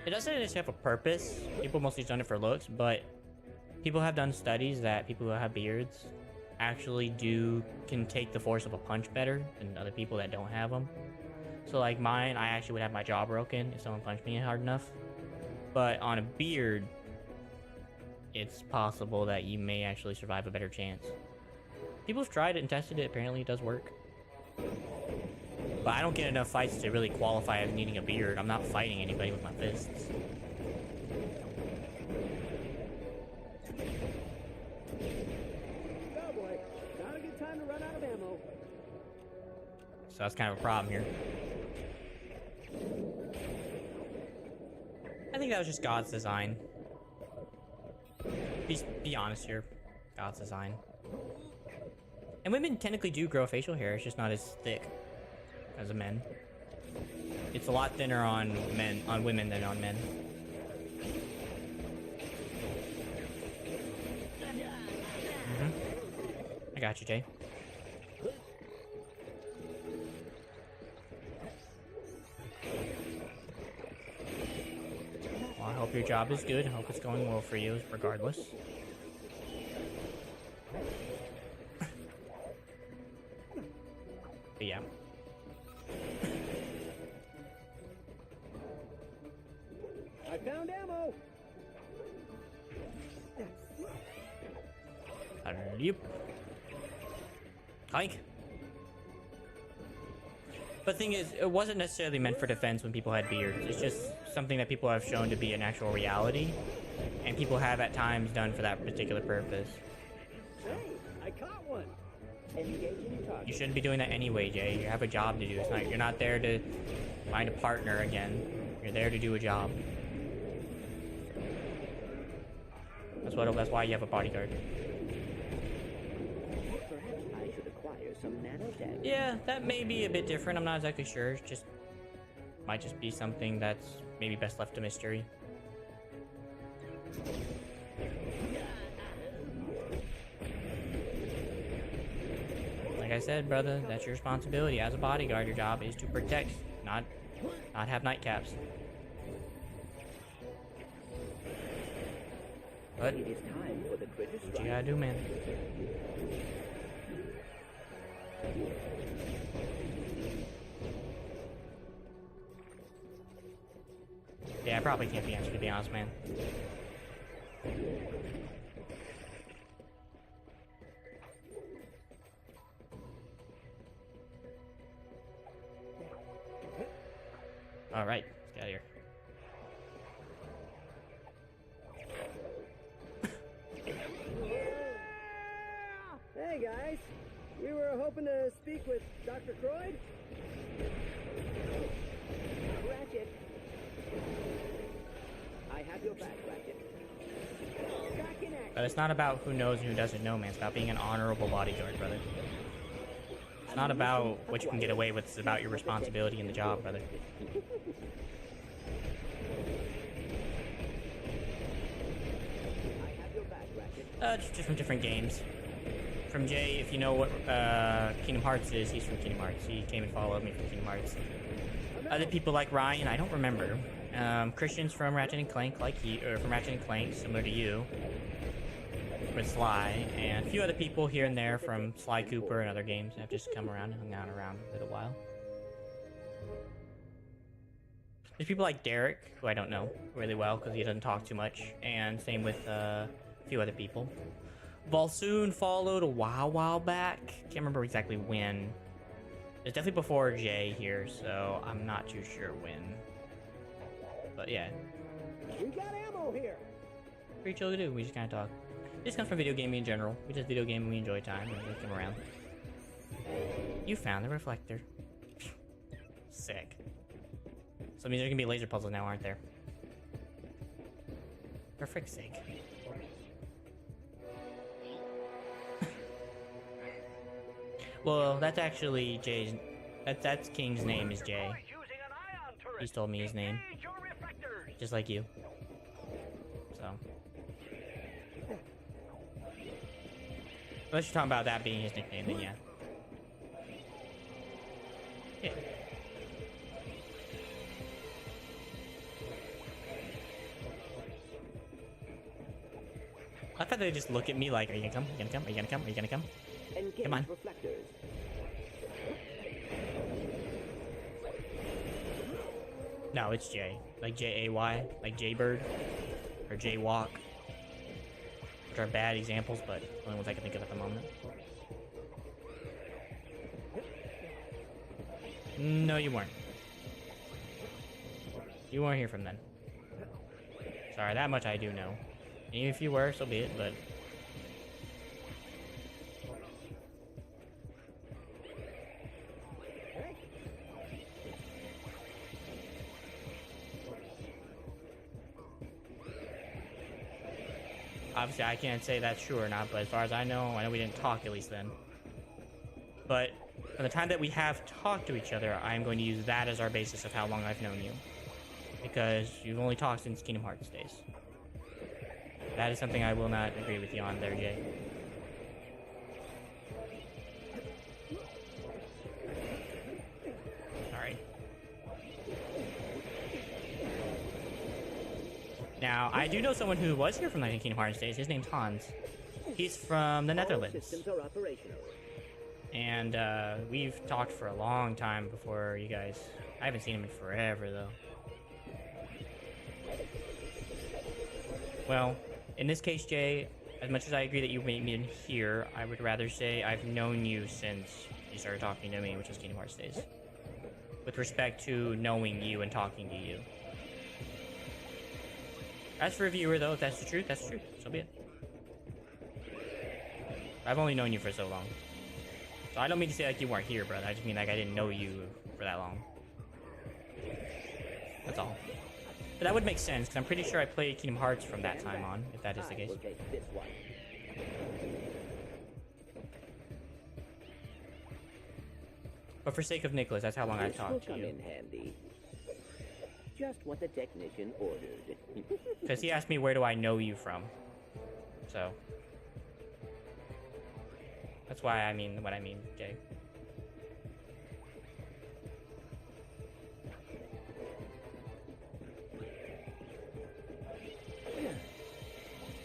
it doesn't necessarily have a purpose. People mostly done it for looks, but people have done studies that people who have beards actually can take the force of a punch better than other people that don't have them. So like mine, I actually would have my jaw broken if someone punched me hard enough. But on a beard, it's possible that you may actually survive a better chance. People have tried it and tested it. Apparently it does work. But I don't get enough fights to really qualify as needing a beard. I'm not fighting anybody with my fists. Oh boy, not a good time to run out of ammo. So that's kind of a problem here. I think that was just God's design. Be honest here. God's design. And women technically do grow facial hair, it's just not as thick as a men. It's a lot thinner on women than on men. I got you, Jay. Well, I hope your job is good. I hope it's going well for you, regardless. But yeah. I found ammo. Yep. Hike. But the thing is, it wasn't necessarily meant for defense when people had beards. It's just something that people have shown to be an actual reality, and people have at times done for that particular purpose. Hey, I caught one. Engaging target. You shouldn't be doing that anyway, Jay. You have a job to do. It's not, you're not there to find a partner again. You're there to do a job. That's why you have a bodyguard. Perhaps I should acquire some nanotech. Yeah, that may be a bit different. I'm not exactly sure. It's just might just be something that's maybe best left to mystery. Like I said, brother, that's your responsibility as a bodyguard. Your job is to protect, not have nightcaps. But It is time for the critter what you strike. gotta do, man. Yeah, I probably can't be answered, to be honest, man. Alright, let's get out of here. Hey guys, we were hoping to speak with Dr. Croyd. Ratchet. I have your back, Ratchet. Back in action. But it's not about who knows and who doesn't know, man. It's about being an honorable bodyguard, brother. It's not about what you can get away with. It's about your responsibility in the job, brother. I have your back, Ratchet. Just from different games. From Jay, if you know what Kingdom Hearts is, he's from Kingdom Hearts. He came and followed me from Kingdom Hearts. Other people like Ryan, I don't remember. Christian's from Ratchet and Clank, like you, or from Ratchet and Clank, similar to you, with Sly, and a few other people here and there from Sly Cooper and other games have just come around and hung out around a little while. There's people like Derek, who I don't know really well because he doesn't talk too much, and same with a few other people. Volsoon followed a while back. Can't remember exactly when. It's definitely before Jay here, so I'm not too sure when. But yeah. We got ammo here. Pretty chill to do, we just kind of talk. This comes from video gaming in general. We just video game and we enjoy time and we come around. You found the reflector. Sick. So that means there's gonna be laser puzzles now, aren't there? For frick's sake. Well, that's actually Jay's. That's King's name is Jay. He's told me his name. Just like you. So. Unless you're talking about that being his nickname, then yeah. Yeah. I thought they just look at me like, are you gonna come? Are you gonna come? Are you gonna come? Are you gonna come? Engage Come on. reflectors. No, it's Jay. Like J-A-Y. Like Jaybird. Or Jaywalk. Which are bad examples, but only ones I can think of at the moment. No, you weren't. You weren't here from then. Sorry, that much I do know. Even if you were, so be it, but... Obviously, I can't say that's true or not, but as far as I know we didn't talk at least then. from the time that we have talked to each other, I am going to use that as our basis of how long I've known you. Because you've only talked since Kingdom Hearts days. That is something I will not agree with you on there, Jay. Alright. Now, I do know someone who was here from the Kingdom Hearts days. His name's Hans. He's from the Netherlands. Systems are operational. And we've talked for a long time before you guys. I haven't seen him in forever, though. Well, in this case, Jay, as much as I agree that you made me in here, I would rather say I've known you since you started talking to me, which was Kingdom Hearts days. With respect to knowing you and talking to you. As for a viewer, though, if that's the truth, that's the truth. So be it. I've only known you for so long. So I don't mean to say like you weren't here, brother. I just mean like I didn't know you for that long. That's all. But that would make sense, because I'm pretty sure I played Kingdom Hearts from that time on, if that is the case. We'll take this one. But for sake of Nicholas, that's how long I've talked to Will you. come in handy. Just what the technician ordered. Because he asked me where do I know you from. So. That's why I mean what I mean, Jay.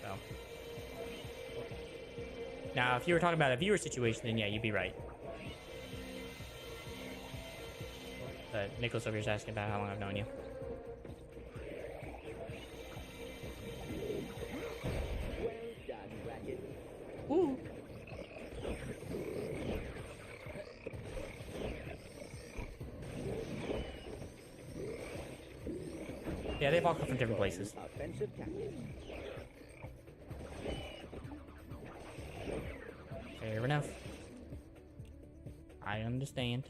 So. Now, if you were talking about a viewer situation, then yeah, you'd be right. But Nicholas over here is asking about how long I've known you. Well done, Ratchet. Ooh. Yeah, they've all come from different places. Offensive tactics. Fair enough. I understand.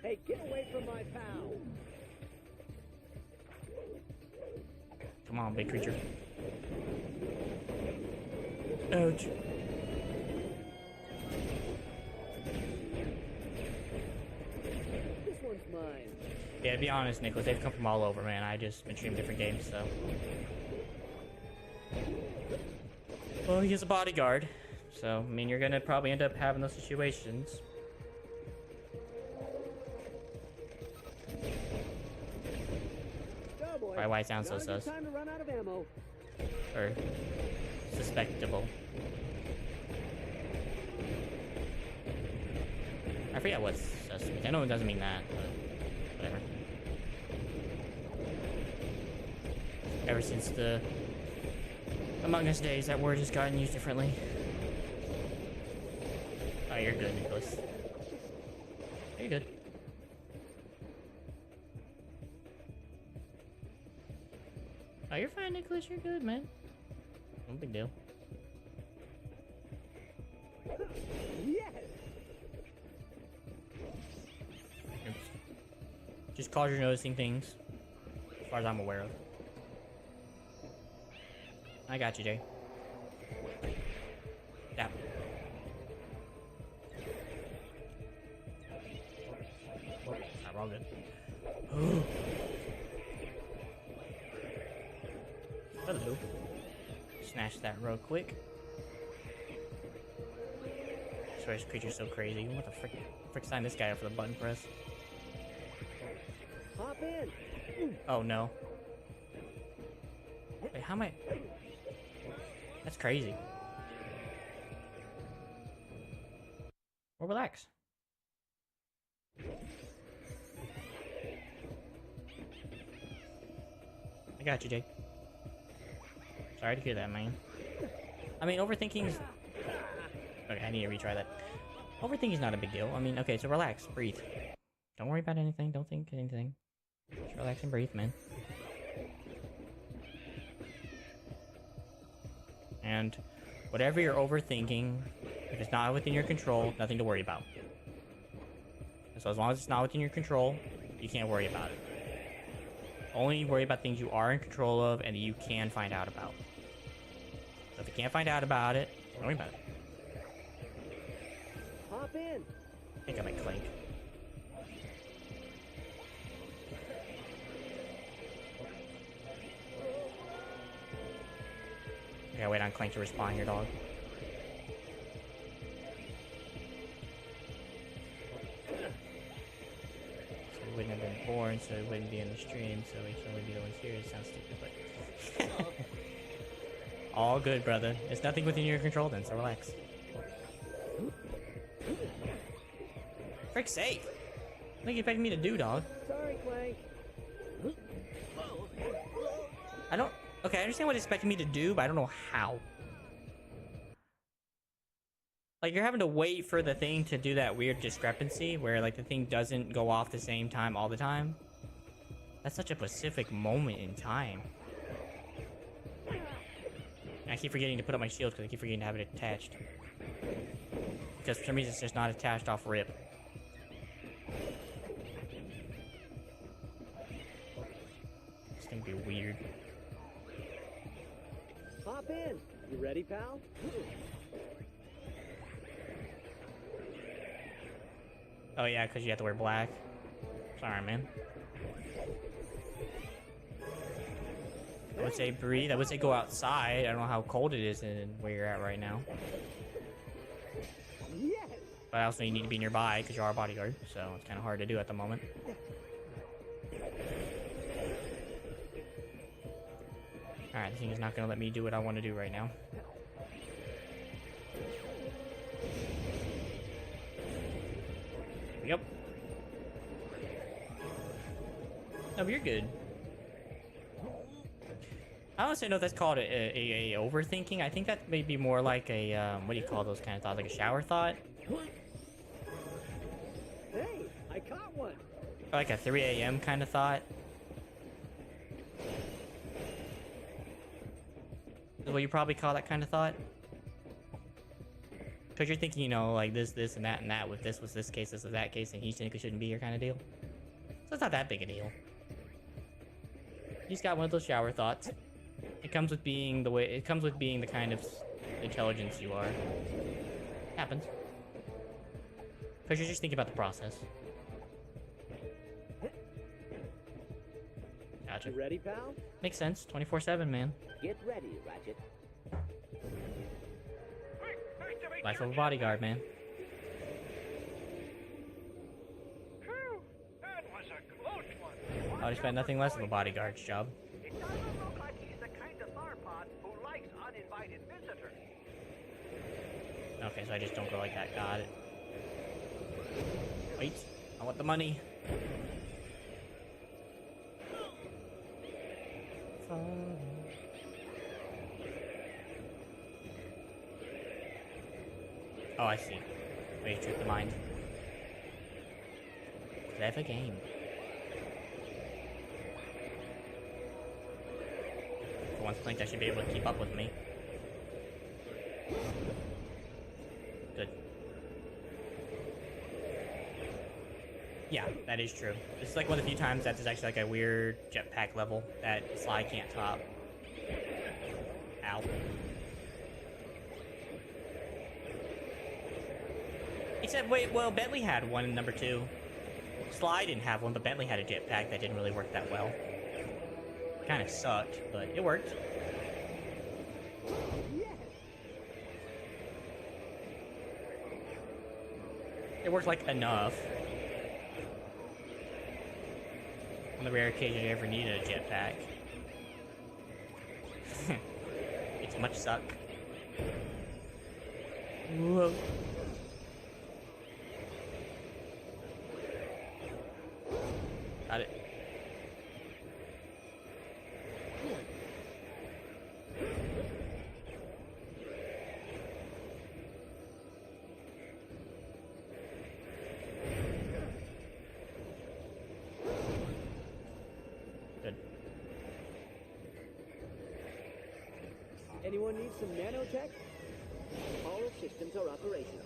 Hey, get away from my pal. Come on, big creature. Ouch. This one's mine. Yeah, to be honest, Nicholas, they've come from all over, man. I just been streaming different games, so. Well, he is a bodyguard, so, I mean, you're gonna probably end up having those situations. Go, boy. Probably why it sounds so Not a good sus. time to run out of ammo. Or suspectable. I forget what's sus. I know it doesn't mean that, but whatever. Ever since the Among Us days, that word has gotten used differently. Oh, you're good, Nicholas. You're good. Oh, you're fine, Nicholas. You're good, man. No big deal. Yes. Oops. Just cause you're noticing things, as far as I'm aware of. I got you, Jay. Yeah. Alright, we're all good. Hello. Snatch that real quick. I swear this creature's so crazy. What the frick sign this guy up for the button press? Hop in. Oh no. Wait, how am I? That's crazy. Well, relax. I got you, Jake. Sorry to hear that, man. I mean, overthinking's... Okay, I need to retry that. Overthinking's not a big deal. I mean, okay, so relax, breathe. Don't worry about anything, don't think anything. Just relax and breathe, man. And whatever you're overthinking, if it's not within your control, nothing to worry about. So as long as it's not within your control, you can't worry about it. Only worry about things you are in control of and that you can find out about. So if you can't find out about it, don't worry about it. Hop in. I think I might Clank. I gotta wait on Clank to respawn here, dog. So he wouldn't have been born, so he wouldn't be in the stream, so he should only be the one here. It sounds stupid, but... all good, brother. It's nothing within your control then, so relax. Frick's sake! What are you expecting me to do, dog? Sorry, Clank. I don't... Okay, I understand what it's expecting me to do, but I don't know how. Like, you're having to wait for the thing to do that weird discrepancy where, like, the thing doesn't go off the same time all the time. That's such a specific moment in time. And I keep forgetting to put up my shield because I keep forgetting to have it attached. Because for some reason it's just not attached off rip. It's gonna be weird. Hop in. You ready, pal? Oh yeah, because you have to wear black. Sorry, man. I would say breathe. I would say go outside. I don't know how cold it is and where you're at right now. Yes. But I also need to be nearby because you are a bodyguard, so it's kind of hard to do at the moment. Alright, this thing is not going to let me do what I want to do right now. Yep. No, but you're good. I don't know if that's called a overthinking. I think that may be more like a, what do you call those kind of thoughts? Like a shower thought? Hey, I caught one. Or like a 3 a.m. kind of thought. Is what you probably call that kind of thought? Because you're thinking, you know, like this, and that, with this was this case, this was that case, and he technically shouldn't be here kind of deal. So it's not that big a deal. You just got one of those shower thoughts. It comes with being the way, it comes with being the kind of intelligence you are. Happens. Because you're just thinking about the process. Gotcha. You ready, pal? Makes sense. 24/7, man. Get ready, Ratchet. Life of a bodyguard, man. Phew, that was a close one. I would expect nothing less of a bodyguard's job. It doesn't look like he's the kind of Tharpod who likes uninvited visitors. Okay, so I just don't go like that. Got it. Wait, I want the money. Oh, I see. Way to trick the mind. Clever game. For once, I think I should be able to keep up with me. Good. Yeah, that is true. This is like one of the few times that there's actually like a weird jetpack level that Sly can't top. Ow. Except, wait, well, Bentley had one in number 2. Sly didn't have one, but Bentley had a jetpack that didn't really work that well. Kind of sucked, but it worked. It worked, like, enough. On the rare occasion you ever needed a jetpack. It's much suck. Whoa. Got it. Good. Anyone need some nanotech? All systems are operational.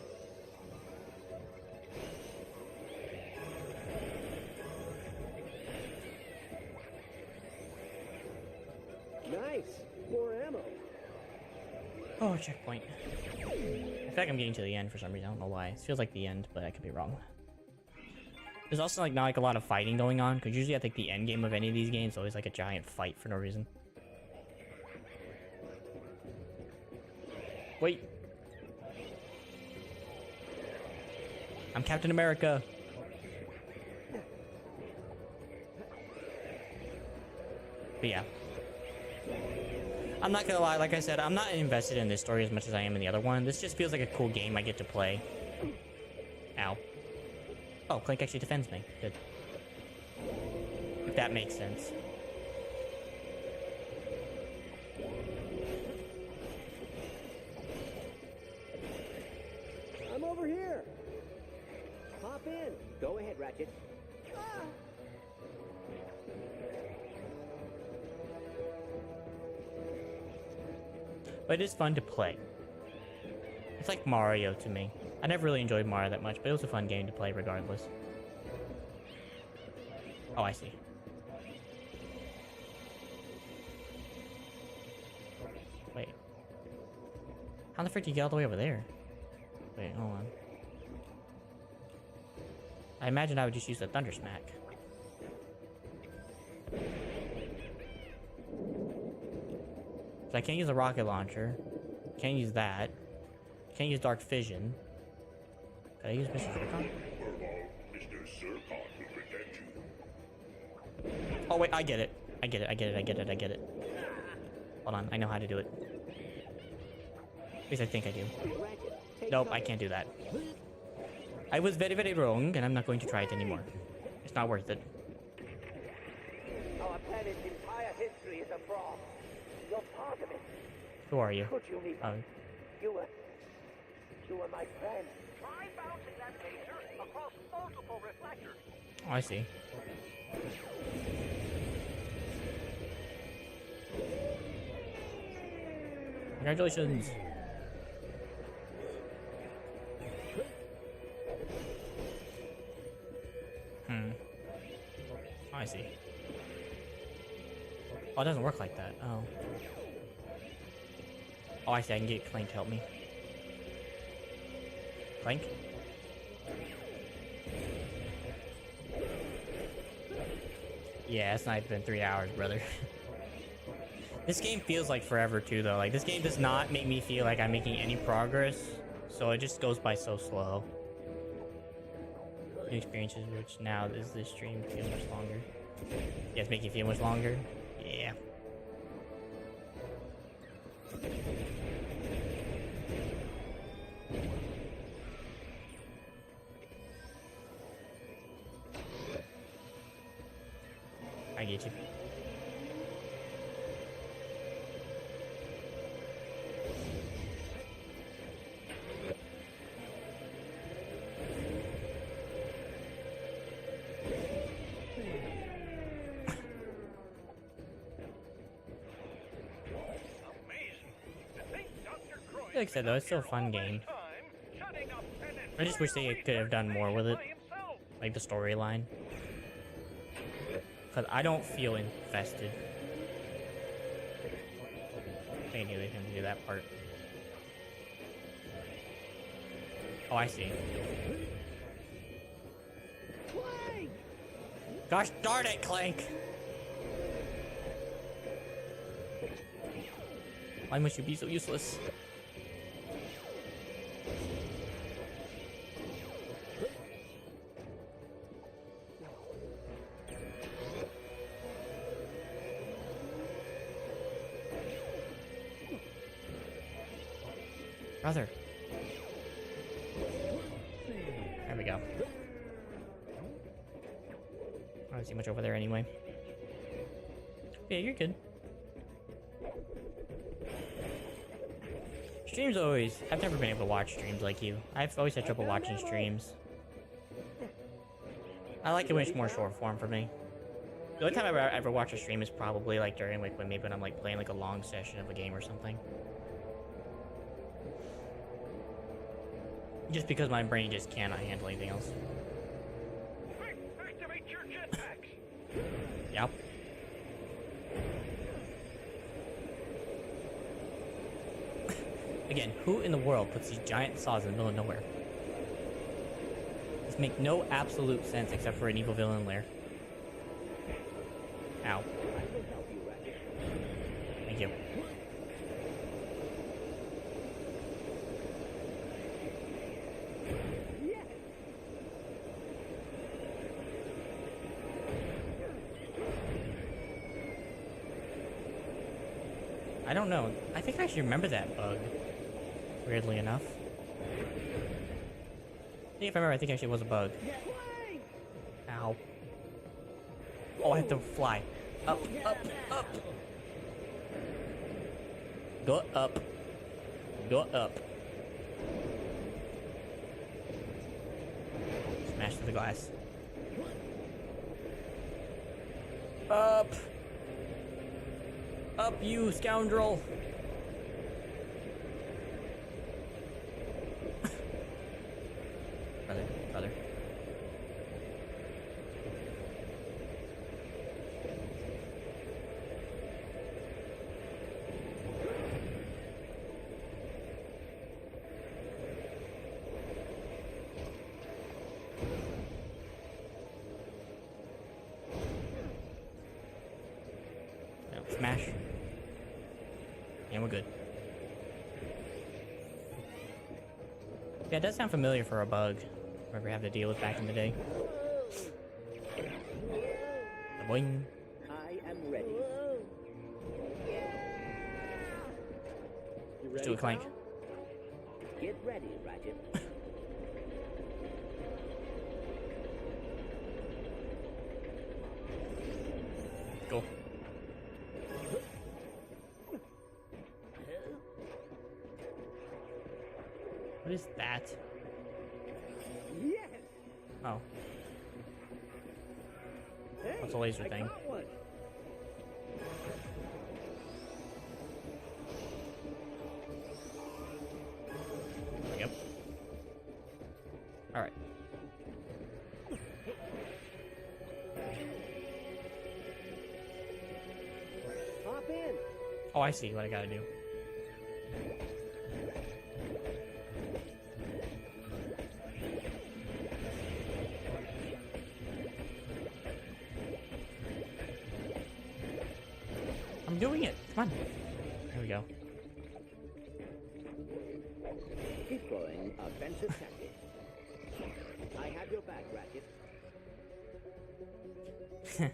Nice. More ammo. Oh, checkpoint. I feel like I'm getting to the end for some reason. I don't know why. It feels like the end, but I could be wrong. There's also like not like a lot of fighting going on, because usually I think the end game of any of these games is always like a giant fight for no reason. Wait. I'm Captain America. But yeah. I'm not gonna lie, like I said, I'm not invested in this story as much as I am in the other one. This just feels like a cool game I get to play. Ow. Oh, Clank actually defends me. Good. If that makes sense. I'm over here. Hop in. Go ahead, Ratchet. But it is fun to play. It's like Mario to me. I never really enjoyed Mario that much, but it was a fun game to play regardless. Oh, I see. Wait. How the frick did you get all the way over there? Wait, hold on. I imagine I would just use the Thunder Smack. So I can't use a rocket launcher. Can't use that. Can't use Dark Vision. Can I use Mr. Zircon? Mr. Zircon will protect you. Oh wait, I get it. I get it. Hold on, I know how to do it. At least I think I do. Nope, I can't do that. I was very, very wrong, and I'm not going to try it anymore. It's not worth it. Our planet's entire history is a fraud. You're part of it. Who are you? Could you meet Oh. You were my friend. Try bouncing that laser across multiple reflectors. Oh, I see. Congratulations. Oh, I see. Oh, it doesn't work like that. Oh. Oh, I see. I can get Clank to help me. Clank? Yeah, it's not been 3 hours, brother. This game feels like forever, too, though. Like, this game does not make me feel like I'm making any progress. So it just goes by so slow. New experiences, which now is this stream feel much longer. Yeah, it's making it feel much longer. Yeah. I get you. Like I said though, it's still a fun game. I just wish they could have done more with it. Like the storyline. Because I don't feel infested. They knew they couldn't do that part. Oh, I see. Gosh darn it, Clank! Why must you be so useless? Brother. There we go. I don't see much over there anyway. Yeah, you're good. Streams always... I've never been able to watch streams like you. I've always had trouble watching streams. I like it when it's more short form for me. The only time I've ever watched a stream is probably like during like when maybe when I'm like playing like a long session of a game or something. Just because my brain just cannot handle anything else. Activate your jetpacks. Yep. Again, who in the world puts these giant saws in the middle of nowhere? This make no absolute sense except for an evil villain lair. Ow. Thank you. I don't know. I think I actually remember that bug. Weirdly enough. I think if I remember, I think actually it was a bug. Ow. Oh, I have to fly. Up, up, up. Go up. Go up. Smash through the glass. Up. Up, you scoundrel. Brother. No, smash. And we're good. Yeah, it does sound familiar for a bug. Remember having to deal with back in the day. Boing. I am ready. You Let's do a clank. Get ready, Ratchet. Go. What is that? Yes. Oh. Hey, What's a laser thing? Caught one. Yep. Alright. Hop in. Oh, I see what I gotta do. I'm doing it. Come on. There we go. Keep going. Offensive tactics. I have your back, Ratchet. Well,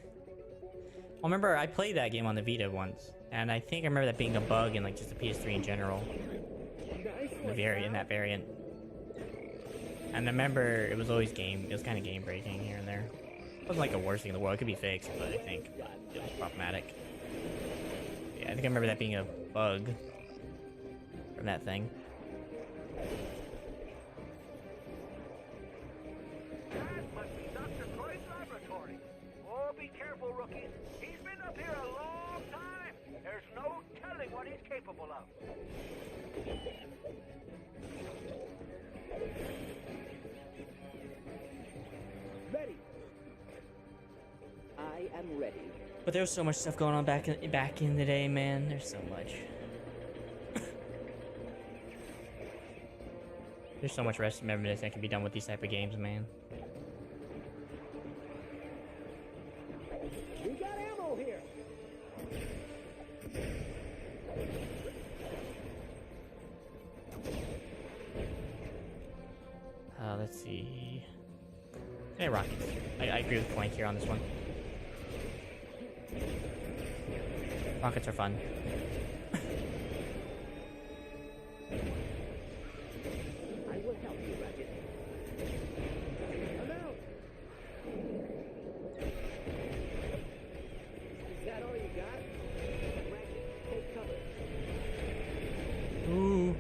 remember, I played that game on the Vita once, and I think I remember that being a bug in like just the PS3 in general. In that variant. And I remember it was always it was kind of game breaking here and there. It wasn't like the worst thing in the world. It could be fixed, but I think it was problematic. Yeah, I think I remember that being a bug from that thing. That must be Dr. Croyd's laboratory. Oh, be careful, rookies. He's been up here a long time. There's no telling what he's capable of. Ready. I am ready. But there's so much stuff going on back in the day, man. There's so much. There's so much reminiscence that can be done with these type of games, man. We got ammo here. Let's see. Hey, rockets. I agree with Clank here on this one. Rockets are fun. I will help you, Ratchet. I'm out. Is that all you got? Ratchet, take cover. Ooh.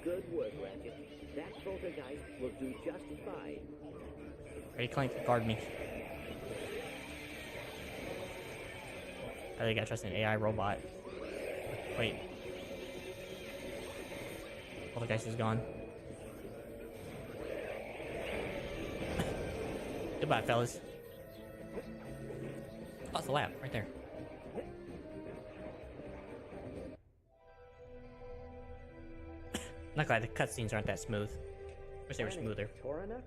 Good work, Ratchet. That poltergeist will do just fine. Ready, Clank, guard me. I think I trust an AI robot. Wait. Poltergeist is gone. Goodbye, fellas. Oh, it's a lab right there. Not glad the cutscenes aren't that smooth. Wish they were smoother. Toronux?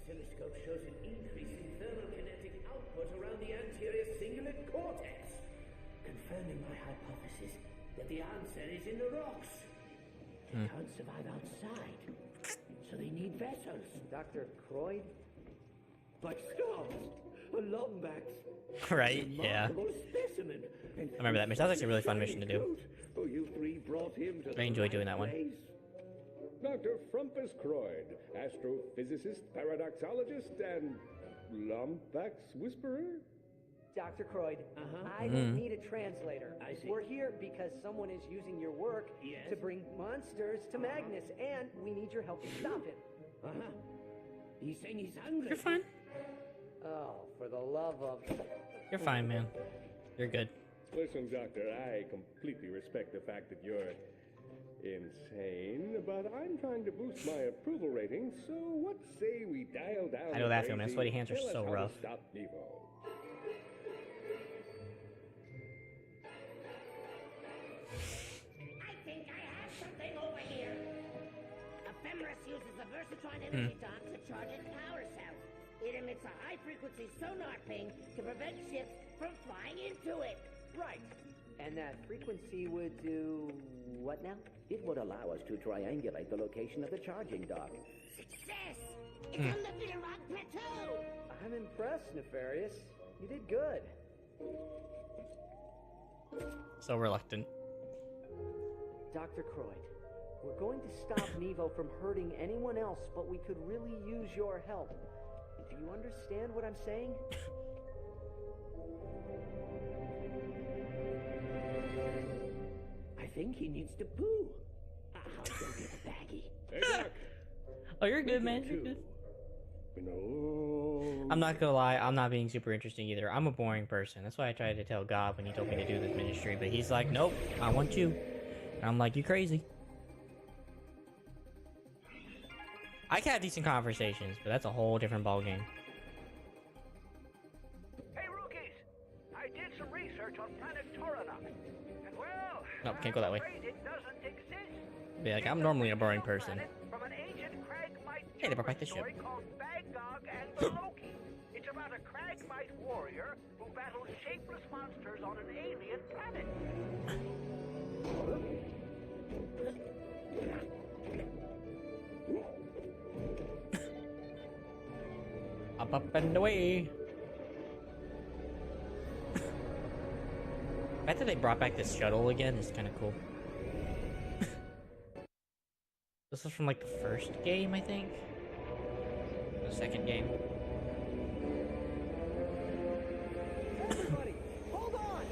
Oscilloscope shows an increase in thermal kinetic output around the anterior cingulate cortex, confirming my hypothesis that the answer is in the rocks. They can't survive outside, so they need vessels. Dr. Croyd? But stop! A lombax. Right, yeah. Remarkable specimen. I remember that mission. That was actually a really fun mission to do. Oh, you three brought him to I enjoyed doing that one. Dr. Frumpus Croyd, astrophysicist, paradoxologist, and Lombax Whisperer? Dr. Croyd, I Mm-hmm. need a translator. I see. We're here because someone is using your work Yes. to bring monsters to Magnus, and we need your help to stop him. He's saying he's hungry. You're fine. Oh, for the love of... You're fine, man. You're good. Listen, Doctor, I completely respect the fact that you're insane, but I'm trying to boost my approval rating, so what say we dial down I know the that feeling, man. crazy, Sweaty hands are tell us so how to rough. Stop Nevo. I think I have something over here. Ephemeris uses a versatile energy dock to charge its power cell. It emits a high-frequency sonar ping to prevent ships from flying into it. Right. And that frequency would do... what now? It would allow us to triangulate the location of the charging dock. Success! It's on the Vidrock Plateau! I'm impressed, Nefarious. You did good. So reluctant. Dr. Croyd, we're going to stop Nevo from hurting anyone else, but we could really use your help. Do you understand what I'm saying? I think he needs to poo. I'll go get a baggie. Hey, Doc. Oh, you're good, man. You're good. No. I'm not gonna lie, I'm not being super interesting either. I'm a boring person. That's why I tried to tell God when he told me to do this ministry, but he's like, nope, I want you. And I'm like, you crazy. I can have decent conversations, but that's a whole different ballgame. Hey, rookies! I did some research on planet Toronux, and well... Nope, can't go that way. I'm afraid it doesn't exist. Be like, I'm normally a boring person. From an ancient Cragmite Hey, they brought back the ship. story called Bagdog and the Loki. It's about a Cragmite warrior who battles shapeless monsters on an alien planet. Up and away. The fact that they brought back this shuttle again is kind of cool. This was from like the first game, I think. The second game. Everybody, hold on!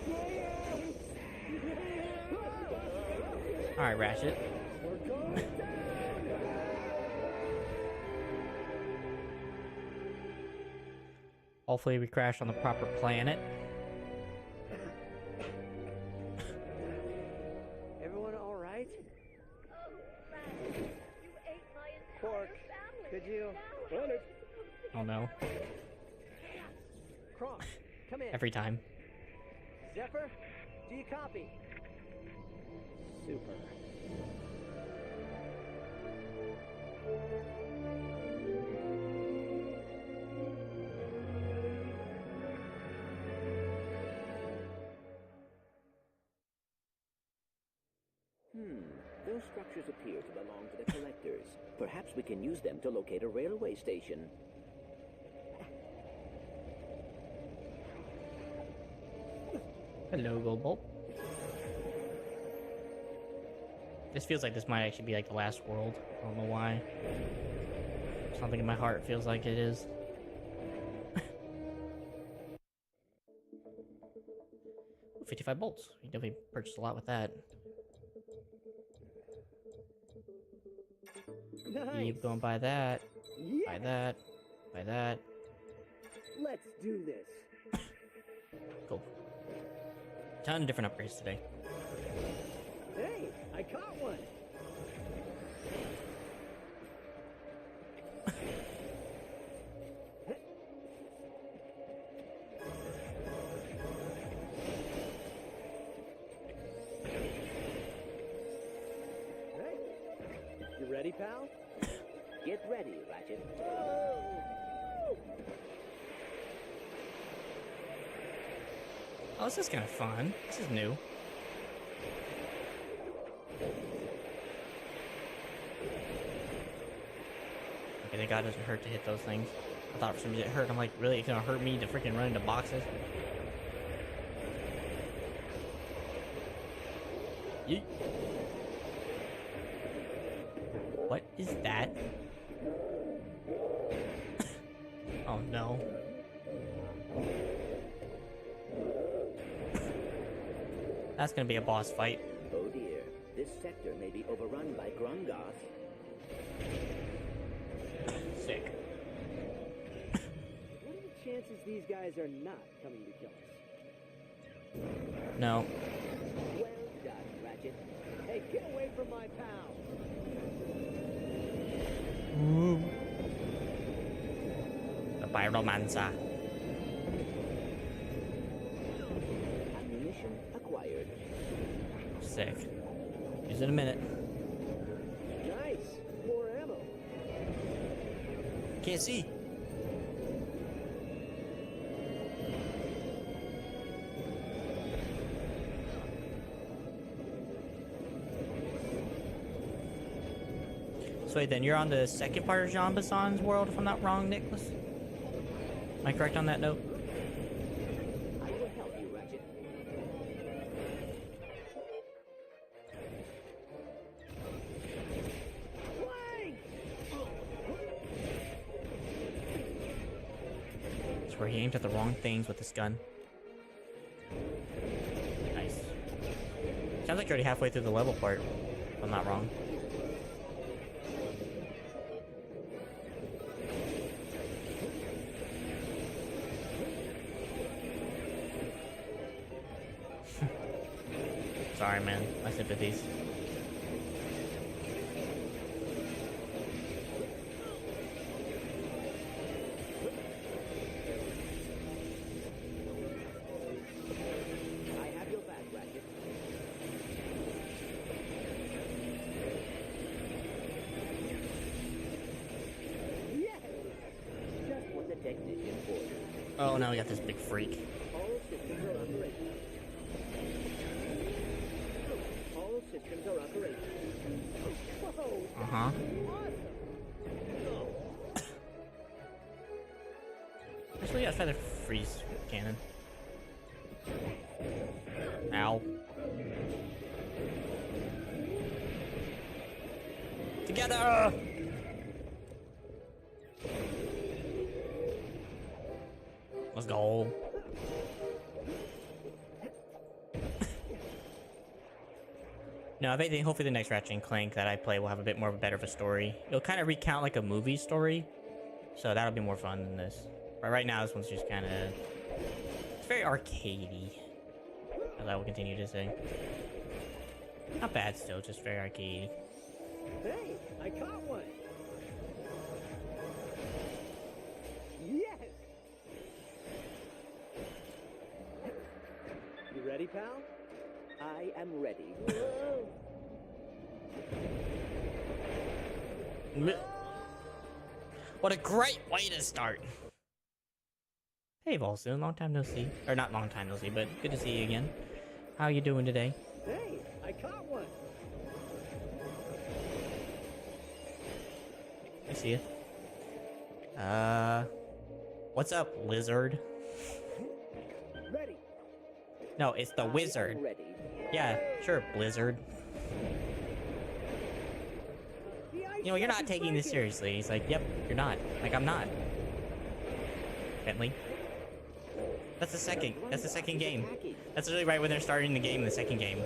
Alright, Ratchet. Hopefully we crash on the proper planet. Everyone all right? Cork, could you... On it. Oh no. Kronk, come in. Every time. Zephyr, do you copy? Super. Those structures appear to belong to the collectors. Perhaps we can use them to locate a railway station. Hello, Gold Bolt. This feels like this might actually be like the last world. I don't know why. Something in my heart feels like it is. Ooh, 55 bolts. You definitely purchased a lot with that. Nice. Keep going by that. Yes. By that. By that. Let's do this. Cool. Ton of different upgrades today. Hey, I caught one. ready, pal? Get ready, Ratchet. Oh, this is kind of fun. This is new. Okay, thank God it doesn't hurt to hit those things. I thought for some reason it hurt. I'm like, really? It's gonna hurt me to freaking run into boxes? Yeet. What is that? Oh no. That's gonna be a boss fight. Oh dear, this sector may be overrun by Grungoth. Sick. What are the chances these guys are not coming to kill us? No. Well done, Ratchet. Hey, get away from my pal! Ooh. The pyromancer. Ammunition acquired. Sick. Use it in a minute. Nice! More ammo! Can't see. So wait, then you're on the second part of Jean Basson's world, if I'm not wrong, Nicholas? Am I correct on that note? I will help you, Ratchet. That's where he aimed at the wrong things with this gun. Nice. Sounds like you're already halfway through the level part, if I'm not wrong. Sorry, man. My sympathies. I have your back, Ratchet. Yes! Just what the technician ordered. Oh, now we got this big freak. All systems are operating. All systems are operating. Whoa! Uh-huh. Awesome! Actually, yeah, try the freeze cannon. Ow. Together! Let's go. No, if anything, hopefully the next Ratchet and Clank that I play will have a bit more of a better of a story. It'll kind of recount like a movie story, so that'll be more fun than this. But right now, this one's just kind of... It's very arcadey, as I will continue to say. Not bad still, just very arcadey. Hey, I caught one! Yes! You ready, pal? I am ready. What a great way to start! Hey Volsoon, long time no see. Or not long time no see, but good to see you again. How you doing today? Hey, I caught one! I see you. What's up, lizard? Ready! No, it's the wizard. Ready. Yeah, sure, Blizzard. You know, you're not taking this seriously. He's like, yep, you're not. Like, I'm not. Bentley. That's the second game. That's really right when they're starting the game, the second game.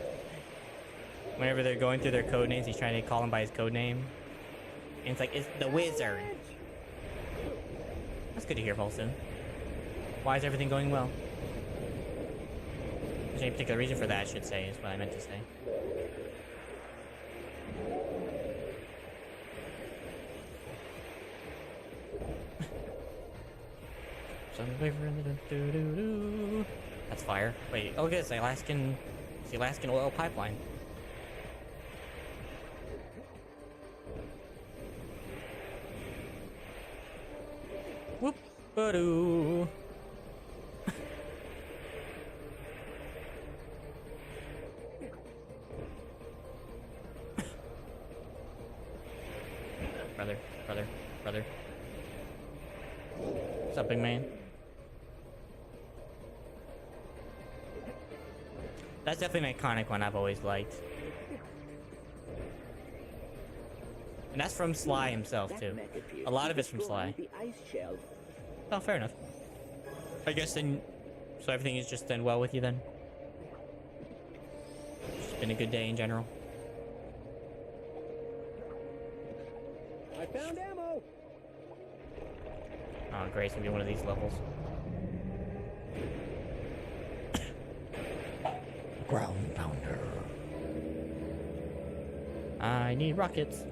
Whenever they're going through their code names, he's trying to call him by his code name. And it's like, it's the wizard. That's good to hear, Volson. Why is everything going well? There's any particular reason for that, I should say, is what I meant to say. That's fire. Wait, oh good, it's the Alaskan oil pipeline. Ba-doo. Brother. What's up, big man? That's definitely an iconic one I've always liked. And that's from Sly himself, too. A lot of it's from Sly. Oh, fair enough. I guess then... So everything is just then well with you, then? It's been a good day in general. I found ammo! Oh, great. It's gonna be one of these levels. Ground pounder. I need rockets.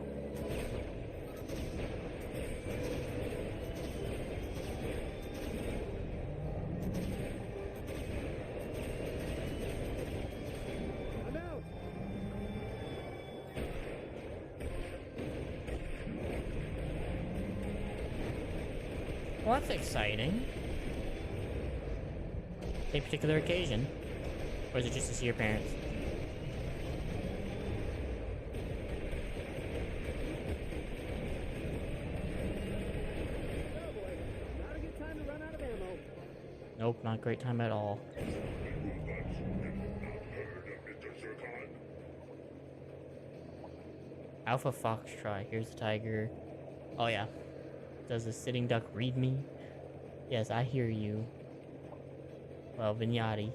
I'm out! Well, that's exciting. A particular occasion? Or is it just to see your parents? Oh boy, not a good time to run out of ammo. Nope, not a great time at all. Alpha Foxtrot, here's the tiger. Oh yeah. Does the sitting duck read me? Yes, I hear you. Well, Vignati.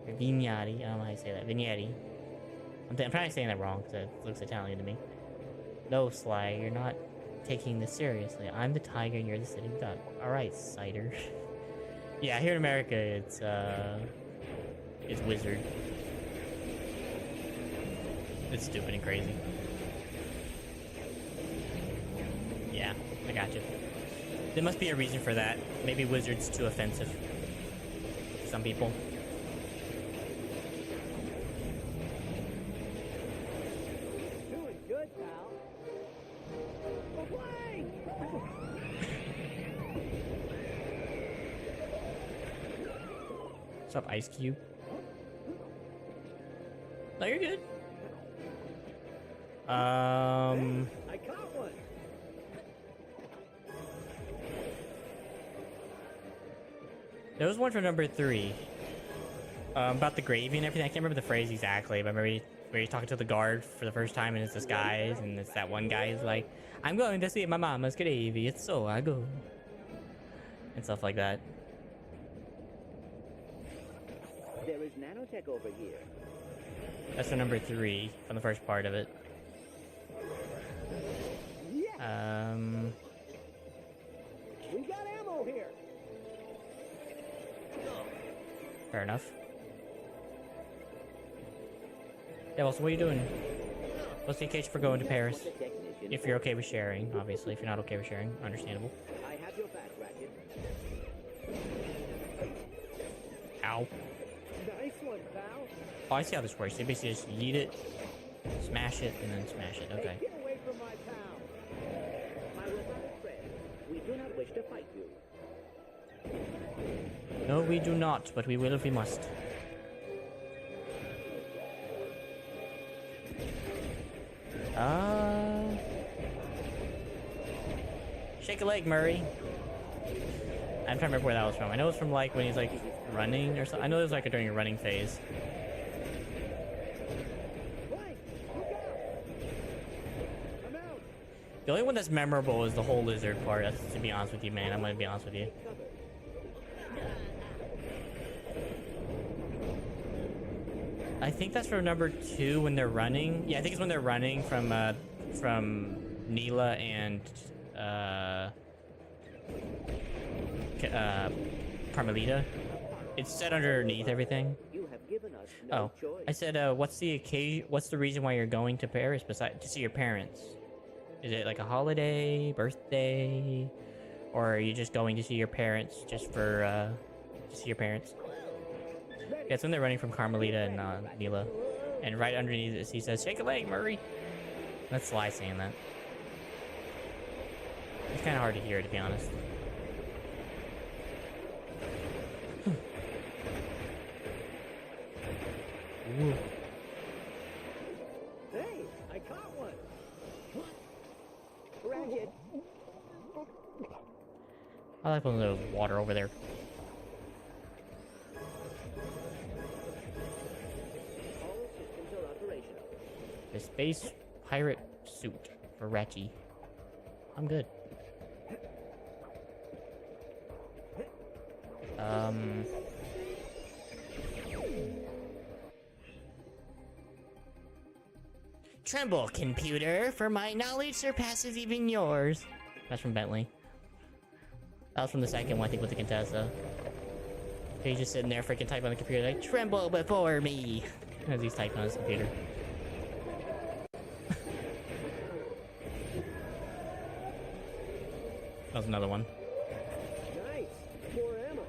Or Vignati, I don't know how you say that. Vignetti. I'm probably saying that wrong because it looks Italian to me. No, Sly, you're not taking this seriously. I'm the tiger and you're the sitting duck. Alright, Cider. Yeah, here in America, it's Wizard. It's stupid and crazy. Yeah, I got you. There must be a reason for that. Maybe Wizard's too offensive to some people. Doing good, pal. Away! What's up, Ice Cube? No, you're good. I caught one. There was one for number 3. About the gravy and everything. I can't remember the phrase exactly, but maybe where he's talking to the guard for the first time and it's this guy, and it's that one guy who's like, I'm going to see my mama's gravy, it's so I go. And stuff like that. There is nanotech over here. That's for number 3 from the first part of it. Yeah. We got ammo here. Fair enough. Yeah, well, so what are you doing? What's the occasion for going to Paris? If you're okay with sharing, obviously. If you're not okay with sharing, understandable. I have your back, Ratchet. Ow. Nice one, pal. Oh, I see how this works. You basically just yeet it, smash it, and then smash it. Okay. Hey, get away from my pal. My robotic friend, we do not wish to fight you. No, we do not, but we will if we must. Shake a leg, Murray. I'm trying to remember where that was from. I know it's from like when he's like running or something. I know it was like during a running phase. The only one that's memorable is the whole lizard part. That's, to be honest with you, man. I'm gonna be honest with you. I think that's from number 2 when they're running. Yeah, I think it's when they're running from Neela and Carmelita. It's set underneath everything. You have given us no choice. I said, what's the occasion? What's the reason why you're going to Paris besides to see your parents? Is it like a holiday, birthday, or are you just going to see your parents just for to see your parents? Yeah, it's when they're running from Carmelita and Neela. And right underneath it, he says, shake a leg, Murray. That's Sly saying that. It's kind of hard to hear, to be honest. Ooh. Hey, I caught one. Ratchet. I like one of those water over there. All systems are operational. The space pirate suit for Ratchet. I'm good. Tremble, computer, for my knowledge surpasses even yours. That's from Bentley. That was from the second one, I think, with the Contessa. He's just sitting there freaking typing on the computer like, tremble before me! As he's typing on his computer. That was another one. Nice. More ammo.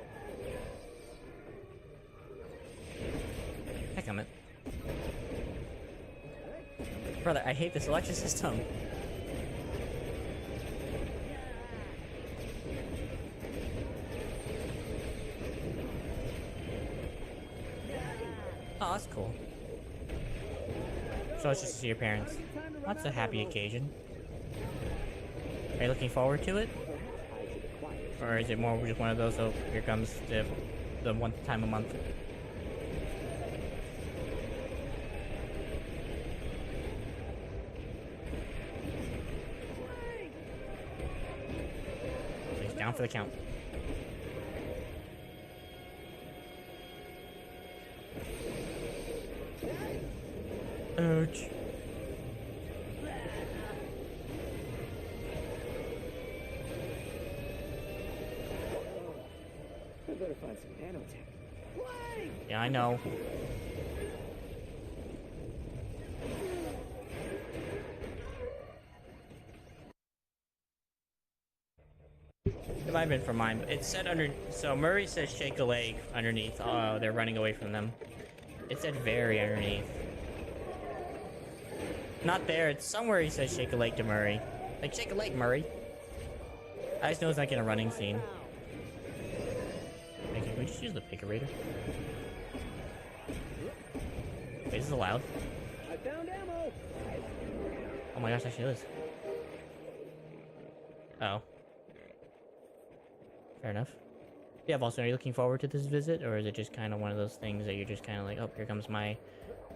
Heck, I'm it. Brother, I hate this election system. Oh, that's cool. So it's just to see your parents. That's a happy occasion. Are you looking forward to it? Or is it more just one of those, oh, here comes the one time a month? He's down for the count. Ouch. I better find some nanotech. Yeah, I know. It might have been for mine, but it said under. So Murray says shake a leg underneath. Oh, they're running away from them. It said very underneath. Not there. It's somewhere he says shake a leg to Murray. Like, shake a leg, Murray. I just know it's like in a running scene. Okay, can we just use the picorator? Wait, is this allowed? I found ammo. Oh my gosh, actually is. Oh. Fair enough. Yeah, Volson, are you looking forward to this visit? Or is it just kind of one of those things that you're just kind of like, oh, here comes my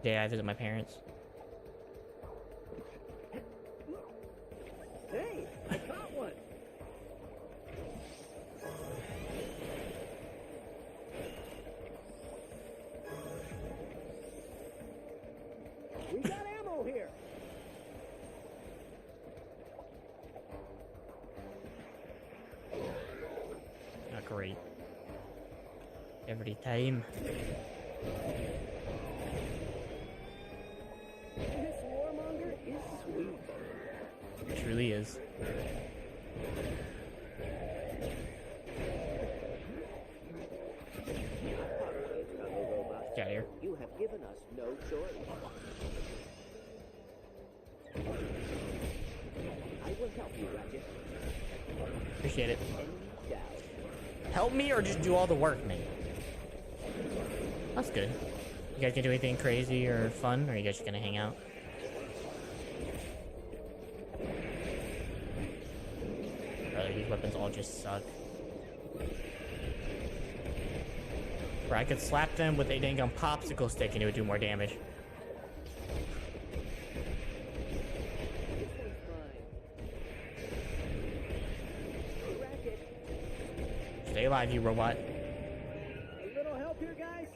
day I visit my parents? Hey, I caught one. We got ammo here. Not great. Every time. This warmonger is sweet. It truly is. Get out of here. You have given us no choice. I will help you, Ratchet. Appreciate it. Any doubt. Help me or just do all the work, mate? That's good. You guys gonna do anything crazy or fun, or are you guys just gonna hang out? Brother, these weapons all just suck. Bro, I could slap them with a dang on popsicle stick and it would do more damage. Stay alive, you robot. A little help here, guys.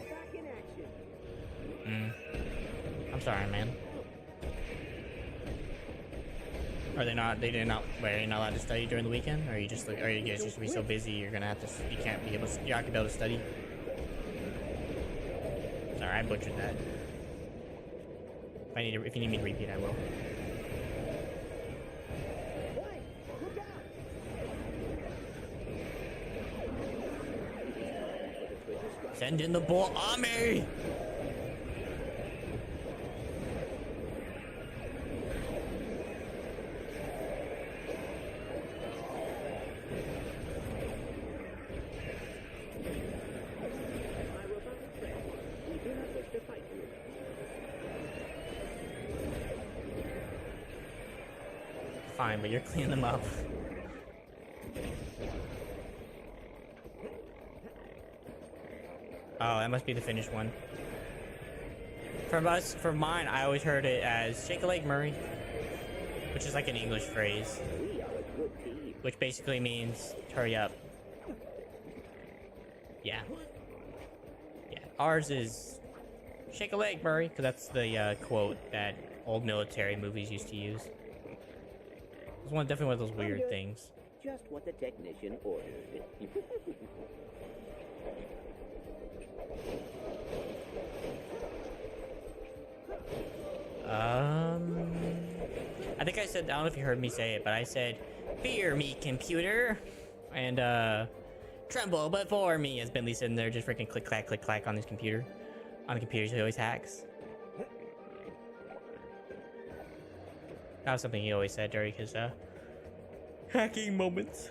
Back in action. I'm sorry, man. Are they not? They did not. Wait, are you not allowed to study during the weekend? Or are you just? Are you guys just be so busy you're gonna have to? You can't be able. You're not gonna be able to study. Sorry, I butchered that. If you need me to repeat, I will. Send in the bull army! Fine, but you're cleaning them up. Oh, that must be the finished one. For mine, I always heard it as shake a leg, Murray, which is like an English phrase, We are a good team. which basically means hurry up. Yeah. Yeah. Ours is shake a leg, Murray, because that's the quote that old military movies used to use. It's definitely one of those weird things. Just what the technician ordered. I think I said, I don't know if you heard me say it, but I said, fear me, computer, and tremble before me, as Bentley's sitting there just freaking click clack on his computer. On the computers he always hacks. That was something he always said during his hacking moments.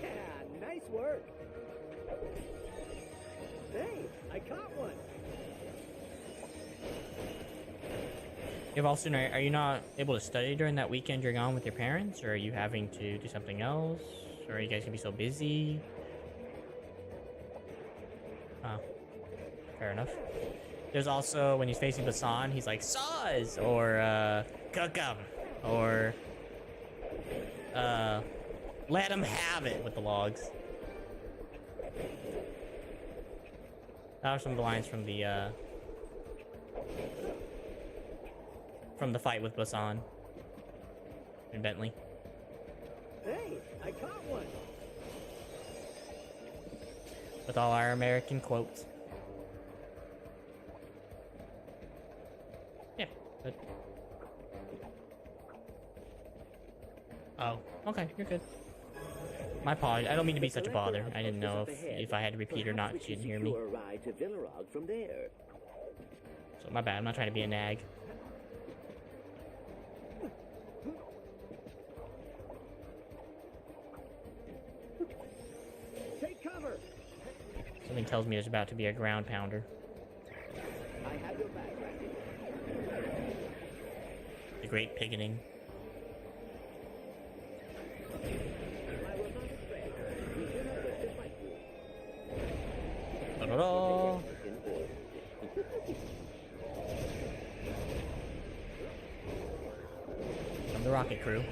Yeah, nice work. Hey, I caught one. If also, are you not able to study during that weekend you're gone with your parents, or are you having to do something else, or are you guys gonna be so busy? Oh, fair enough. There's also, when he's facing Basan, he's like, saws, or cook 'em, or let him have it with the logs. That was some of the lines from the fight with Basan and Bentley. Hey, I caught one. With all our American quotes. Yeah, good. Oh, okay, you're good. My apologies. I don't mean to be such a bother. I didn't know if I had to repeat or not, because you didn't hear me. A ride to Villarog from there. So my bad. I'm not trying to be a nag. Take cover. Something tells me there's about to be a ground pounder. I have your back, Ratchet. The great piggening. I will not afraid. We do not wish to fight you. Da-da-da. From the rocket crew.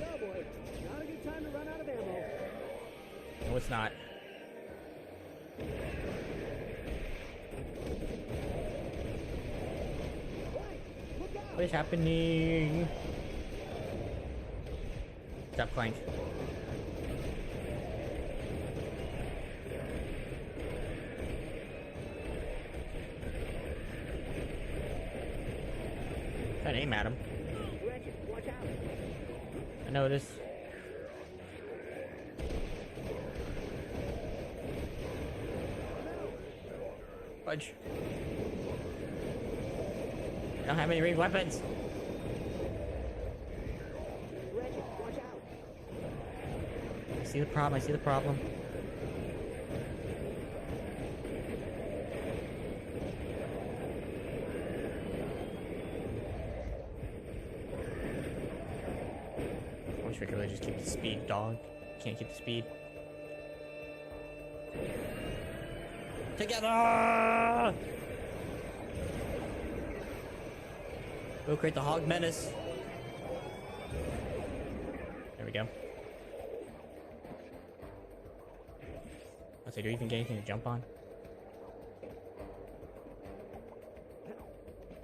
Oh boy, not a good time to run out of ammo. No, it's not. What is happening? Stop, Clank. Gotta aim at him. Ratchet, watch out. I noticed. Fudge. Don't have any ranged weapons. Ratchet, watch out. I see the problem. I see the problem. I wish we could really just keep the speed, dog. Can't keep the speed. Together! Go create the hog menace. There we go. Let's see, do we even get anything to jump on?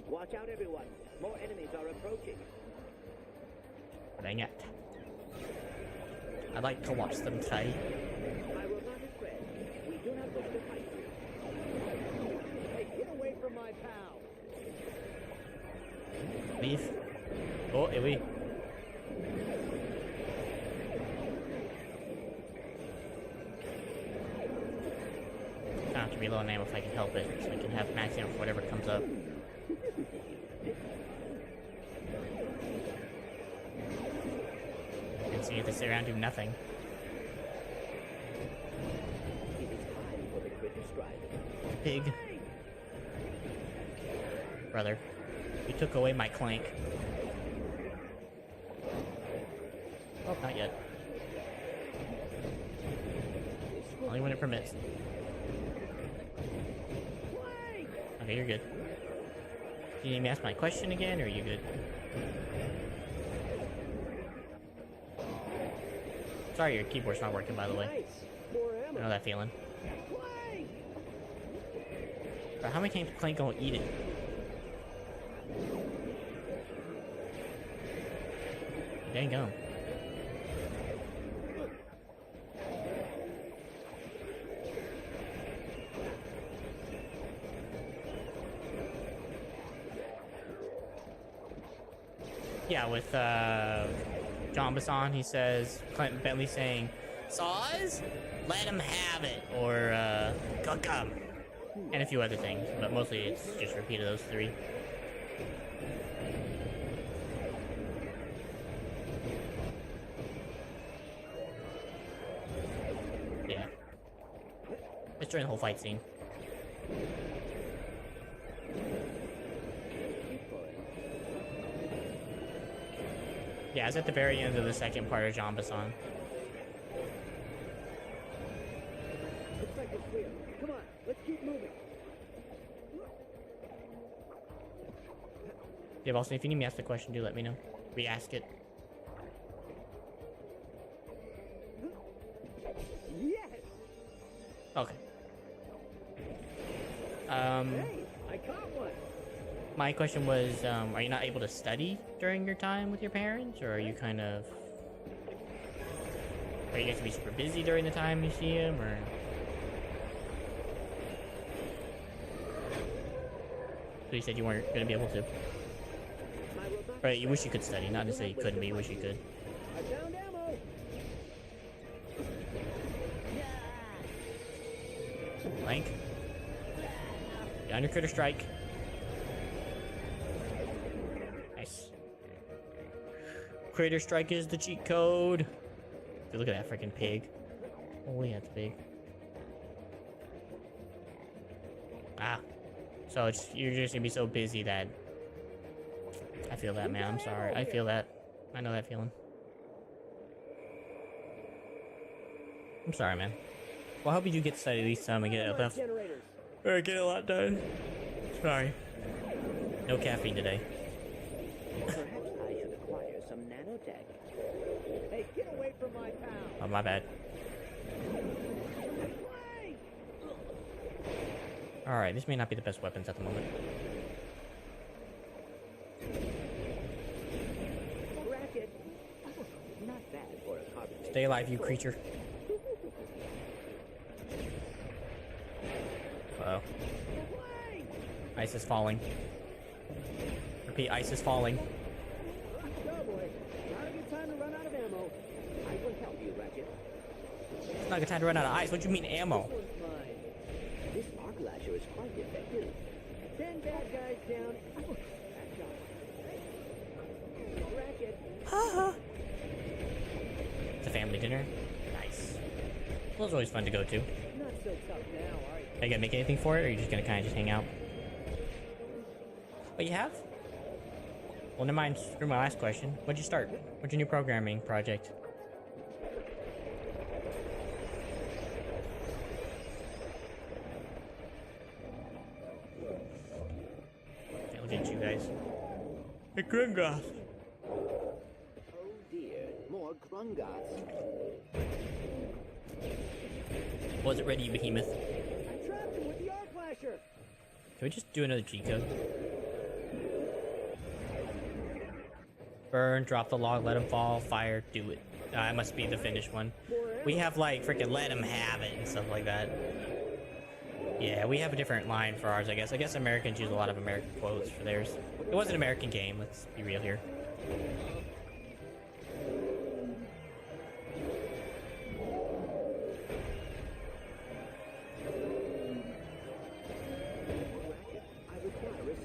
Watch out, everyone. More enemies are approaching. Dang it. I'd like to watch them fight. I will not afraid. We do not wish to fight you. Hey, get away from my pal. Leave. Oh, here we. I have to reload ammo if I can help it, so I can have max ammo for whatever comes up. And see if they sit around and do nothing. pig. Brother, you took away my clank. Oh, not yet. Only when it permits. Okay, you're good. Do you need me to ask my question again, or are you good? Sorry, your keyboard's not working, by the way. I know that feeling. But how many times Clank gonna eat it? Dang gum. Yeah, with John Basson, he says, Clinton Bentley saying, Saws? Let him have it, or cook 'em, and a few other things, but mostly it's just repeat of those three. Yeah. It's during the whole fight scene. Yeah, it's at the very end of the second part of Jean Basson. Looks like it's clear. Come on, let's keep moving. Yeah, Boston, if you need me to ask the question, do let me know. Re-ask it. Yes! Okay. Hey, I caught one! My question was, are you not able to study during your time with your parents, or are you kind of... Are you guys gonna be super busy during the time you see him, or... So you said you weren't gonna be able to. Right, you wish you could study, not to say you couldn't, but you wish you could. I found ammo! Blank. Down your critter strike. Nice. Critter strike is the cheat code. Dude, look at that freaking pig. Holy, that's big. Ah. So it's, you're just gonna be so busy that... I feel that, man. I'm sorry. I feel that. I know that feeling. I'm sorry, man. Well, I hope you do get to study at least some and get enough. Or get a lot done. Sorry. No caffeine today. Perhaps I should acquire some nanotech. Hey, get away from my pal! Oh, my bad. Alright, this may not be the best weapons at the moment. Ratchet. Not bad for a carbon. Stay alive, you creature. Uh-oh. Ice is falling. Repeat, ice is falling. Oh boy, not a good time to run out of ammo. I will help you, Ratchet. It's not a good time to run out of ice. What do you mean ammo? This one's mine. This arc lasher is quite effective. 10 bad guys down. Oh, that shot. Ratchet. Haha. It's a family dinner. Nice. Well, it's always fun to go to. Not so tough now, are you? Are you gonna make anything for it, or are you just gonna kind of just hang out? Oh, you have? Well, never mind. Screw my last question. What'd you start? What's your new programming project? Okay, look at you guys. Hey, Gringoth. Oh dear, more Grungoths. Was it ready, you behemoth? I trapped him with the arc lasher. Can we just do another G code? Burn, drop the log, let him fall, fire, do it. It must be the finished one. We have like freaking let him have it and stuff like that. Yeah, we have a different line for ours, I guess. I guess Americans use a lot of American quotes for theirs. It was an American game, let's be real here.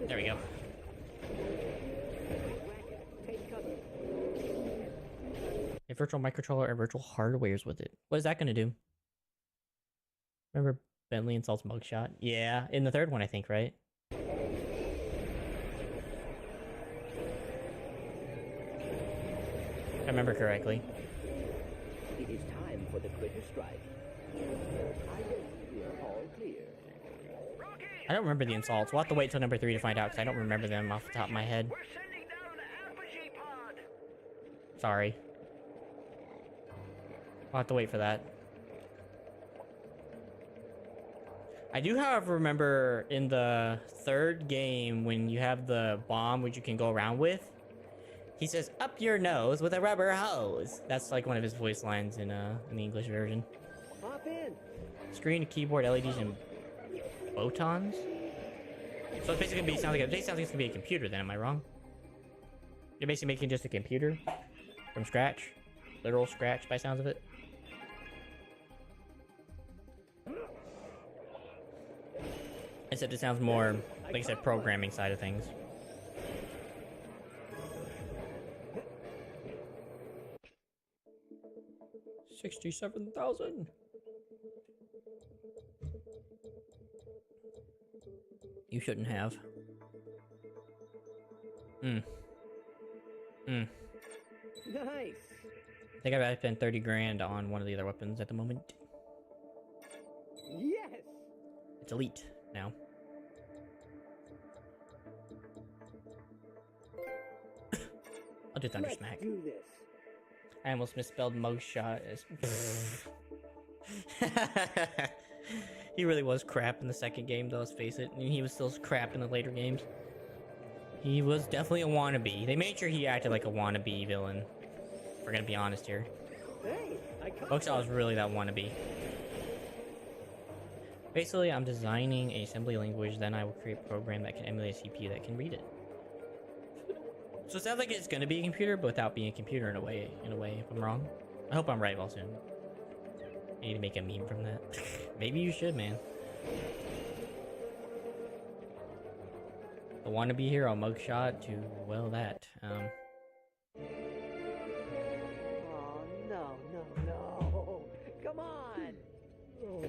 There we go. A virtual microcontroller or virtual hardwares with it. What is that going to do? Remember Bentley insults mugshot. Yeah, in the third one, I think, right? If I remember correctly. It is time for the critter strike. I guess we are all clear. I don't remember the insults. We'll have to wait till number 3 to find out, because I don't remember them off the top of my head. Sorry. I'll have to wait for that. I do, however, remember in the third game when you have the bomb which you can go around with, he says, "Up your nose with a rubber hose." That's like one of his voice lines in the English version. Hop in. Screen, keyboard, LEDs, and photons. So it's basically gonna be sounds like it's gonna be a computer. Then am I wrong? You're basically making just a computer from scratch, literal scratch by sounds of it. Except it sounds more, like I said, programming side of things. $67,000. You shouldn't have. Nice. I think I've spent 30 grand on one of the other weapons at the moment. Yes. It's elite now. I'll do Thunder Let's Smack. do this. I almost misspelled mugshot as. He really was crap in the second game, though, let's face it. And he was still crap in the later games. He was definitely a wannabe. They made sure he acted like a wannabe villain. If we're gonna be honest here. Hey, Mugshot was really that wannabe. Basically, I'm designing an assembly language, then I will create a program that can emulate a CPU that can read it. So it sounds like it's gonna be a computer, but without being a computer in a way, if I'm wrong. I hope I'm right real soon. I need to make a meme from that. Maybe you should, man. The wannabe hero mugshot to, well, that. Oh, no. Come on. Oh,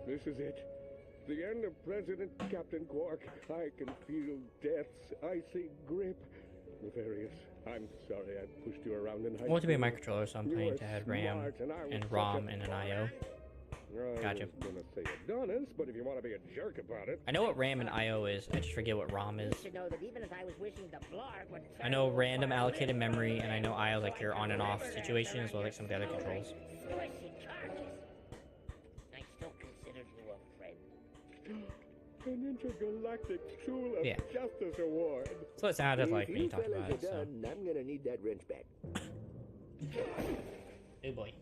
this is it. The end of President Captain Quark. I can feel death's icy grip. Nefarious, I'm sorry I pushed you around in high I want to be a school. microcontroller, so I'm planning to add RAM and ROM and an IO. Gotcha. I was gonna say Adonis, but if you want to be a jerk about it. I know what RAM and IO is, I just forget what ROM is. You should know that even as I was wishing the Blarg would I know random allocated memory, and I know IO like your on and off situation, as well as like some of the other controls. squishy charges. I still consider you a friend. An intergalactic tool of Yeah. justice award. So it sounded like If when you you talked fellas about it, are so. done, I'm gonna need that wrench back. Oh boy.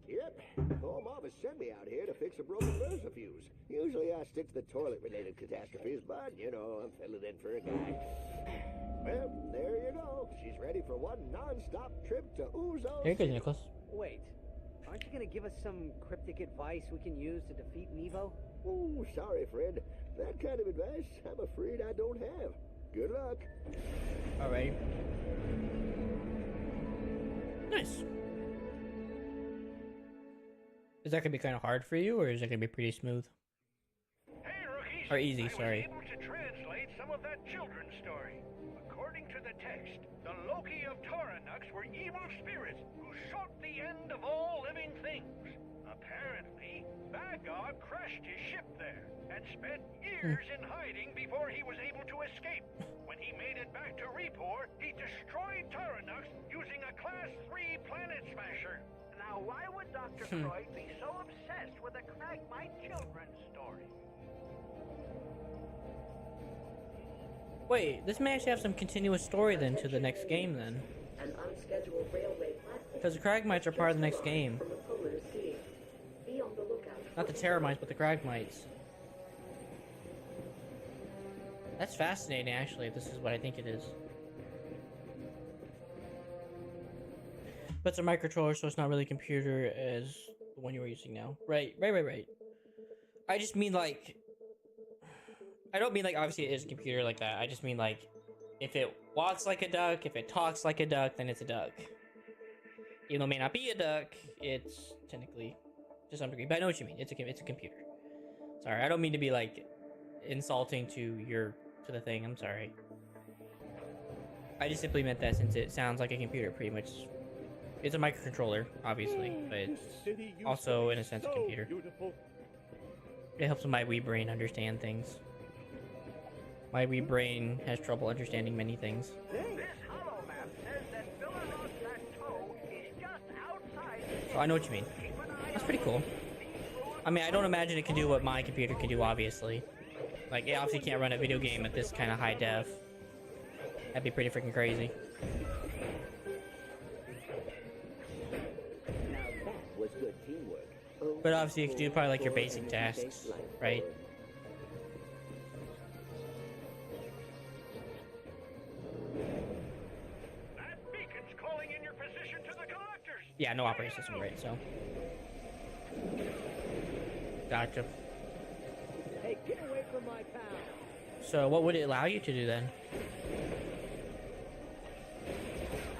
Yep, home office sent me out here to fix a broken Versa fuse. Usually I stick to the toilet-related catastrophes, but, you know, I'm filling in for a guy. Well, there you go. She's ready for one non-stop trip to Uzo. Here you go, Nicholas. Wait, aren't you gonna give us some cryptic advice we can use to defeat Nevo? Oh, sorry, Fred. That kind of advice, I'm afraid I don't have. Good luck. Alright. Nice. Is that gonna be kind of hard for you, or is it gonna be pretty smooth? Hey, rookies! Or easy, I was sorry. able to translate some of that children's story. According to the text, the Loki of Taranux were evil spirits who sought the end of all living things. Apparently, Bagog crashed his ship there and spent years in hiding before he was able to escape. When he made it back to Repor, he destroyed Taranux using a Class 3 planet smasher. Now, why would Dr. Croyd be so obsessed with a Cragmite children's story? Wait, this may actually have some continuous story then to the next game then. An unscheduled railway platform. Because the Cragmites are part of the next game. From the polar sea. Be on the lookout. Not the Terramites, but the Cragmites. That's fascinating, actually, if this is what I think it is. But it's a microcontroller, so it's not really a computer as the one you were using now. Right. I just mean, like... I don't mean, like, obviously it is a computer like that. I just mean, like, if it walks like a duck, if it talks like a duck, then it's a duck. Even though it may not be a duck, it's technically, to some degree. But I know what you mean. It's a computer. Sorry, I don't mean to be like insulting to the thing. I'm sorry. I just simply meant that since it sounds like a computer, pretty much. It's a microcontroller, obviously, but it's also in a sense a computer. It helps my wee brain understand things. My wee brain has trouble understanding many things. This hollow map says that Villanos Plateau is just outside. So I know what you mean. That's pretty cool. I mean, I don't imagine it can do what my computer can do, obviously. Like, it obviously can't run a video game at this kind of high def. That'd be pretty freaking crazy. Now that was good teamwork. But obviously you can do probably like your basic tasks, right? That beacon's calling in your position to the collectors. Yeah, no operating system, right? So. Gotcha. Hey, get away from my pal. So what would it allow you to do then?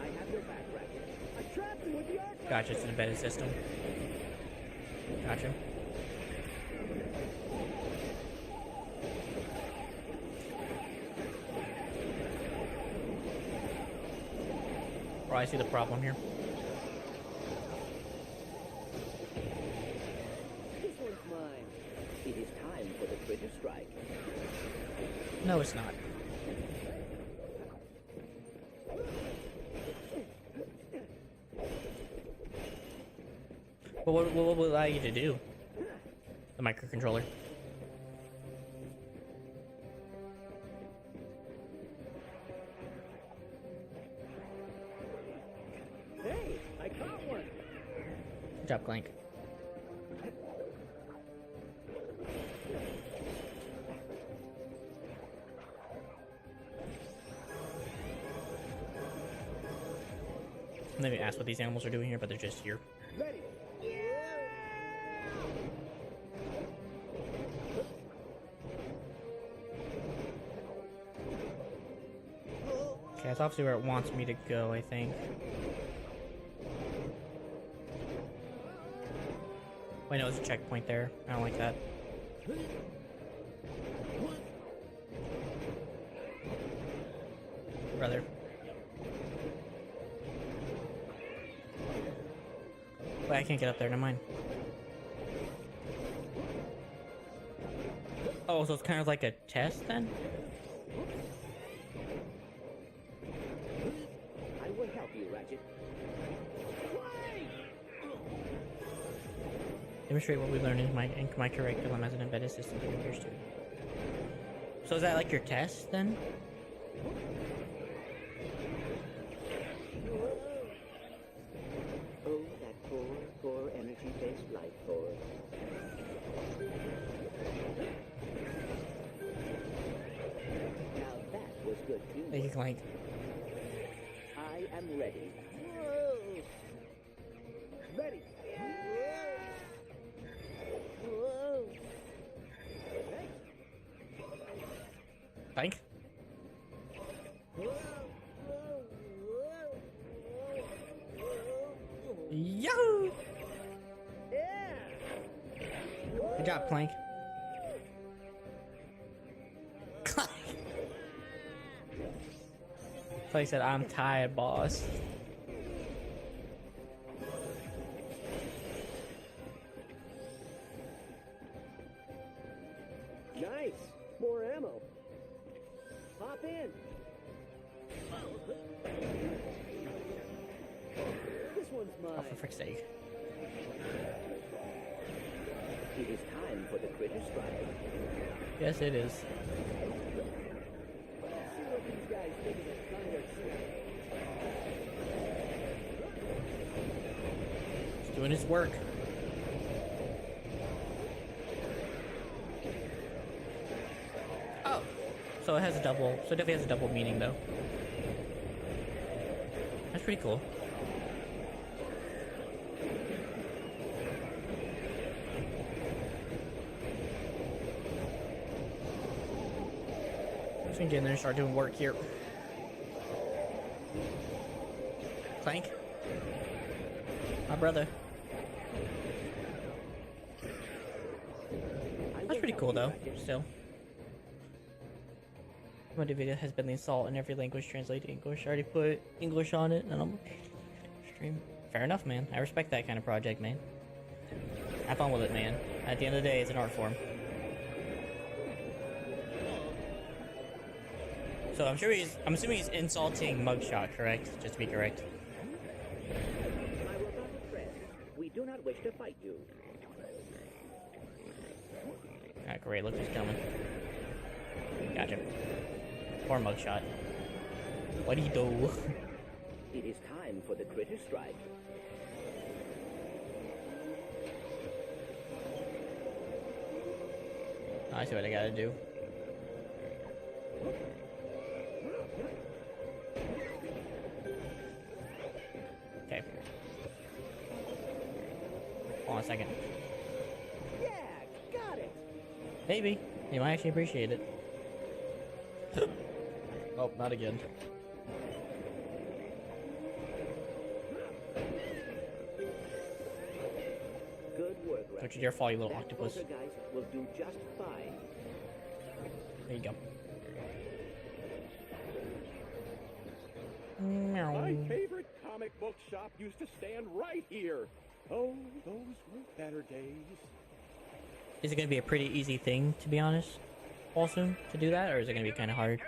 I have your back, Ratchet. I trapped you with the archive. Gotcha, it's an embedded system. Gotcha. Oh, I see the problem here. This one's mine. It is time for the critter strike. No, it's not. But what will it allow you to do? The microcontroller. Hey, I caught one. Good job, Clank. Let me ask what these animals are doing here, but they're just here. Ready. Okay, that's obviously where it wants me to go, I think. Wait, no, there's a checkpoint there. I don't like that. Brother. Wait, I can't get up there, never mind. Oh, so it's kind of like a test then? I will help you, Ratchet. Demonstrate what we learned in my curriculum as an embedded system computer student. So is that like your test then? Oh, that poor energy-based life force. Now that was good teamwork. Thank you, Clank. I am ready. Ready. Clank? Yahoo! Good job, Clank. Clank! Clank said, I'm tired, boss. Nice. More ammo. Hop in. This one's mine. Oh, for frick's sake. It is time for the critter strike. Yes, it is. See what these guys think of the thunder strike. He's doing his work. Oh, so it has a double. So it definitely has a double meaning, though. That's pretty cool. I'm just gonna get in there and start doing work here. Clank, my brother. That's pretty Pretty cool though, still. My video has been the assault in every language translated to English. I already put English on it and I'm stream. Fair enough, man. I respect that kind of project, man. Have fun with it, man. At the end of the day, it's an art form. So I'm assuming he's insulting Mugshot, correct? Just to be correct. My robotic friend, we do not wish to fight you. Alright, great. Look who's coming. Gotcha. Poor Mugshot. What do you do? It is time for the critter strike. I see what I gotta do. Okay. Hold on a second. Yeah, got it. Maybe. You might actually appreciate it. Oh, not again. Good work, Ratchet. Don't you dare fall, you little That octopus. poltergeist will do just fine. There you go. My favorite comic book shop used to stand right here. Oh, those were better days. Is it gonna be a pretty easy thing, to be honest, also, to do that, or is it gonna be kind of hard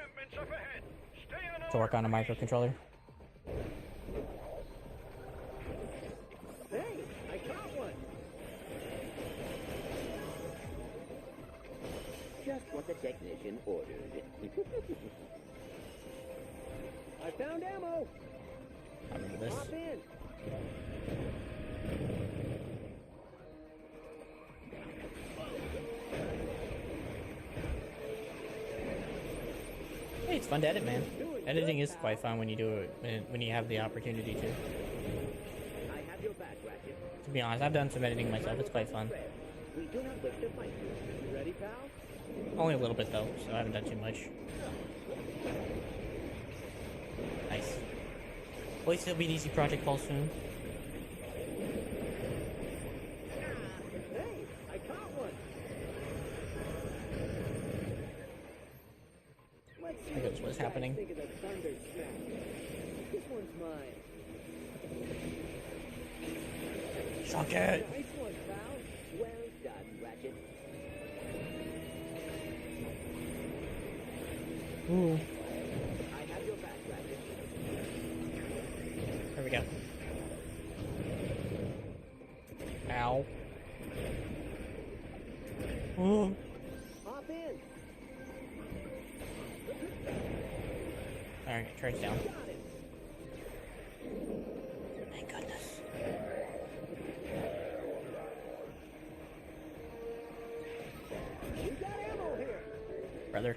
to work on a microcontroller? Hey, I caught one. Just what the technician ordered. I found ammo. I remember this. Hop in. Hey, it's fun to edit, man. Editing is quite fun when you do it, when you have the opportunity to. I have your back, Ratchet. To be honest, I've done some editing myself. It's quite fun. We do not wish to fight you. You ready, pal? Only a little bit though, so I haven't done too much. Nice. Will it still be an easy project fall soon? Hey, I caught one. Let's see I think that's what's happening. think of the thunder smack. This one's mine. Suck it! Nice one, pal. Well done, Ratchet. Ooh. I have your back, Ratchet. There we go. Ow. Ooh. Hop in. Alright, turns down. Got it. Thank goodness. We got ammo here. Brother.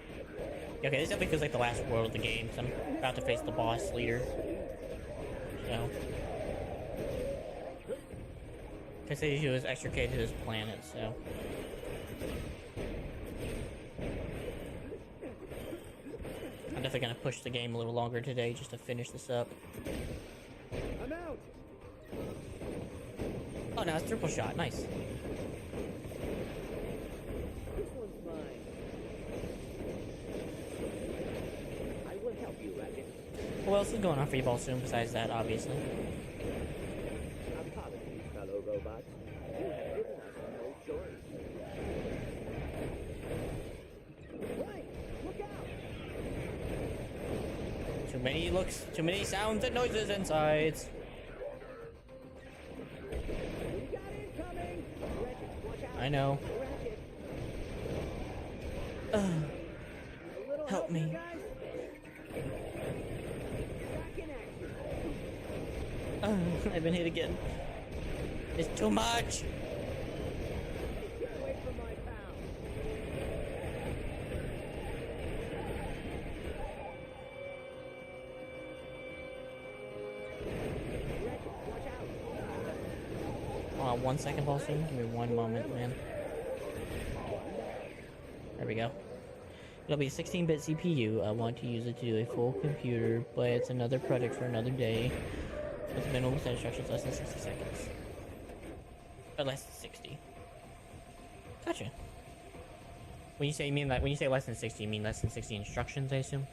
Okay, this definitely feels like the last world of the game, so I'm about to face the boss leader. So. I say he was extricated to his planet, so. I'm definitely gonna push the game a little longer today just to finish this up. I'm out. Oh, now it's triple shot. Nice. This one's mine. I will help you, Ratchet. What else is going on for Evolve soon besides that, obviously? Apologies, fellow robots. You have given us no choice. Right, look out! Too many looks, too many sounds and noises inside. We got incoming! Ratchet, watch out! I know. Ratchet, Ugh. a little Help here, me. guys. Back in action. I've been hit again. It's too much. Get away from my pal. Ratchet, watch out! Hold on 1 second, Paulson. Give me 1 moment, man. There we go. It'll be a 16-bit CPU. I want to use it to do a full computer, but it's another project for another day. With minimal set instructions, less than 60 seconds. Or less than 60. Gotcha. When you say you mean like when you say less than 60, you mean less than 60 instructions, I assume.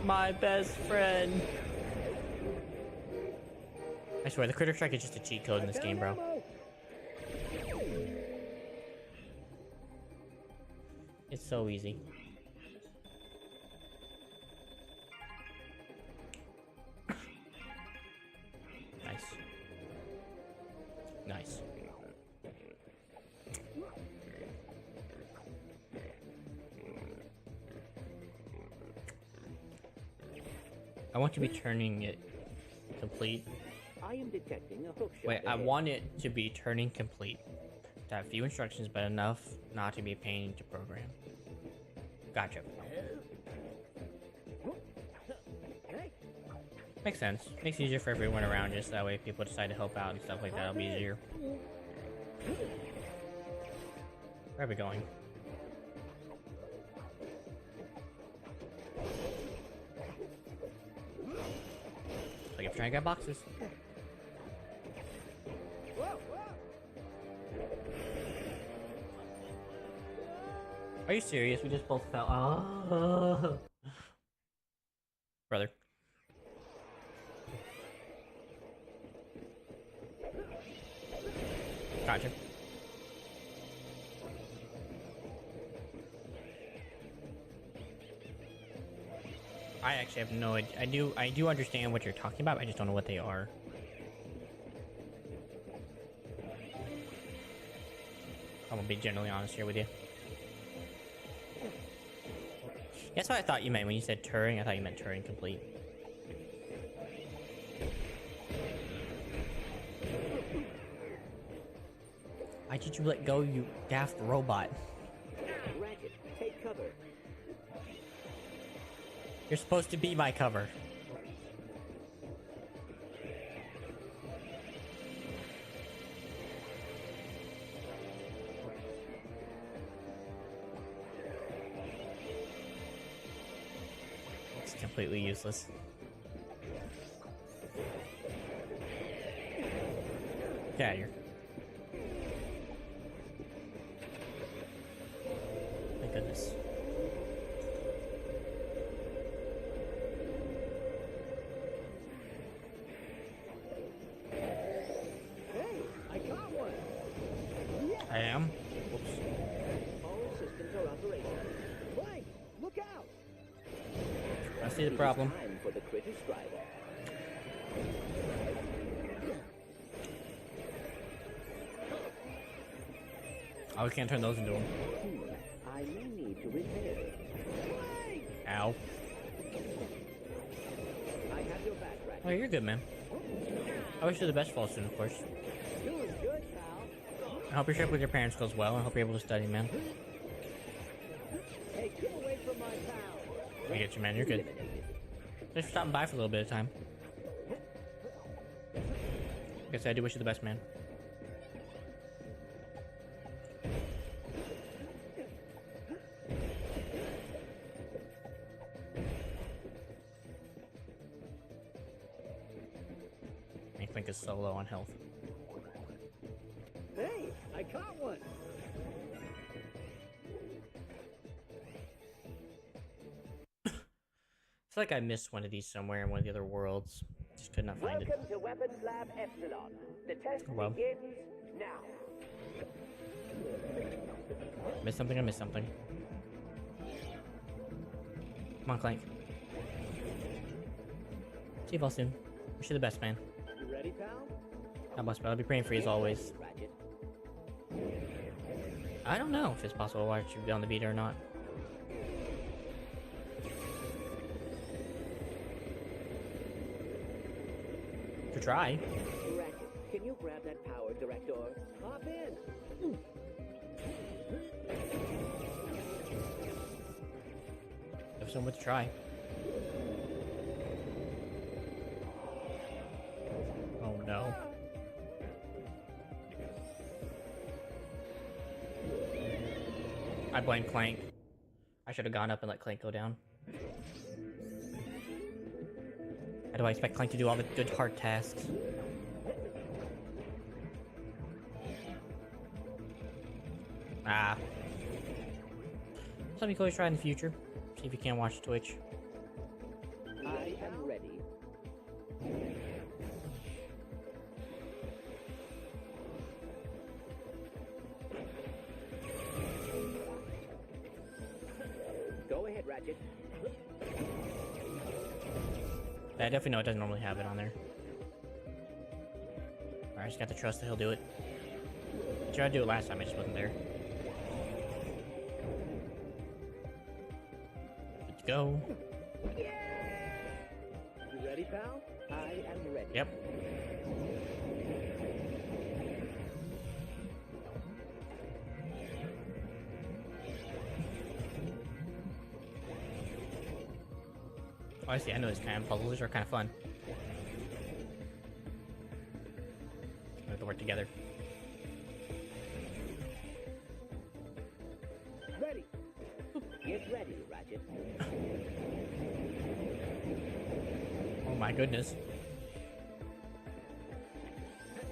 My best friend. I swear, the critter strike is just a cheat code in this game, bro. It's so easy. Nice. Nice. I want to be turning it complete. I am detecting a hook shot. Wait, I want it to be turning complete. To have few instructions, but enough not to be a pain to program. Gotcha. Makes sense. Makes it easier for everyone around, just that way if people decide to help out and stuff like that, it'll be easier. Where are we going? Like I'm trying to get boxes. Are you serious? We just both fell. Oh. Brother. Gotcha. I actually have no idea. I do understand what you're talking about. I just don't know what they are. I'm gonna be generally honest here with you. That's what I thought you meant when you said Turing. I thought you meant Turing complete. Why did you let go, you daft robot? Ratchet, take cover. You're supposed to be my cover. It's completely useless. Get out of here. My goodness. I am. Whoops. All systems are operational. Clank, look out! I see the problem. Time for the critter strider. Oh, we can't turn those into them. I may need to repair. Ow. I have your back, Ratchet. Oh, you're good, man. I wish you the best fall soon, of course. Doing good, pal. I hope your trip with your parents goes well. I hope you're able to study, man. Hey, get away from my pal. I get you, man. You're good. Thanks for stopping by for a little bit of time. Like I said, I do wish you the best, man. Clank is so low on health. Hey, I caught one. It's like I missed one of these somewhere in one of the other worlds. Just could not find it. Welcome to Weapons Lab Epsilon. The test Oh, well. begins now. Missed something, I missed something. Come on, Clank. See you all soon. Wish you the best, man. You ready, pal? God bless, but I'll be praying for you as always. Ratchet. I don't know if it's possible to watch you on the Vita or not. To try. Ratchet, can you grab that power director? Hop in. Have so much to try. Oh no. I blame Clank. I should have gone up and let Clank go down. How do I expect Clank to do all the good hard tasks? Ah. Something you can always try in the future. See if you can watch Twitch. I am ready. Go ahead, Ratchet. I definitely know it doesn't normally have it on there. Alright, I just got to trust that he'll do it. I tried to do it last time, I just wasn't there. Good to go. You ready, pal? I am ready. Yep. Oh, I see. I know these kind of puzzles. These are kind of fun. We have to work together. Ready. Get ready, Ratchet. Oh my goodness.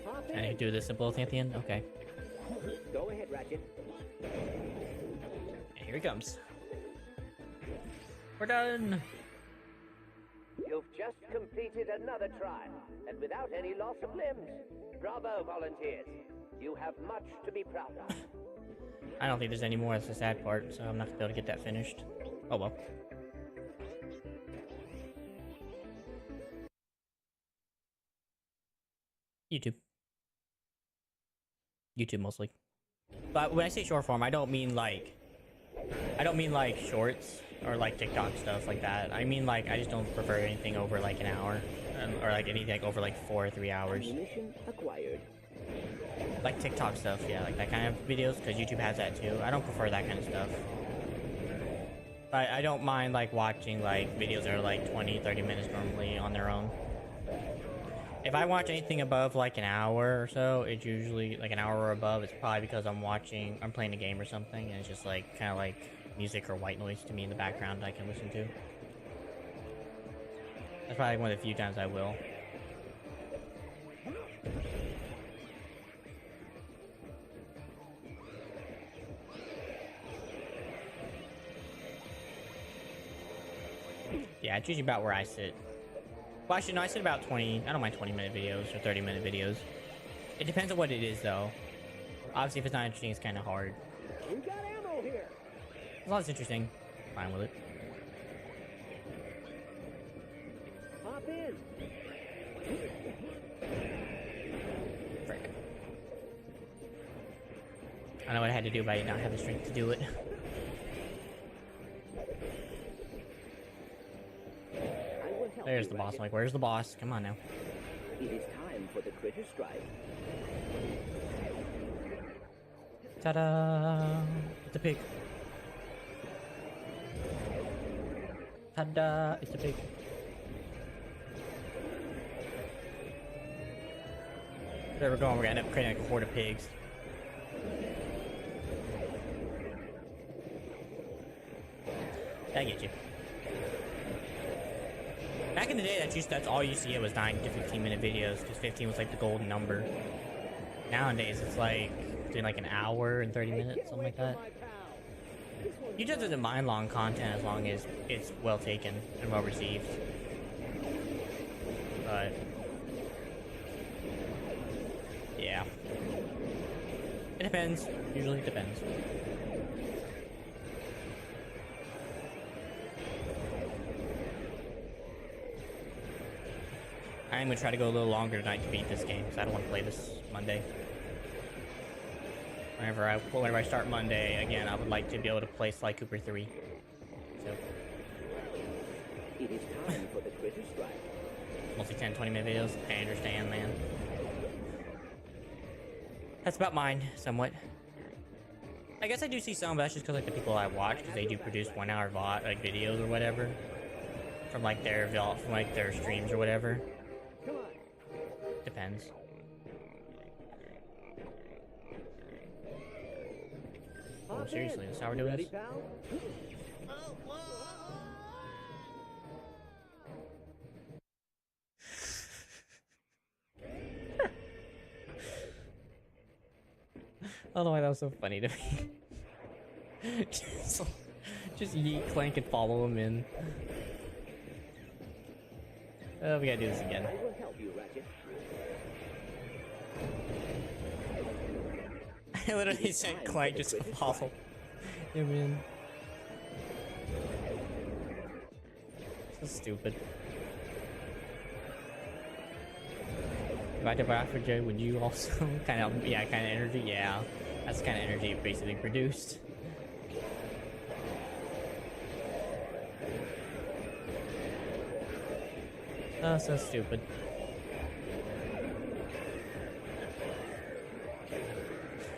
Hop Can I in. do the simple thing at the end? Okay. Go ahead, Ratchet. And here he comes. We're done. You've just completed another trial, and without any loss of limbs. Bravo, volunteers. You have much to be proud of. I don't think there's any more. That's the sad part, so I'm not gonna be able to get that finished. Oh well. YouTube. YouTube mostly. But when I say short form, I don't mean like shorts or like TikTok stuff like that. I mean like I just don't prefer anything over like an hour, or like anything over like 4 or 3 hours. Ammunition acquired. Like TikTok stuff, yeah, like that kind of videos, because YouTube has that too. I don't prefer that kind of stuff. But I don't mind like watching like videos that are like 20-30 minutes normally on their own. If I watch anything above like an hour or so, it's usually like an hour or above. It's probably because I'm playing a game or something, and it's just like kind of like music or white noise to me in the background I can listen to. That's probably one of the few times I will. Yeah, it's usually about where I sit. Well, actually, no, I sit about 20. I don't mind 20-minute videos or 30-minute videos. It depends on what it is, though. Obviously, if it's not interesting, it's kind of hard. We got ammo here. As long as it's interesting, I'm fine with it. Hop in. Frick. I know what I had to do, but I did not have the strength to do it. There's the boss. I'm like, where's the boss? Come on now. It is time for the critter strike. Ta-da! It's a pig. Ta-da! It's a pig. There we're going. We're gonna end up creating like a horde of pigs. I get you. Back in the day, that's all you used to get was 9 to 15-minute videos, because 15 was like the golden number. Nowadays, it's like doing like an hour and 30 minutes, something like that. YouTube doesn't mind long content as long as it's well taken and well received. But yeah, it depends. Usually, it depends. I'm gonna try to go a little longer tonight to beat this game, because I don't want to play this Monday. Whenever I start Monday, again, I would like to be able to play Sly Cooper 3. So. It is time for the critter strike. Mostly 10-20-minute videos. I understand, man. That's about mine, somewhat. I guess I do see some, but that's just because like the people I watch, because they do produce 1-hour like videos or whatever, from like their streams or whatever. Depends. Oh, seriously, that's how we're doing this? I don't know why that was so funny to me. just yeet Clank and follow him in. Oh, we gotta do this again. I will help you, Ratchet. I literally said Clank just follow him in. So stupid. If I did for Joe, would you also kind of energy? Yeah, that's the kind of energy it basically produced. Oh, so stupid.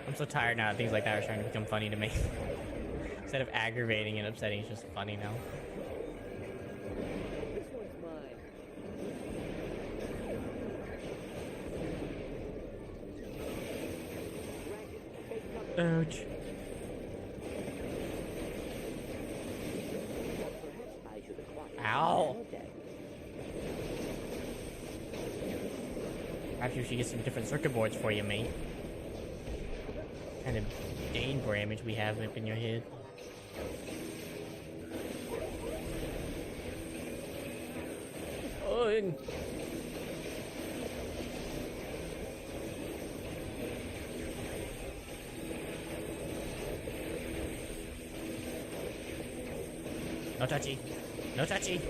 I'm so tired now that things like that are starting to become funny to me. Instead of aggravating and upsetting, it's just funny now. This one's mine. Ouch. Ow. Perhaps we should get some different circuit boards for you, mate. What kind of Dane damage we have up in your head. Oh, no touchy. No touchy.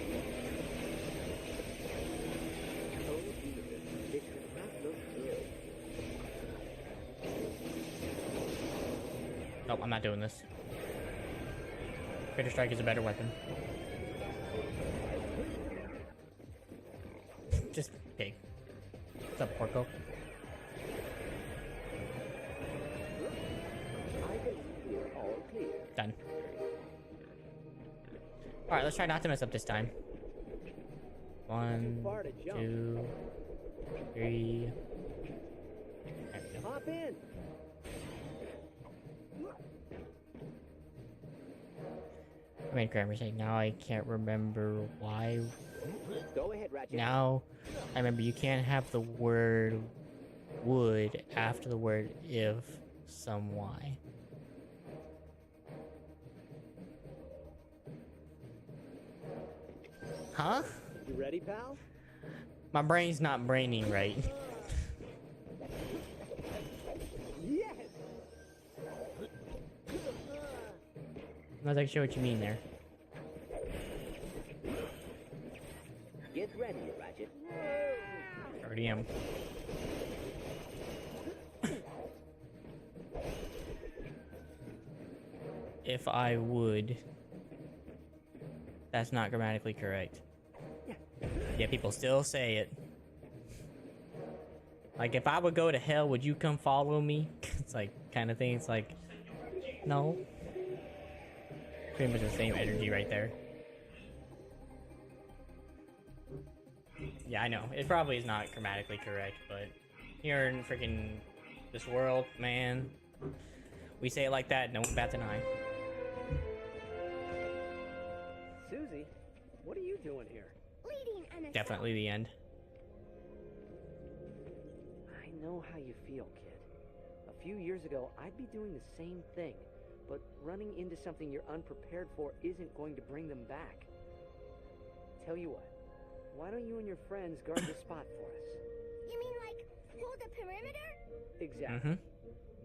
Nope, I'm not doing this. Crater Strike is a better weapon. Just pig. What's up, Porco? Done. Alright, let's try not to mess up this time. 1, 2, 3. There we go. Hop in. I made grammar mistake. Now I can't remember why. Go ahead, Ratchet. Now I remember you can't have the word would after the word if some why. Huh? You ready, pal? My brain's not braining right. Yes. I'm not like sure what you mean there. Get ready, Ratchet. Already am. If I would. That's not grammatically correct. Yeah, people still say it. Like, if I would go to hell, would you come follow me? It's like, kind of thing. It's like, no. Pretty much the same energy right there. Yeah, I know. It probably is not grammatically correct, but here in freaking this world, man, we say it like that, no one bats an eye. Susie, what are you doing here? Leading an Definitely the end. I know how you feel, kid. A few years ago, I'd be doing the same thing, but running into something you're unprepared for isn't going to bring them back. Tell you what, why don't you and your friends guard the spot for us? You mean like hold the perimeter? Exactly.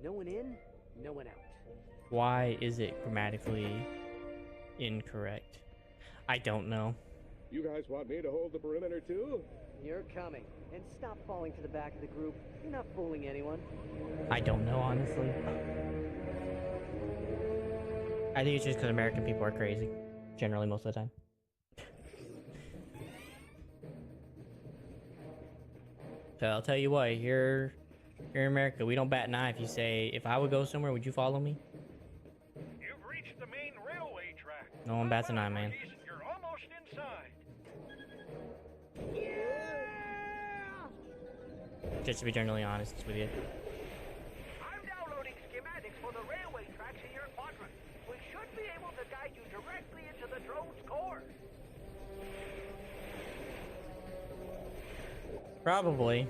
No one in, no one out. Why is it grammatically incorrect? I don't know. You guys want me to hold the perimeter too? You're coming. And stop falling to the back of the group. You're not fooling anyone. I don't know, honestly. I think it's just because American people are crazy. Generally, most of the time. So I'll tell you what, here in America, we don't bat an eye if you say, if I would go somewhere, would you follow me? You've reached the main railway track. No one bats an eye, man. You're almost inside. Just to be generally honest with you. I'm downloading schematics for the railway tracks in your quadrant. We should be able to guide you directly into the drone's core. Probably.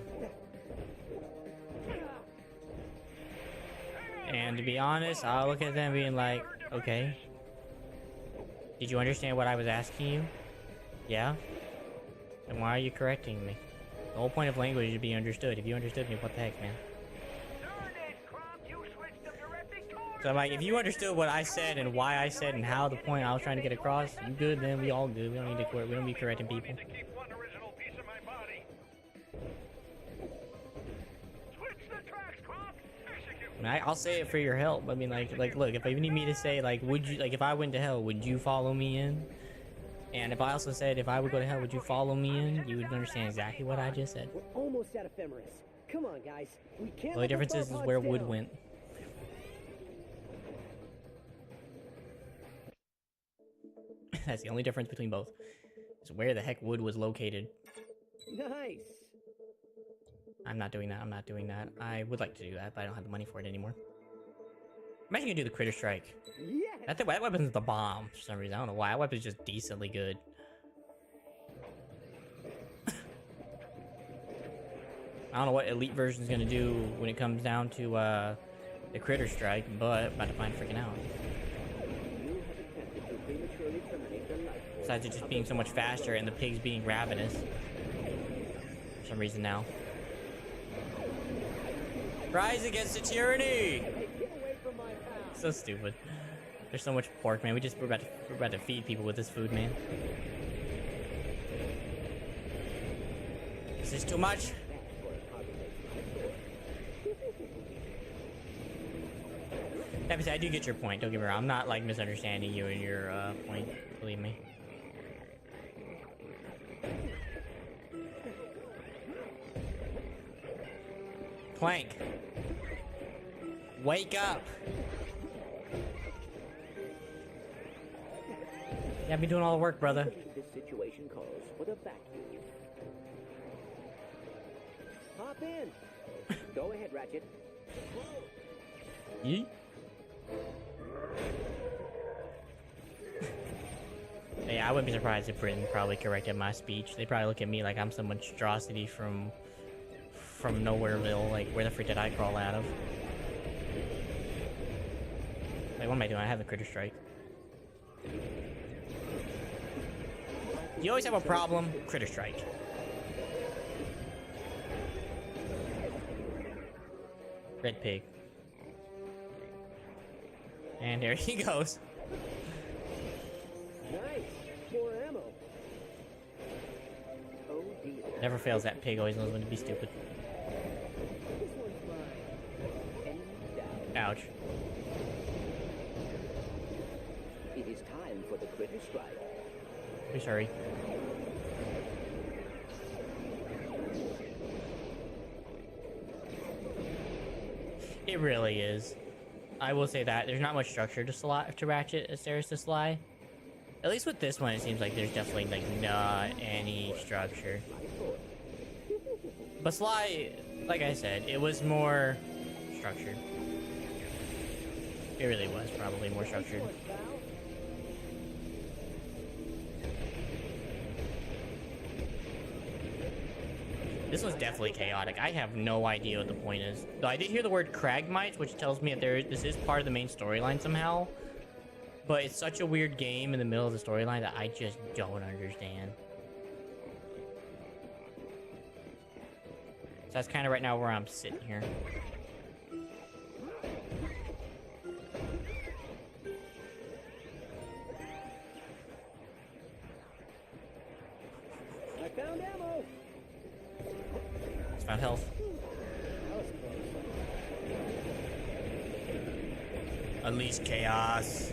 And to be honest, I'll look at them being like, okay. Did you understand what I was asking you? Yeah? Then why are you correcting me? The whole point of language is to be understood. If you understood me, what the heck, man? So I'm like, if you understood what I said and why I said and how the point I was trying to get across, you good, then we all good. We don't need to we don't be correcting people. I mean, I'll say it for your help. I mean, like, look, if you need me to say, like, would you, like, if I went to hell, would you follow me in? And if I also said, if I would go to hell, would you follow me in? You would understand exactly what I just said. We're almost at Ephemeris. Come on, guys. We can't. The only difference is where Wood went. That's the only difference between both. Is where the heck Wood was located. Nice. I'm not doing that. I'm not doing that. I would like to do that, but I don't have the money for it anymore. Imagine you do the critter strike. Yeah. That weapon's the bomb for some reason. I don't know why. That weapon's just decently good. I don't know what elite version's gonna do when it comes down to the critter strike, but I'm about to find freaking out. Besides it just being so much faster and the pigs being ravenous. For some reason now. Rise against the tyranny! So stupid. There's so much pork, man. We're about to feed people with this food, man. This is too much. I do get your point. Don't get me wrong. I'm not like misunderstanding you and your point. Believe me. Clank. Wake up. Yeah, I've been doing all the work, brother. This situation calls for the vacuum. Hop in. Go ahead, Ratchet. Yeet. Yeah, I wouldn't be surprised if Britain probably corrected my speech. They probably look at me like I'm some monstrosity from Nowhereville. Like, where the frick did I crawl out of? Like, what am I doing? I have the critter strike. You always have a problem. Critter strike. Red pig. And there he goes. Nice. More ammo. Oh dear. Never fails, that pig always knows when to be stupid. This one's mine. And down. Ouch. It is time for the critter strike. Pretty sorry. It really is. I will say that there's not much structure to Ratchet as there is to Sly. At least with this one, it seems like there's definitely like not any structure. But Sly, like I said, it was more structured. It really was probably more structured. This was definitely chaotic. I have no idea what the point is. Though I did hear the word Cragmites, which tells me that this is part of the main storyline somehow. But it's such a weird game in the middle of the storyline that I just don't understand. So that's kind of right now where I'm sitting here. I found ammo. It's found health. Unleash chaos.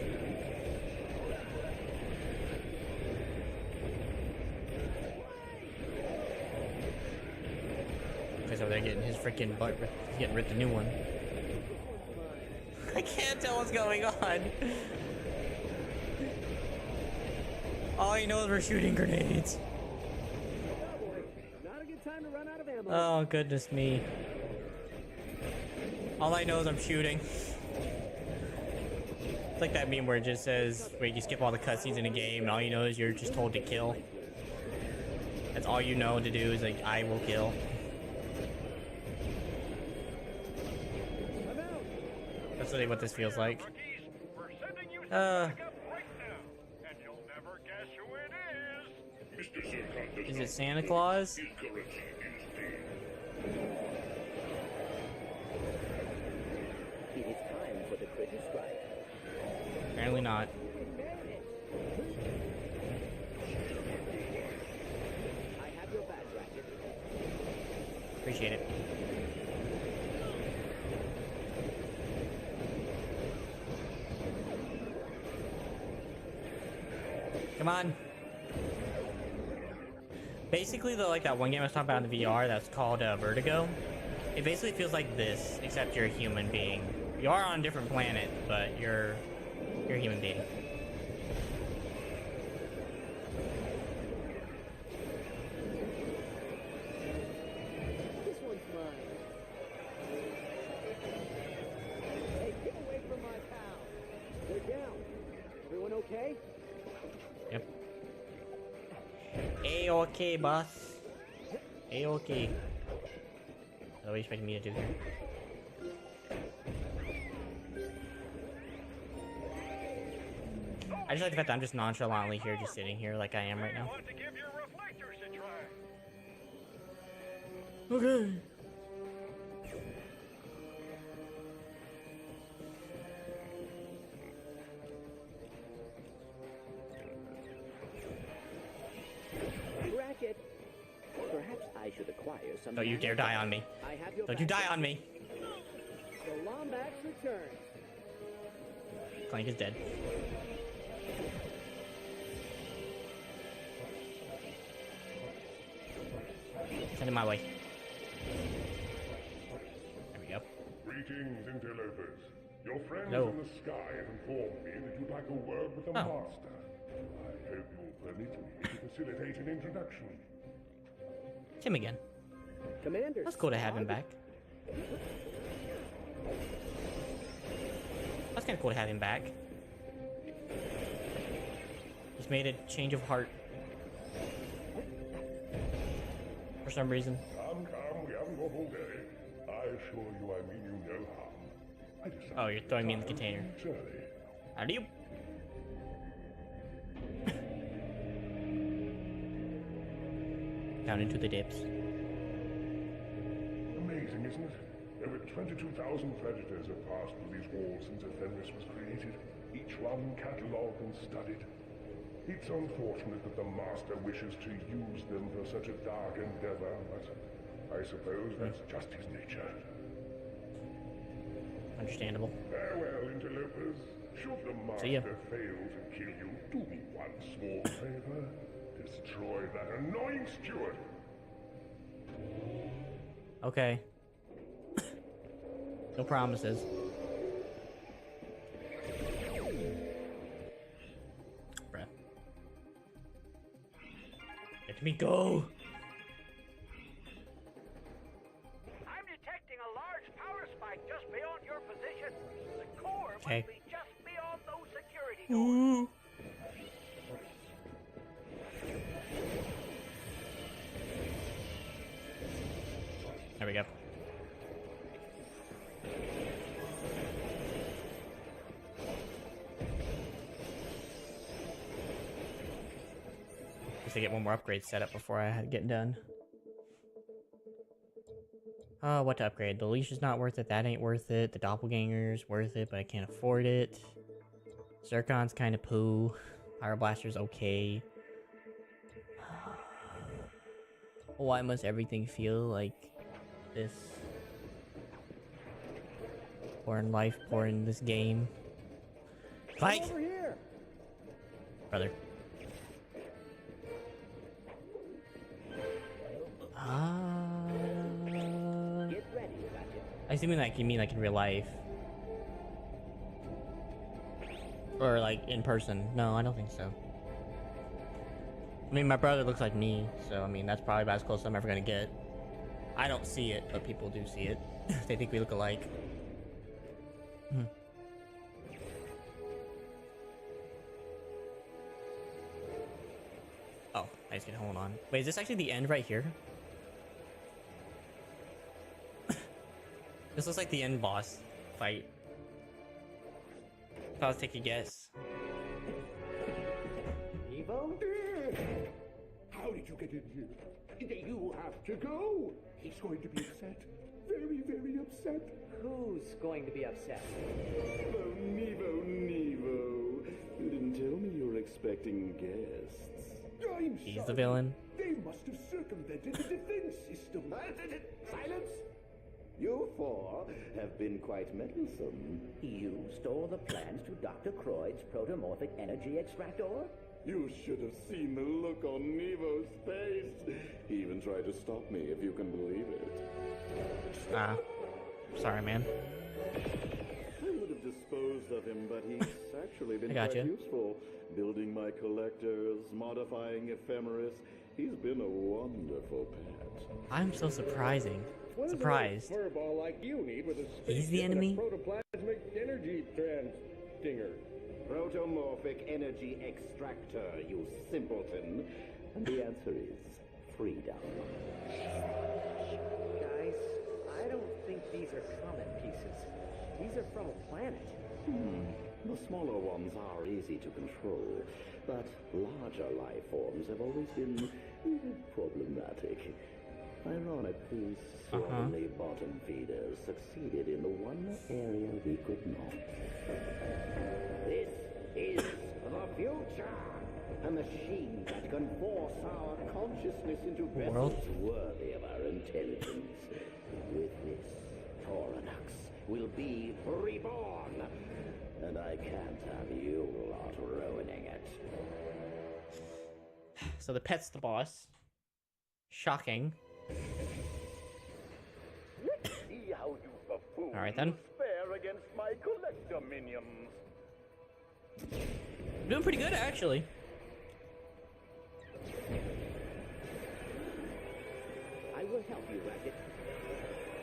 Guys over there getting his freaking butt ripped. He's getting ripped a new one. I can't tell what's going on. All you know is we're shooting grenades. Not a good time to run out of ammo. Oh, goodness me. All I know is I'm shooting. It's like that meme where it just says, where you skip all the cutscenes in a game, and all you know is you're just told to kill. That's all you know to do is like, I will kill. That's really what this feels like. We're sending you some backup right now, and you'll never guess who it is. Mr. Zircon does Is not it Santa Claus? incorrectly used name. It is time for the critter strike. Apparently not. I have your back, Ratchet. Appreciate it. Come on. Basically, though, like that one game I was talking about in the VR that's called Vertigo, it basically feels like this, except you're a human being. You are on a different planet, but you're a human being. This one's mine. Hey, get away from my pal. They're down. Everyone okay? Yep. A-okay, boss. A-okay. What are you expecting me to do here? I just like the fact that I'm just nonchalantly here, just sitting here like I am right now. Want to give your reflectors a try. Okay. Ratchet. Perhaps I should acquire some. Don't you dare die on me. I have your Don't you back. die on me. The Lombax returns. Clank is dead. Send it my way. There we go. Greetings, interlopers. Your friends No. in the sky have informed me that you'd like a word with the Master. I hope you'll permit me to facilitate an introduction. It's him again. Commander. That's cool to have him back. That's kind of cool to have him back. He's made a change of heart. For some reason. Come, we haven't got all day. I assure you I mean you no harm. I decided Oh, you're throwing me in the container. it's early. How do you? Down into the dips. Amazing, isn't it? Over 22,000 predators have passed through these walls since Ephemeris was created. Each one catalogued and studied. It's unfortunate that the Master wishes to use them for such a dark endeavor, but I suppose that's just his nature. Understandable. Farewell, interlopers. Should the See ya. Master fail to kill you, do me one small favor. Destroy that annoying steward. Okay. No promises. Bruh. Let me go! I'm detecting a large power spike just beyond your position. The core Okay. must be just beyond those security doors. There we go. Just to get one more upgrade set up before I get done. What to upgrade? The leash is not worth it. That ain't worth it. The doppelganger's worth it, but I can't afford it. Zircon's kind of poo. Pyro Blaster's okay. Why must everything feel like this? Poor in life, poor in this game. Clank! Over here. Brother. Get ready, Ratchet. I assume like you mean like in real life. Or like in person. No, I don't think so. I mean, my brother looks like me, so I mean, that's probably about as close as I'm ever gonna get. I don't see it, but people do see it. They think we look alike. Oh, I just can hold on. Wait, is this actually the end right here? This looks like the end boss fight. If I was to take a guess. Evo? How did you get in here? You have to go. He's going to be upset. Very, very upset. Who's going to be upset? Oh, Nevo. You didn't tell me you were expecting guests. He's the villain. They must have circumvented the defense system. Silence! You four have been quite meddlesome. You stole the plans to Dr. Croyd's protomorphic energy extractor? You should have seen the look on Nevo's face. He even tried to stop me, if you can believe it. Sorry, man. I would have disposed of him, but he's actually been I got quite you. useful. Building my collectors, modifying ephemeris. He's been a wonderful pet. I'm so surprising. Surprised. Furball like you need with a He's the spaceship and enemy? a protoplasmic energy stinger. Protomorphic energy extractor, you simpleton. And the answer is freedom. Guys, I don't think these are comet pieces. These are from a planet. The smaller ones are easy to control, but larger life forms have always been problematic. Ironically, swarmly bottom feeders succeeded in the one area we could not. This is the future! A machine that can force our consciousness into World? vessels worthy of our intelligence. With this, Tauronux will be reborn. And I can't have you lot ruining it. So the pet's the boss. Shocking. See how you buffoons Alright then. fare against my collector minions. Doing pretty good, actually. I will help you, Ratchet.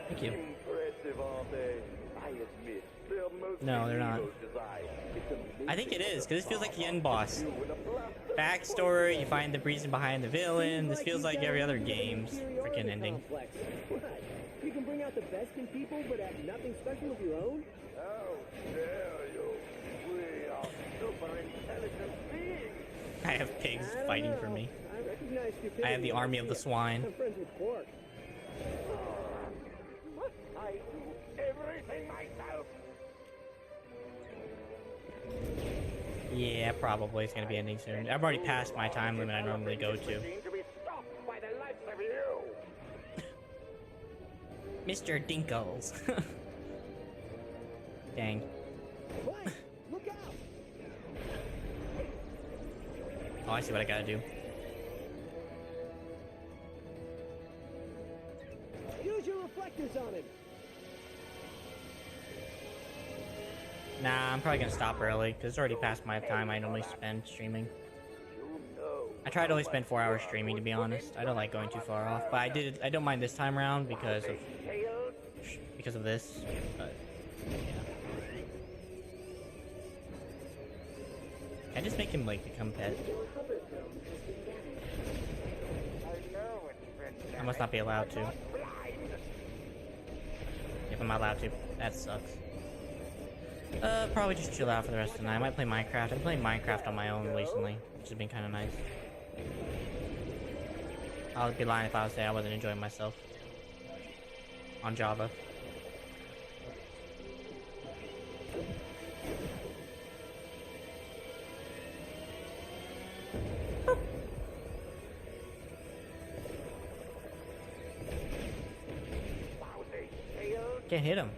Thank you. Impressive, aren't they? I admit, they're mostly No, they're not. Nevo's design. It's amazing I think it is, because this feels like the end boss. you with a blast of Backstory, you find the reason behind the villain. This feels like every other game's freaking ending. Complex. What? You can bring out the best in people, but have nothing special of your own? How dare you? We are super intelligent beings. I have pigs I don't fighting know. for me. I recognize stupidity I have the when army I of the see it. swine. I'm friends with Quark. I do everything myself. Yeah, probably. It's gonna be ending soon. I've already passed my time limit I normally go to. Machine to be stopped by the likes of you. Mr. Dinkles. Dang. What? Look out! Oh, I see what I gotta do. Use your reflectors on him. Nah, I'm probably gonna stop early, because it's already past my time I normally spend streaming. I try to only spend 4 hours streaming, to be honest. I don't like going too far off, but I don't mind this time around because of this. But, yeah. Can I just make him, like, become pet? I must not be allowed to. If I'm not allowed to, that sucks. Probably just chill out for the rest of the night. I might play Minecraft. I'm playing Minecraft on my own recently, which has been kind of nice. I would be lying if I was saying I wasn't enjoying myself. On Java. Can't hit him.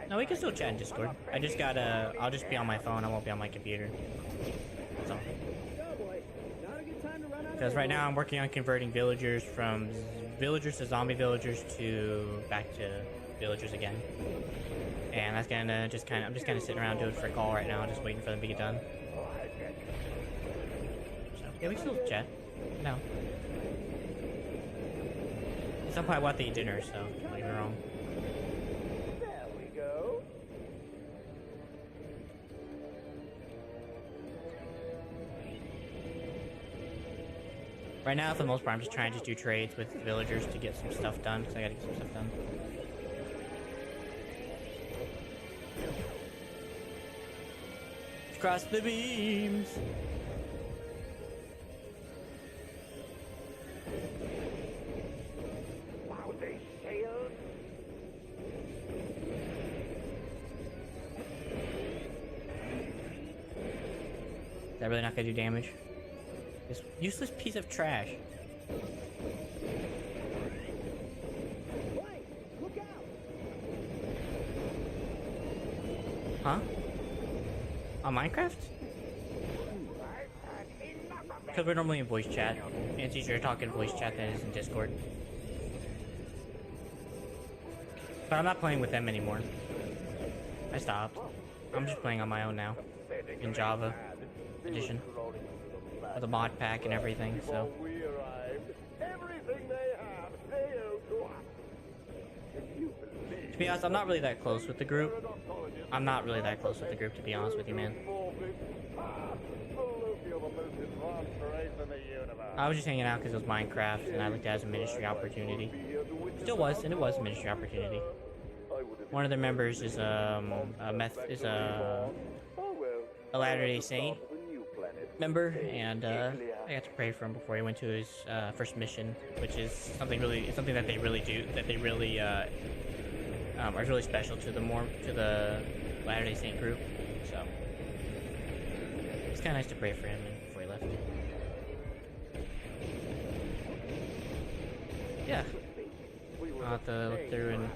No, we can still chat in Discord. I just gotta... I'll just be on my phone. I won't be on my computer. So. Because right now I'm working on converting villagers from villagers to zombie villagers to back to villagers again. And that's gonna just kind of... I'm just kind of sitting around doing frick all right now, just waiting for them to get done. So, yeah, we can still chat. No. At some point I want to eat dinner, so don't get me wrong. Right now, for the most part, I'm just trying to do trades with villagers to get some stuff done, because I gotta get some stuff done. Cross the beams! Wow, they sailed. Is that really not gonna do damage? This useless piece of trash. Look out! Huh? On Minecraft? Because we're normally in voice chat. And it's easier to talk in voice chat than it is in Discord. But I'm not playing with them anymore. I stopped. I'm just playing on my own now. In Java edition. With a mod pack and everything, so. Everything they have, they owe to us. To be honest, I'm not really that close with the group. I'm not really that close with the group, to be honest with you, man. I was just hanging out because it was Minecraft, and I looked at it as a ministry opportunity. Still was, and it was a ministry opportunity. One of the members is a Latter-day Saint member, and I got to pray for him before he went to his first mission, which is something that they really do, that they really are really special to the Latter-day Saint group. So it's kind of nice to pray for him before he left. Yeah, I'll have to look through and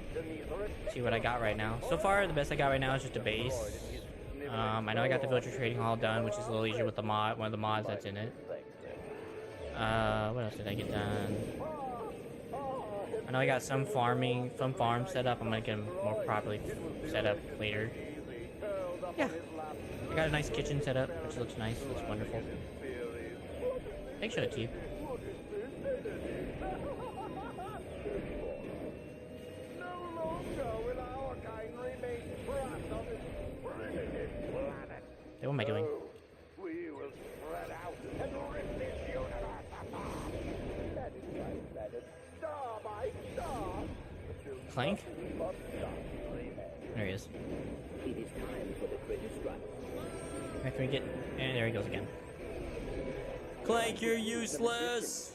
see what I got right now. So far, the best I got right now is just a base. I know I got the villager trading hall done, which is a little easier with the mod, one of the mods that's in it. What else did I get done? I know I got some farm set up. I'm gonna get them more properly set up later. Yeah, I got a nice kitchen set up, which looks nice. Looks wonderful. Thanks for the tea. Hey, what am I doing? We will spread out and rip this universe apart. That is right, that is star by star. Clank? There he is. It is time for the credit strike. After we get, and there he goes again. Clank, you're useless.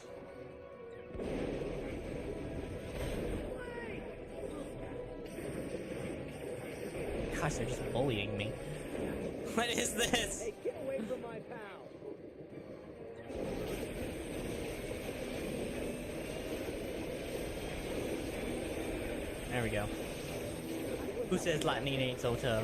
Gosh, they're just bullying me. What is this? Hey, get away from my pal! There we go. Who says lightning ain't so tough?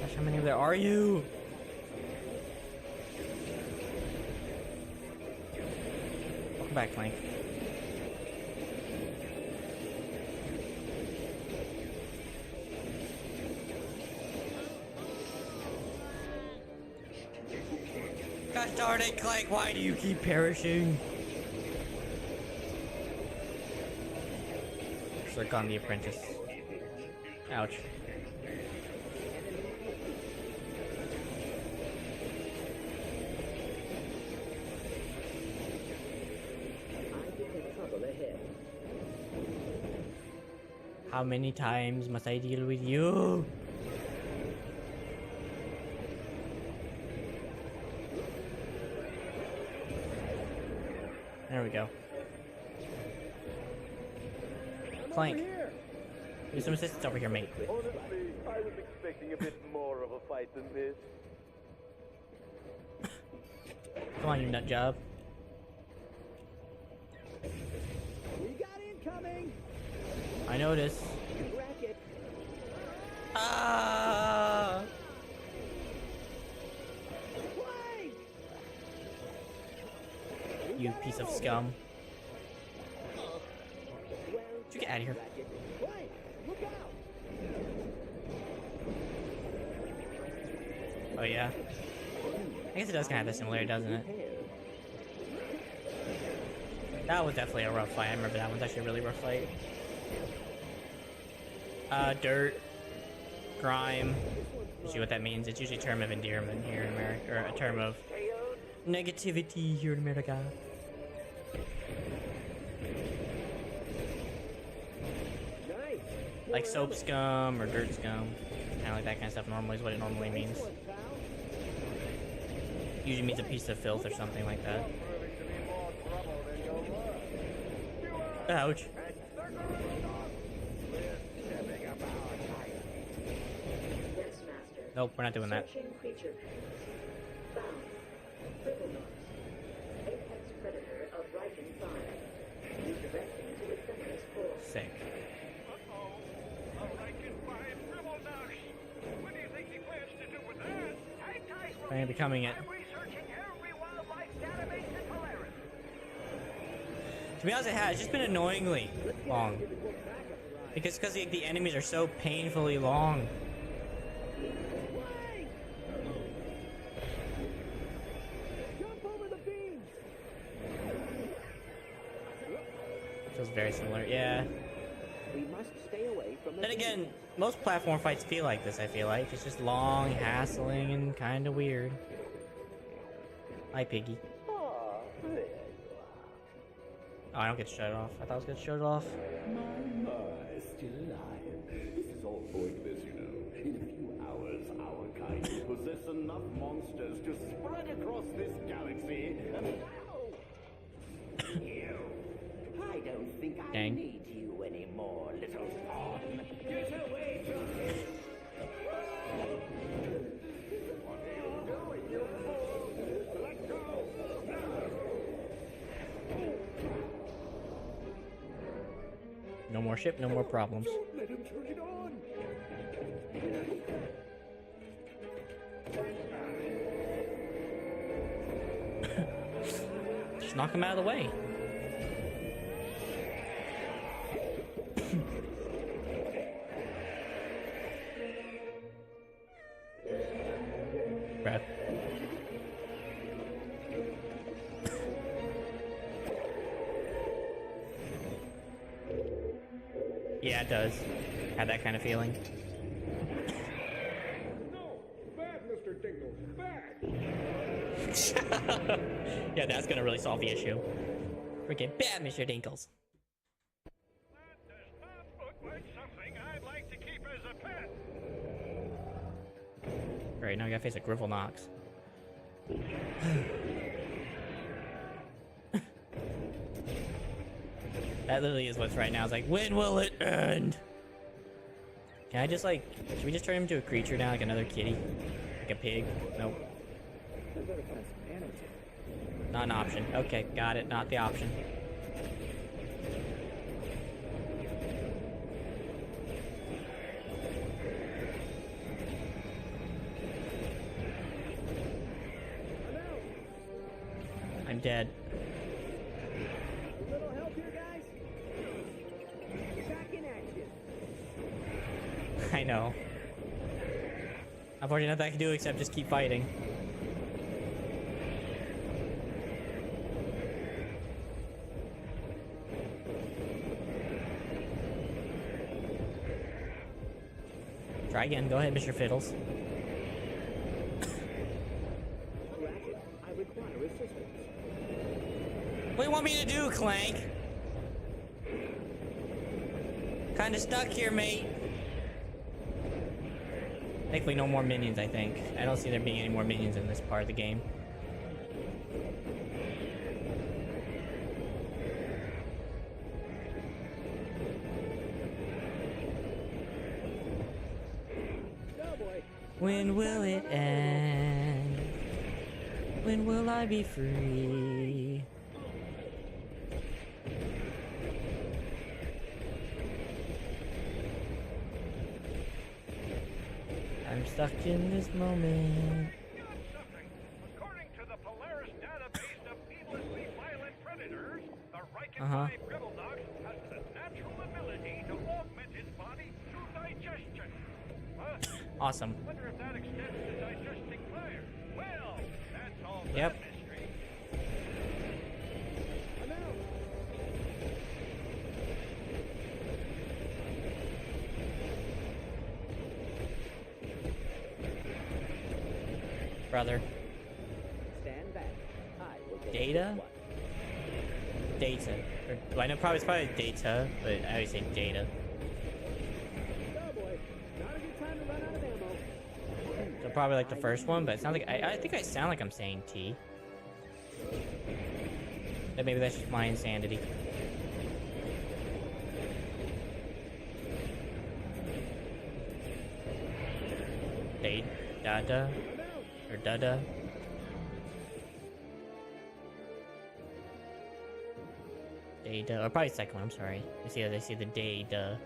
Gosh, how many of there are you? Welcome back, Clank. Gosh darn it, Clank, why do you keep perishing? Click on the apprentice. Ouch. How many times must I deal with you? There we go. Clank. Do some assistance over here, mate. Honestly, I was expecting a bit more of a fight than this. Come on, you nut job. We got incoming! I noticed. Ratchet. Ah! Clank! You piece of scum. Well, Did you get out of here? Ratchet. Clank, look out! Oh yeah. I guess it does kind of have a similarity, doesn't it? That was definitely a rough fight. I remember that one's actually a really rough fight. Dirt, grime. You see what that means? It's usually a term of endearment here in America, or a term of negativity here in America. Like soap scum or dirt scum. Kind of like that kind of stuff normally is what it normally means. Usually means a piece of filth or something like that. Ouch. Nope, we're not doing that. Creature found. Revile, apex predator of Riken fire. Redirecting to ephemeris force. Sick. A Riken 5 revile. What do you think he plans to do with that? I am becoming it. I'm researching every wildlife database in Polaris. To be honest, it has just been annoyingly long. Because the enemies are so painfully long. Feels very similar, yeah. We must stay away from the Then again, most platform fights feel like this, I feel like. It's just long, hassling, and kind of weird. Hi, Piggy. Oh, I don't get to shut it off. I thought I was going to shut it off. My, still alive. This is all pointless, you know. In a few hours, our kind will possess enough monsters to spread across this galaxy and... You. I don't think I Dang. need you anymore, little pawn. Get away from me! What are you doing, you fool? Let go! No more ship, no more problems. Don't let him turn it on. Just knock him out of the way. Brad. Yeah, it does. Had that kind of feeling. No, bad, Mr. Dingle, bad. Yeah, that's gonna really solve the issue. Freaking bad, Mr. Dinkles. That does not look like something I'd like to keep as a pet. Great, now I gotta face a Griffle Knox. That literally is what's right now. It's like, when will it end? Can I just like, should we just turn him into a creature now, like another kitty? Like a pig? Nope. Not an option. Okay, got it. Not the option. I'm dead. A little help here, guys? Back in action. I know. Unfortunately, nothing I can do except just keep fighting. Try again. Go ahead, Mr. Fiddles. Ratchet, I require assistance. What do you want me to do, Clank? Kinda stuck here, mate. Thankfully, no more minions, I think. I don't see there being any more minions in this part of the game. Oh boy. When will it end? When will I be free? I'm stuck in this moment. According to the Polaris database of needlessly violent predators, the Riken Uh-huh. 5 Revile has the natural ability to augment its body through digestion. Huh? Awesome. Wonder if that extends to digesting fire. Well, that's all Yep. that mystery. I'm out. brother. Stand back. I will take Data? this one. Data. Or, well, I know it's probably data, but I always say data. Oh boy, not a good time to run out of ammo. So probably like the first one, but it sounds like I think I sound like I'm saying T. But maybe that's just my insanity. Dada or dada. Data, or probably second one. I'm sorry. I see the data.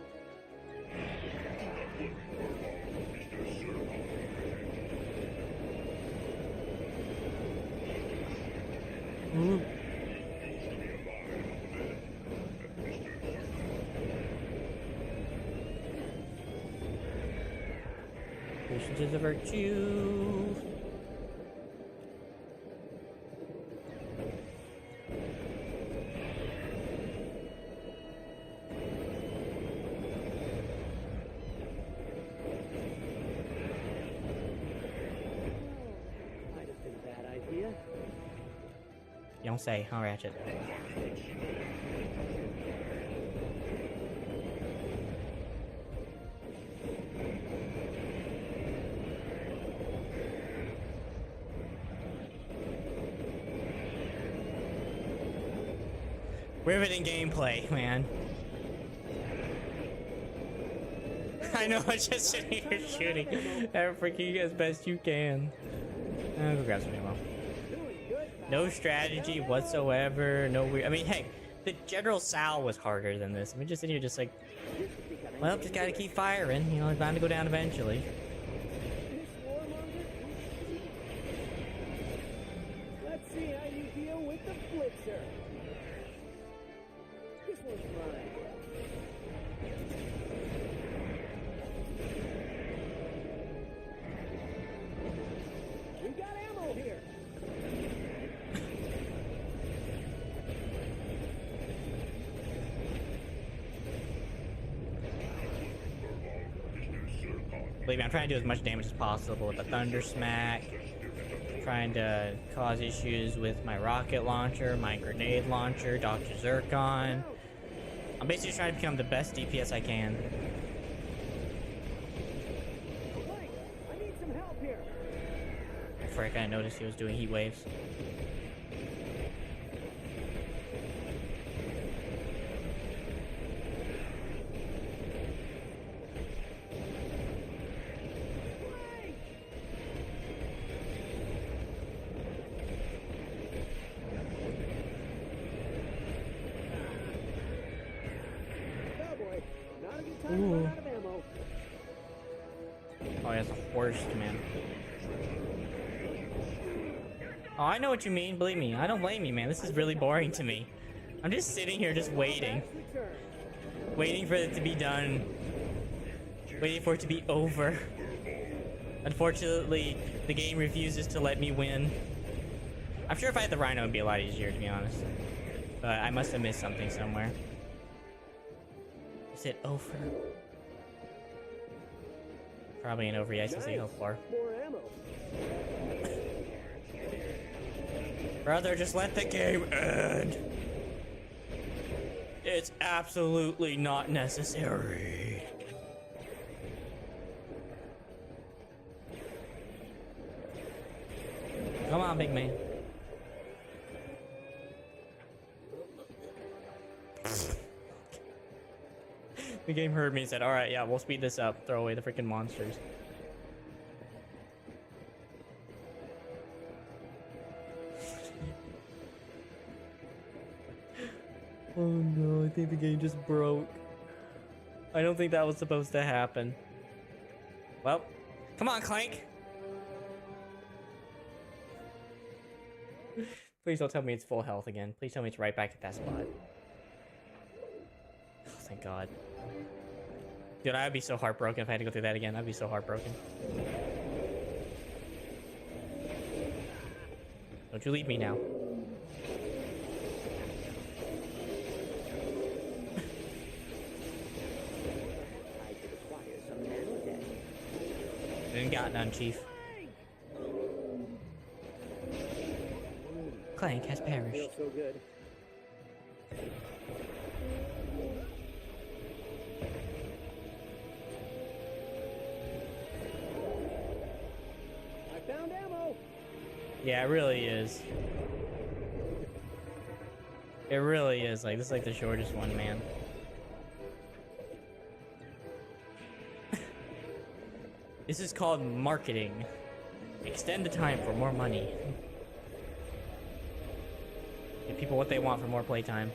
Ooh. Patience is a virtue. Might have been a bad idea. You don't say, huh, Ratchet? Riveting gameplay, man. I know, I'm just sitting here shooting freaking as best you can. Go grab some ammo. No strategy whatsoever. No weird. I mean, hey, the General Sal was harder than this. I mean, just sitting here, just like, well, just gotta keep firing. You know, it's bound to go down eventually. Let's see how you deal with the blitzer. This one's mine. We got ammo here. Believe me, I'm trying to do as much damage as possible with the Thunder Smack. Trying to cause issues with my rocket launcher, my grenade launcher, Dr. Zircon. I'm basically trying to become the best DPS I can. Mike, I need some help here. Frick, I noticed he was doing heat waves. Oh boy, not a good time to run out of ammo. Oh, that's the worst, man. Oh, I know what you mean. Believe me, I don't blame you, man. This is really boring to me. I'm just sitting here, just waiting. Waiting for it to be done. Waiting for it to be over. Unfortunately, the game refuses to let me win. I'm sure if I had the Rhino, it'd be a lot easier, to be honest. But I must have missed something somewhere. Is it over? Probably ain't over yet, since they go far. More ammo. Brother, just let the game end. It's absolutely not necessary. Come on, big man. The game heard me and said, alright, yeah, we'll speed this up. Throw away the freaking monsters. Oh no, I think the game just broke. I don't think that was supposed to happen. Well, come on, Clank! Please don't tell me it's full health again. Please tell me it's right back at that spot. Oh, thank God. Dude, I'd be so heartbroken if I had to go through that again. I'd be so heartbroken. Don't you leave me now. Didn't got none, Chief. Clank has perished. Feels so good. I found ammo. Yeah, it really is. It really is. Like, this is like the shortest one, man. This is called marketing. Extend the time for more money. Give people what they want for more playtime.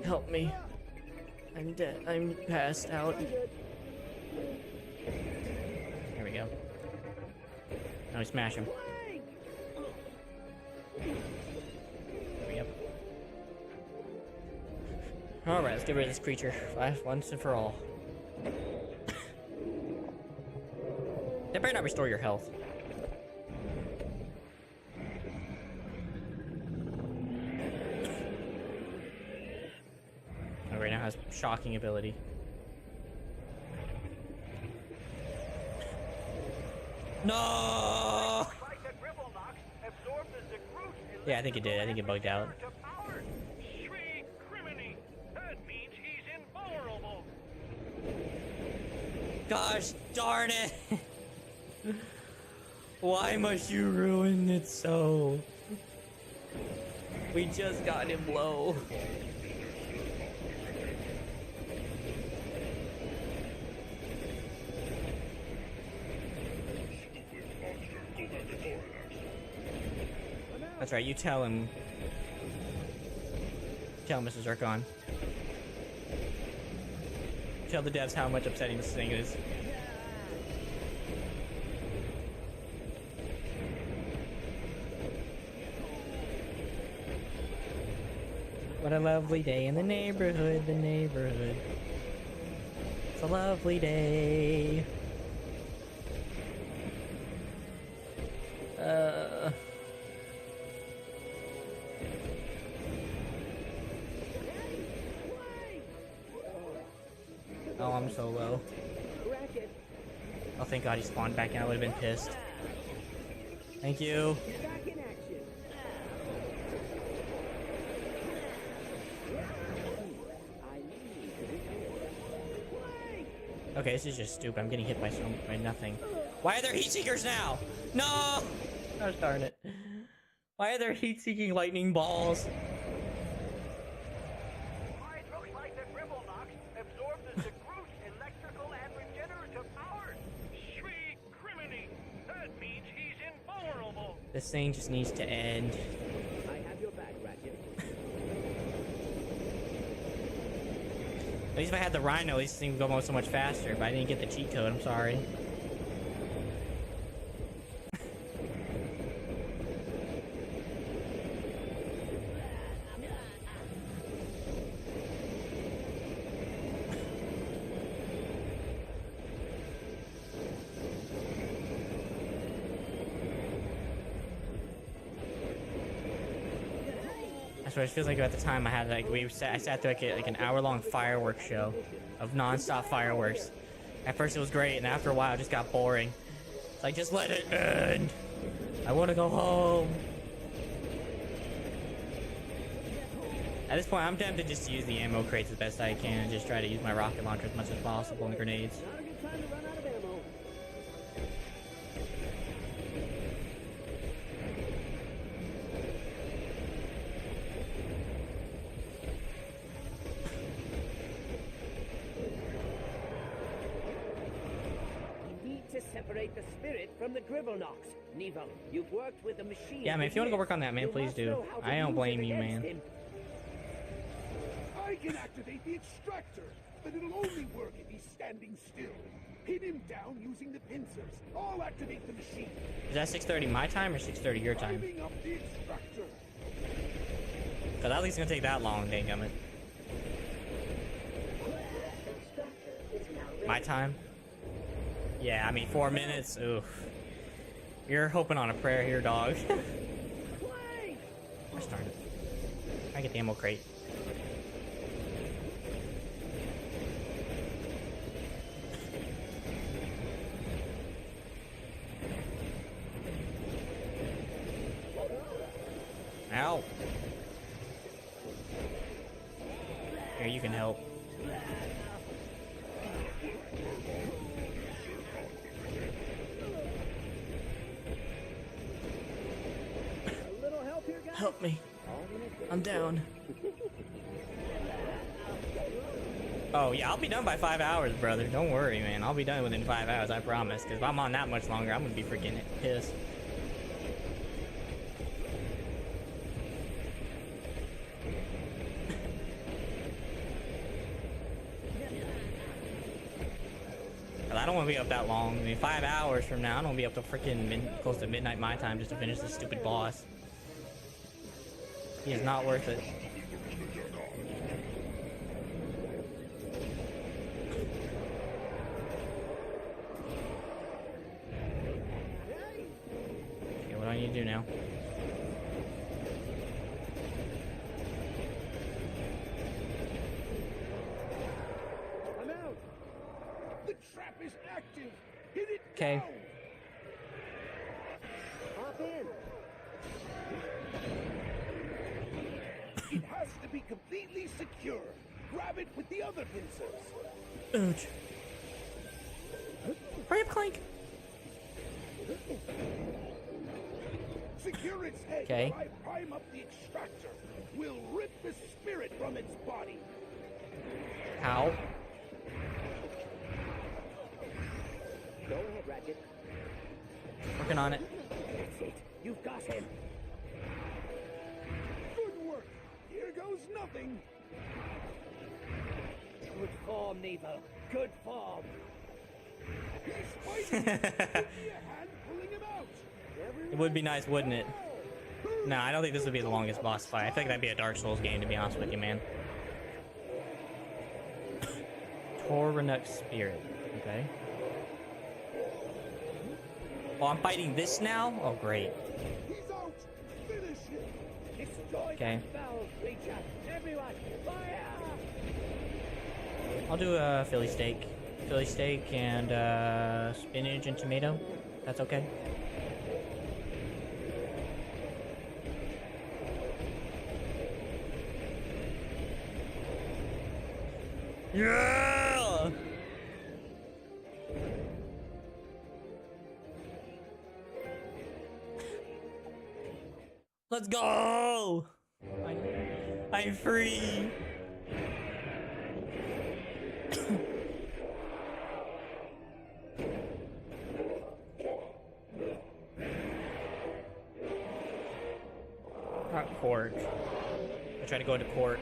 Help me. I'm dead. I'm passed out. There we go. Now we smash him. There we go. Alright, let's get rid of this creature. Once and for all. That better not restore your health. Oh, right now has shocking ability. No! Yeah, I think it did. I think it bugged out. Gosh darn it! Why must you ruin it so? We just got him low. That's right, you tell him. Tell Mr. Zircon. Tell the devs how much upsetting this thing is. What a lovely day in the neighborhood, It's a lovely day. Oh, I'm so low. Oh, thank God he spawned back in. I would have been pissed. Thank you. Okay, this is just stupid. I'm getting hit by nothing. Why are there heat seekers now? No! Gosh darn it. Why are there heat-seeking lightning balls? This thing just needs to end. I have your back, Ratchet. At least if I had the Rhino, these things would go so much faster, but I didn't get the cheat code, I'm sorry. That's what it feels like at the time. I had like I sat through like an hour-long fireworks show of non-stop fireworks. At first it was great, and after a while it just got boring. It's like, just let it end. I want to go home. At this point, I'm tempted just to use the ammo crates as best I can and just try to use my rocket launcher as much as possible and grenades. Not a good time to run out of ammo. Separate the spirit from the Gribblenox. Nevo, you've worked with the machine. Yeah, man, if you want to go work on that, man, please do. I don't blame you, man. I can activate the extractor, but it'll only work if he's standing still. Pin him down using the pincers. I'll activate the machine. Is that 6:30 my time or 6:30 your time? Climbing up the extractor. Cause at least it's gonna take that long, danggummit. My time? Yeah, I mean 4 minutes. Oof. You're hoping on a prayer here, dog. Gosh darn it. I get the ammo crate. help. Here, you can help. Help me. I'm down. Oh, yeah, I'll be done by 5 hours, brother. Don't worry, man. I'll be done within 5 hours, I promise. Because if I'm on that much longer, I'm going to be freaking pissed. I don't want to be up that long. I mean, 5 hours from now, I don't want to be up to freaking close to midnight my time just to finish this stupid boss. He is not worth it. Okay, what do I need to do now? I'm out. The trap is active. Hit it. Okay. Hop in. It has to be completely secure. Grab it with the other pincers. Ouch. Hurry up, Clank. Secure its head. Okay. While I prime up the extractor. We'll rip the spirit from its body. How? Go ahead, Ratchet. Working on it. That's it. You've got him. Good work. Here goes nothing. Good form, Nevo. Good form. He's fighting. Give me a hand pulling him out. It would be nice, wouldn't it? No, I don't think this would be the longest boss fight. I think that'd be a Dark Souls game, to be honest with you, man. Torrenuk Spirit. Okay. Oh, I'm fighting this now? Oh, great. He's out. Finish him. Destroy Okay. that foul creature. Everyone, fire! I'll do a Philly steak. Philly steak and spinach and tomato. That's okay. Yeah! Let's go! I'm free! Not Cork. I try to go into Cork.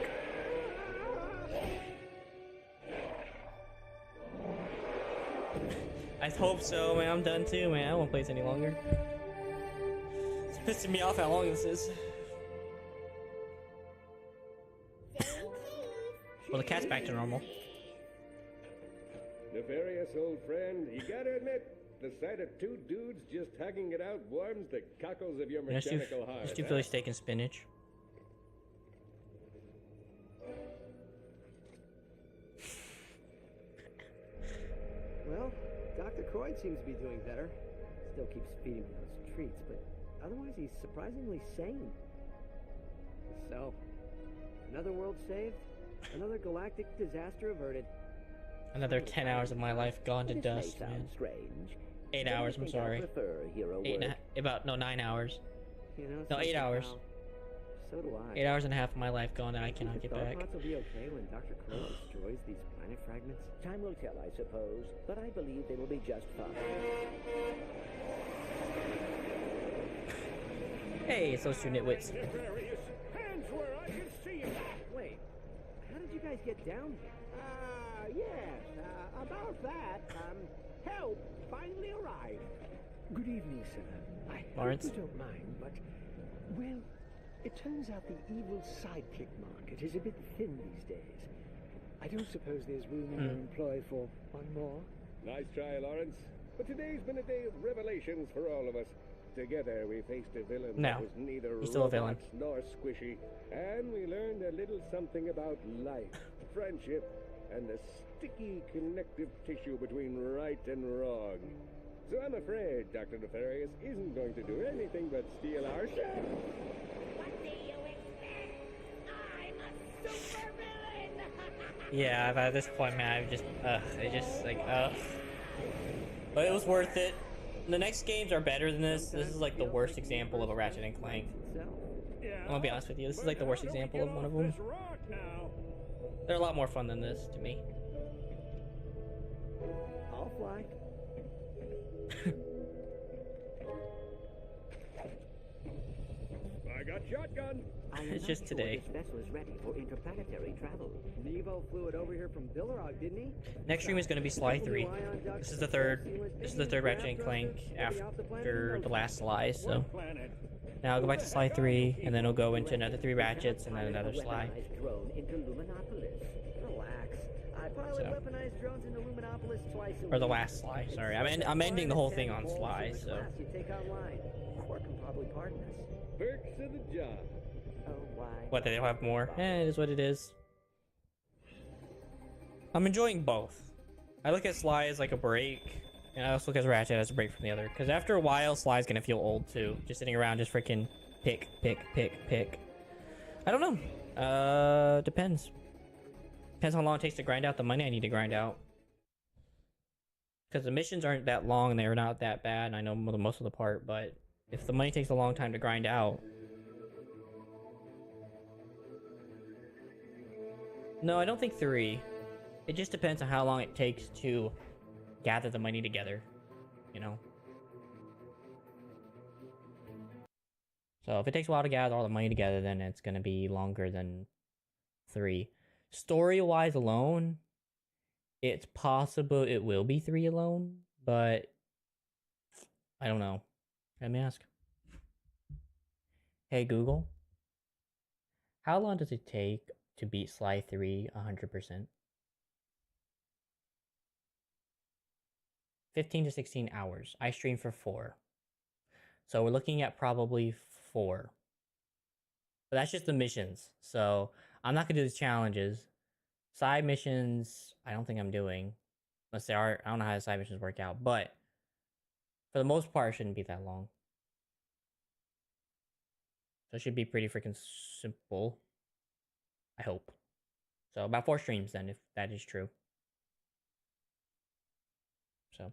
I hope so, man. I'm done too, man. I won't play this any longer. It's pissing me off how long this is. Well, the cat's back to normal. Nefarious old friend, you gotta admit, the sight of two dudes just hugging it out warms the cockles of your mechanical heart. Let's do Philly steak and spinach. Well, Dr. Croyd seems to be doing better. Still keeps feeding me those treats, but otherwise he's surprisingly sane. So, another world saved, another galactic disaster averted. Another 10 hours of my life gone to This dust, may sound man. strange. 8 but I hours, I'm think I sorry. prefer hero work. 9 hours. You know, No, 8 hours. somehow, so do I. 8 hours and a half of my life gone that I cannot get Thought back. Thoughts will be okay when Dr. Croyd destroys these planet fragments. Time will tell, I suppose, but I believe they will be just fine. Hey, it's those two nitwits. Nefarious. Hands where I can see you. Wait, how did you guys get down here? Yes, about that, help finally arrived. Good evening, sir. I Lawrence? hope you don't mind, but, well, it turns out the evil sidekick market is a bit thin these days. I don't suppose there's room in your employ for one more? Nice try, Lawrence. But today's been a day of revelations for all of us. Together we faced a villain No. that was neither He's still a villain. robots nor squishy. And we learned a little something about life, friendship, and the sticky connective tissue between right and wrong. So I'm afraid Dr. Nefarious isn't going to do anything but steal our show. What do you expect? I'm a supervillain! Yeah, at this point, man, it just like, but it was worth it. The next games are better than this. This is like the worst example of a Ratchet and Clank. I'm gonna be honest with you. This is like the worst example of one of them. They're a lot more fun than this to me. I'll fly. I got shotgun. It's just today. This vessel is ready for interplanetary travel. Nevo flew it over here from Billerog, didn't he? Next stream is going to be Sly 3. This is the third Ratchet and Clank after the last Sly, so now I'll go back to Sly 3, and then I'll go into another 3 Ratchets, and then another Sly. Drone into Luminopolis. Relax. I pilot weaponized drones into Luminopolis twice a week. Or the last Sly, sorry. I'm ending the whole thing on Sly, so. You take online. Quark can probably pardon us. Perks of the job. Oh, why? What, they don't have more? It is what it is. I'm enjoying both. I look at Sly as like a break, and I also look at Ratchet as a break from the other. Because after a while, Sly's gonna feel old too. Just sitting around, just freaking pick. I don't know. Depends. Depends how long it takes to grind out the money I need to grind out. Because the missions aren't that long, and they're not that bad. I know most of the part, but if the money takes a long time to grind out. No, I don't think 3. It just depends on how long it takes to gather the money together, you know? So if it takes a while to gather all the money together, then it's going to be longer than 3. Story-wise alone, it's possible it will be 3 alone, but I don't know. Let me ask. Hey Google, how long does it take to beat Sly 3 100%? 15 to 16 hours. I stream for 4. So we're looking at probably 4. But that's just the missions. So I'm not going to do the challenges. Side missions, I don't think I'm doing. Unless they are, I don't know how the side missions work out. But for the most part, it shouldn't be that long. So it should be pretty freaking simple. I hope. So about 4 streams then, if that is true. So,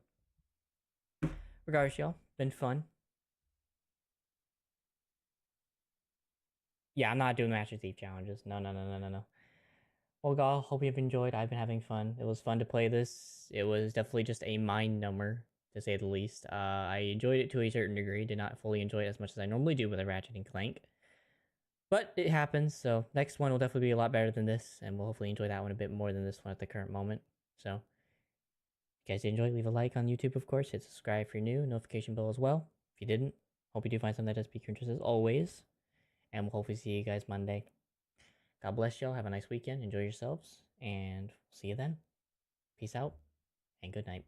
regardless, y'all, been fun. Yeah, I'm not doing Master Thief challenges. No. Well, y'all, hope you've enjoyed. I've been having fun. It was fun to play this. It was definitely just a mind number, to say the least. I enjoyed it to a certain degree. Did not fully enjoy it as much as I normally do with a Ratchet and Clank. But it happens, so next one will definitely be a lot better than this, and we'll hopefully enjoy that one a bit more than this one at the current moment. So, if you guys did enjoy, leave a like on YouTube, of course. Hit subscribe if you're new, notification bell as well. If you didn't, hope you do find something that does pique your interest as always. And we'll hopefully see you guys Monday. God bless y'all. Have a nice weekend. Enjoy yourselves. And see you then. Peace out. And good night.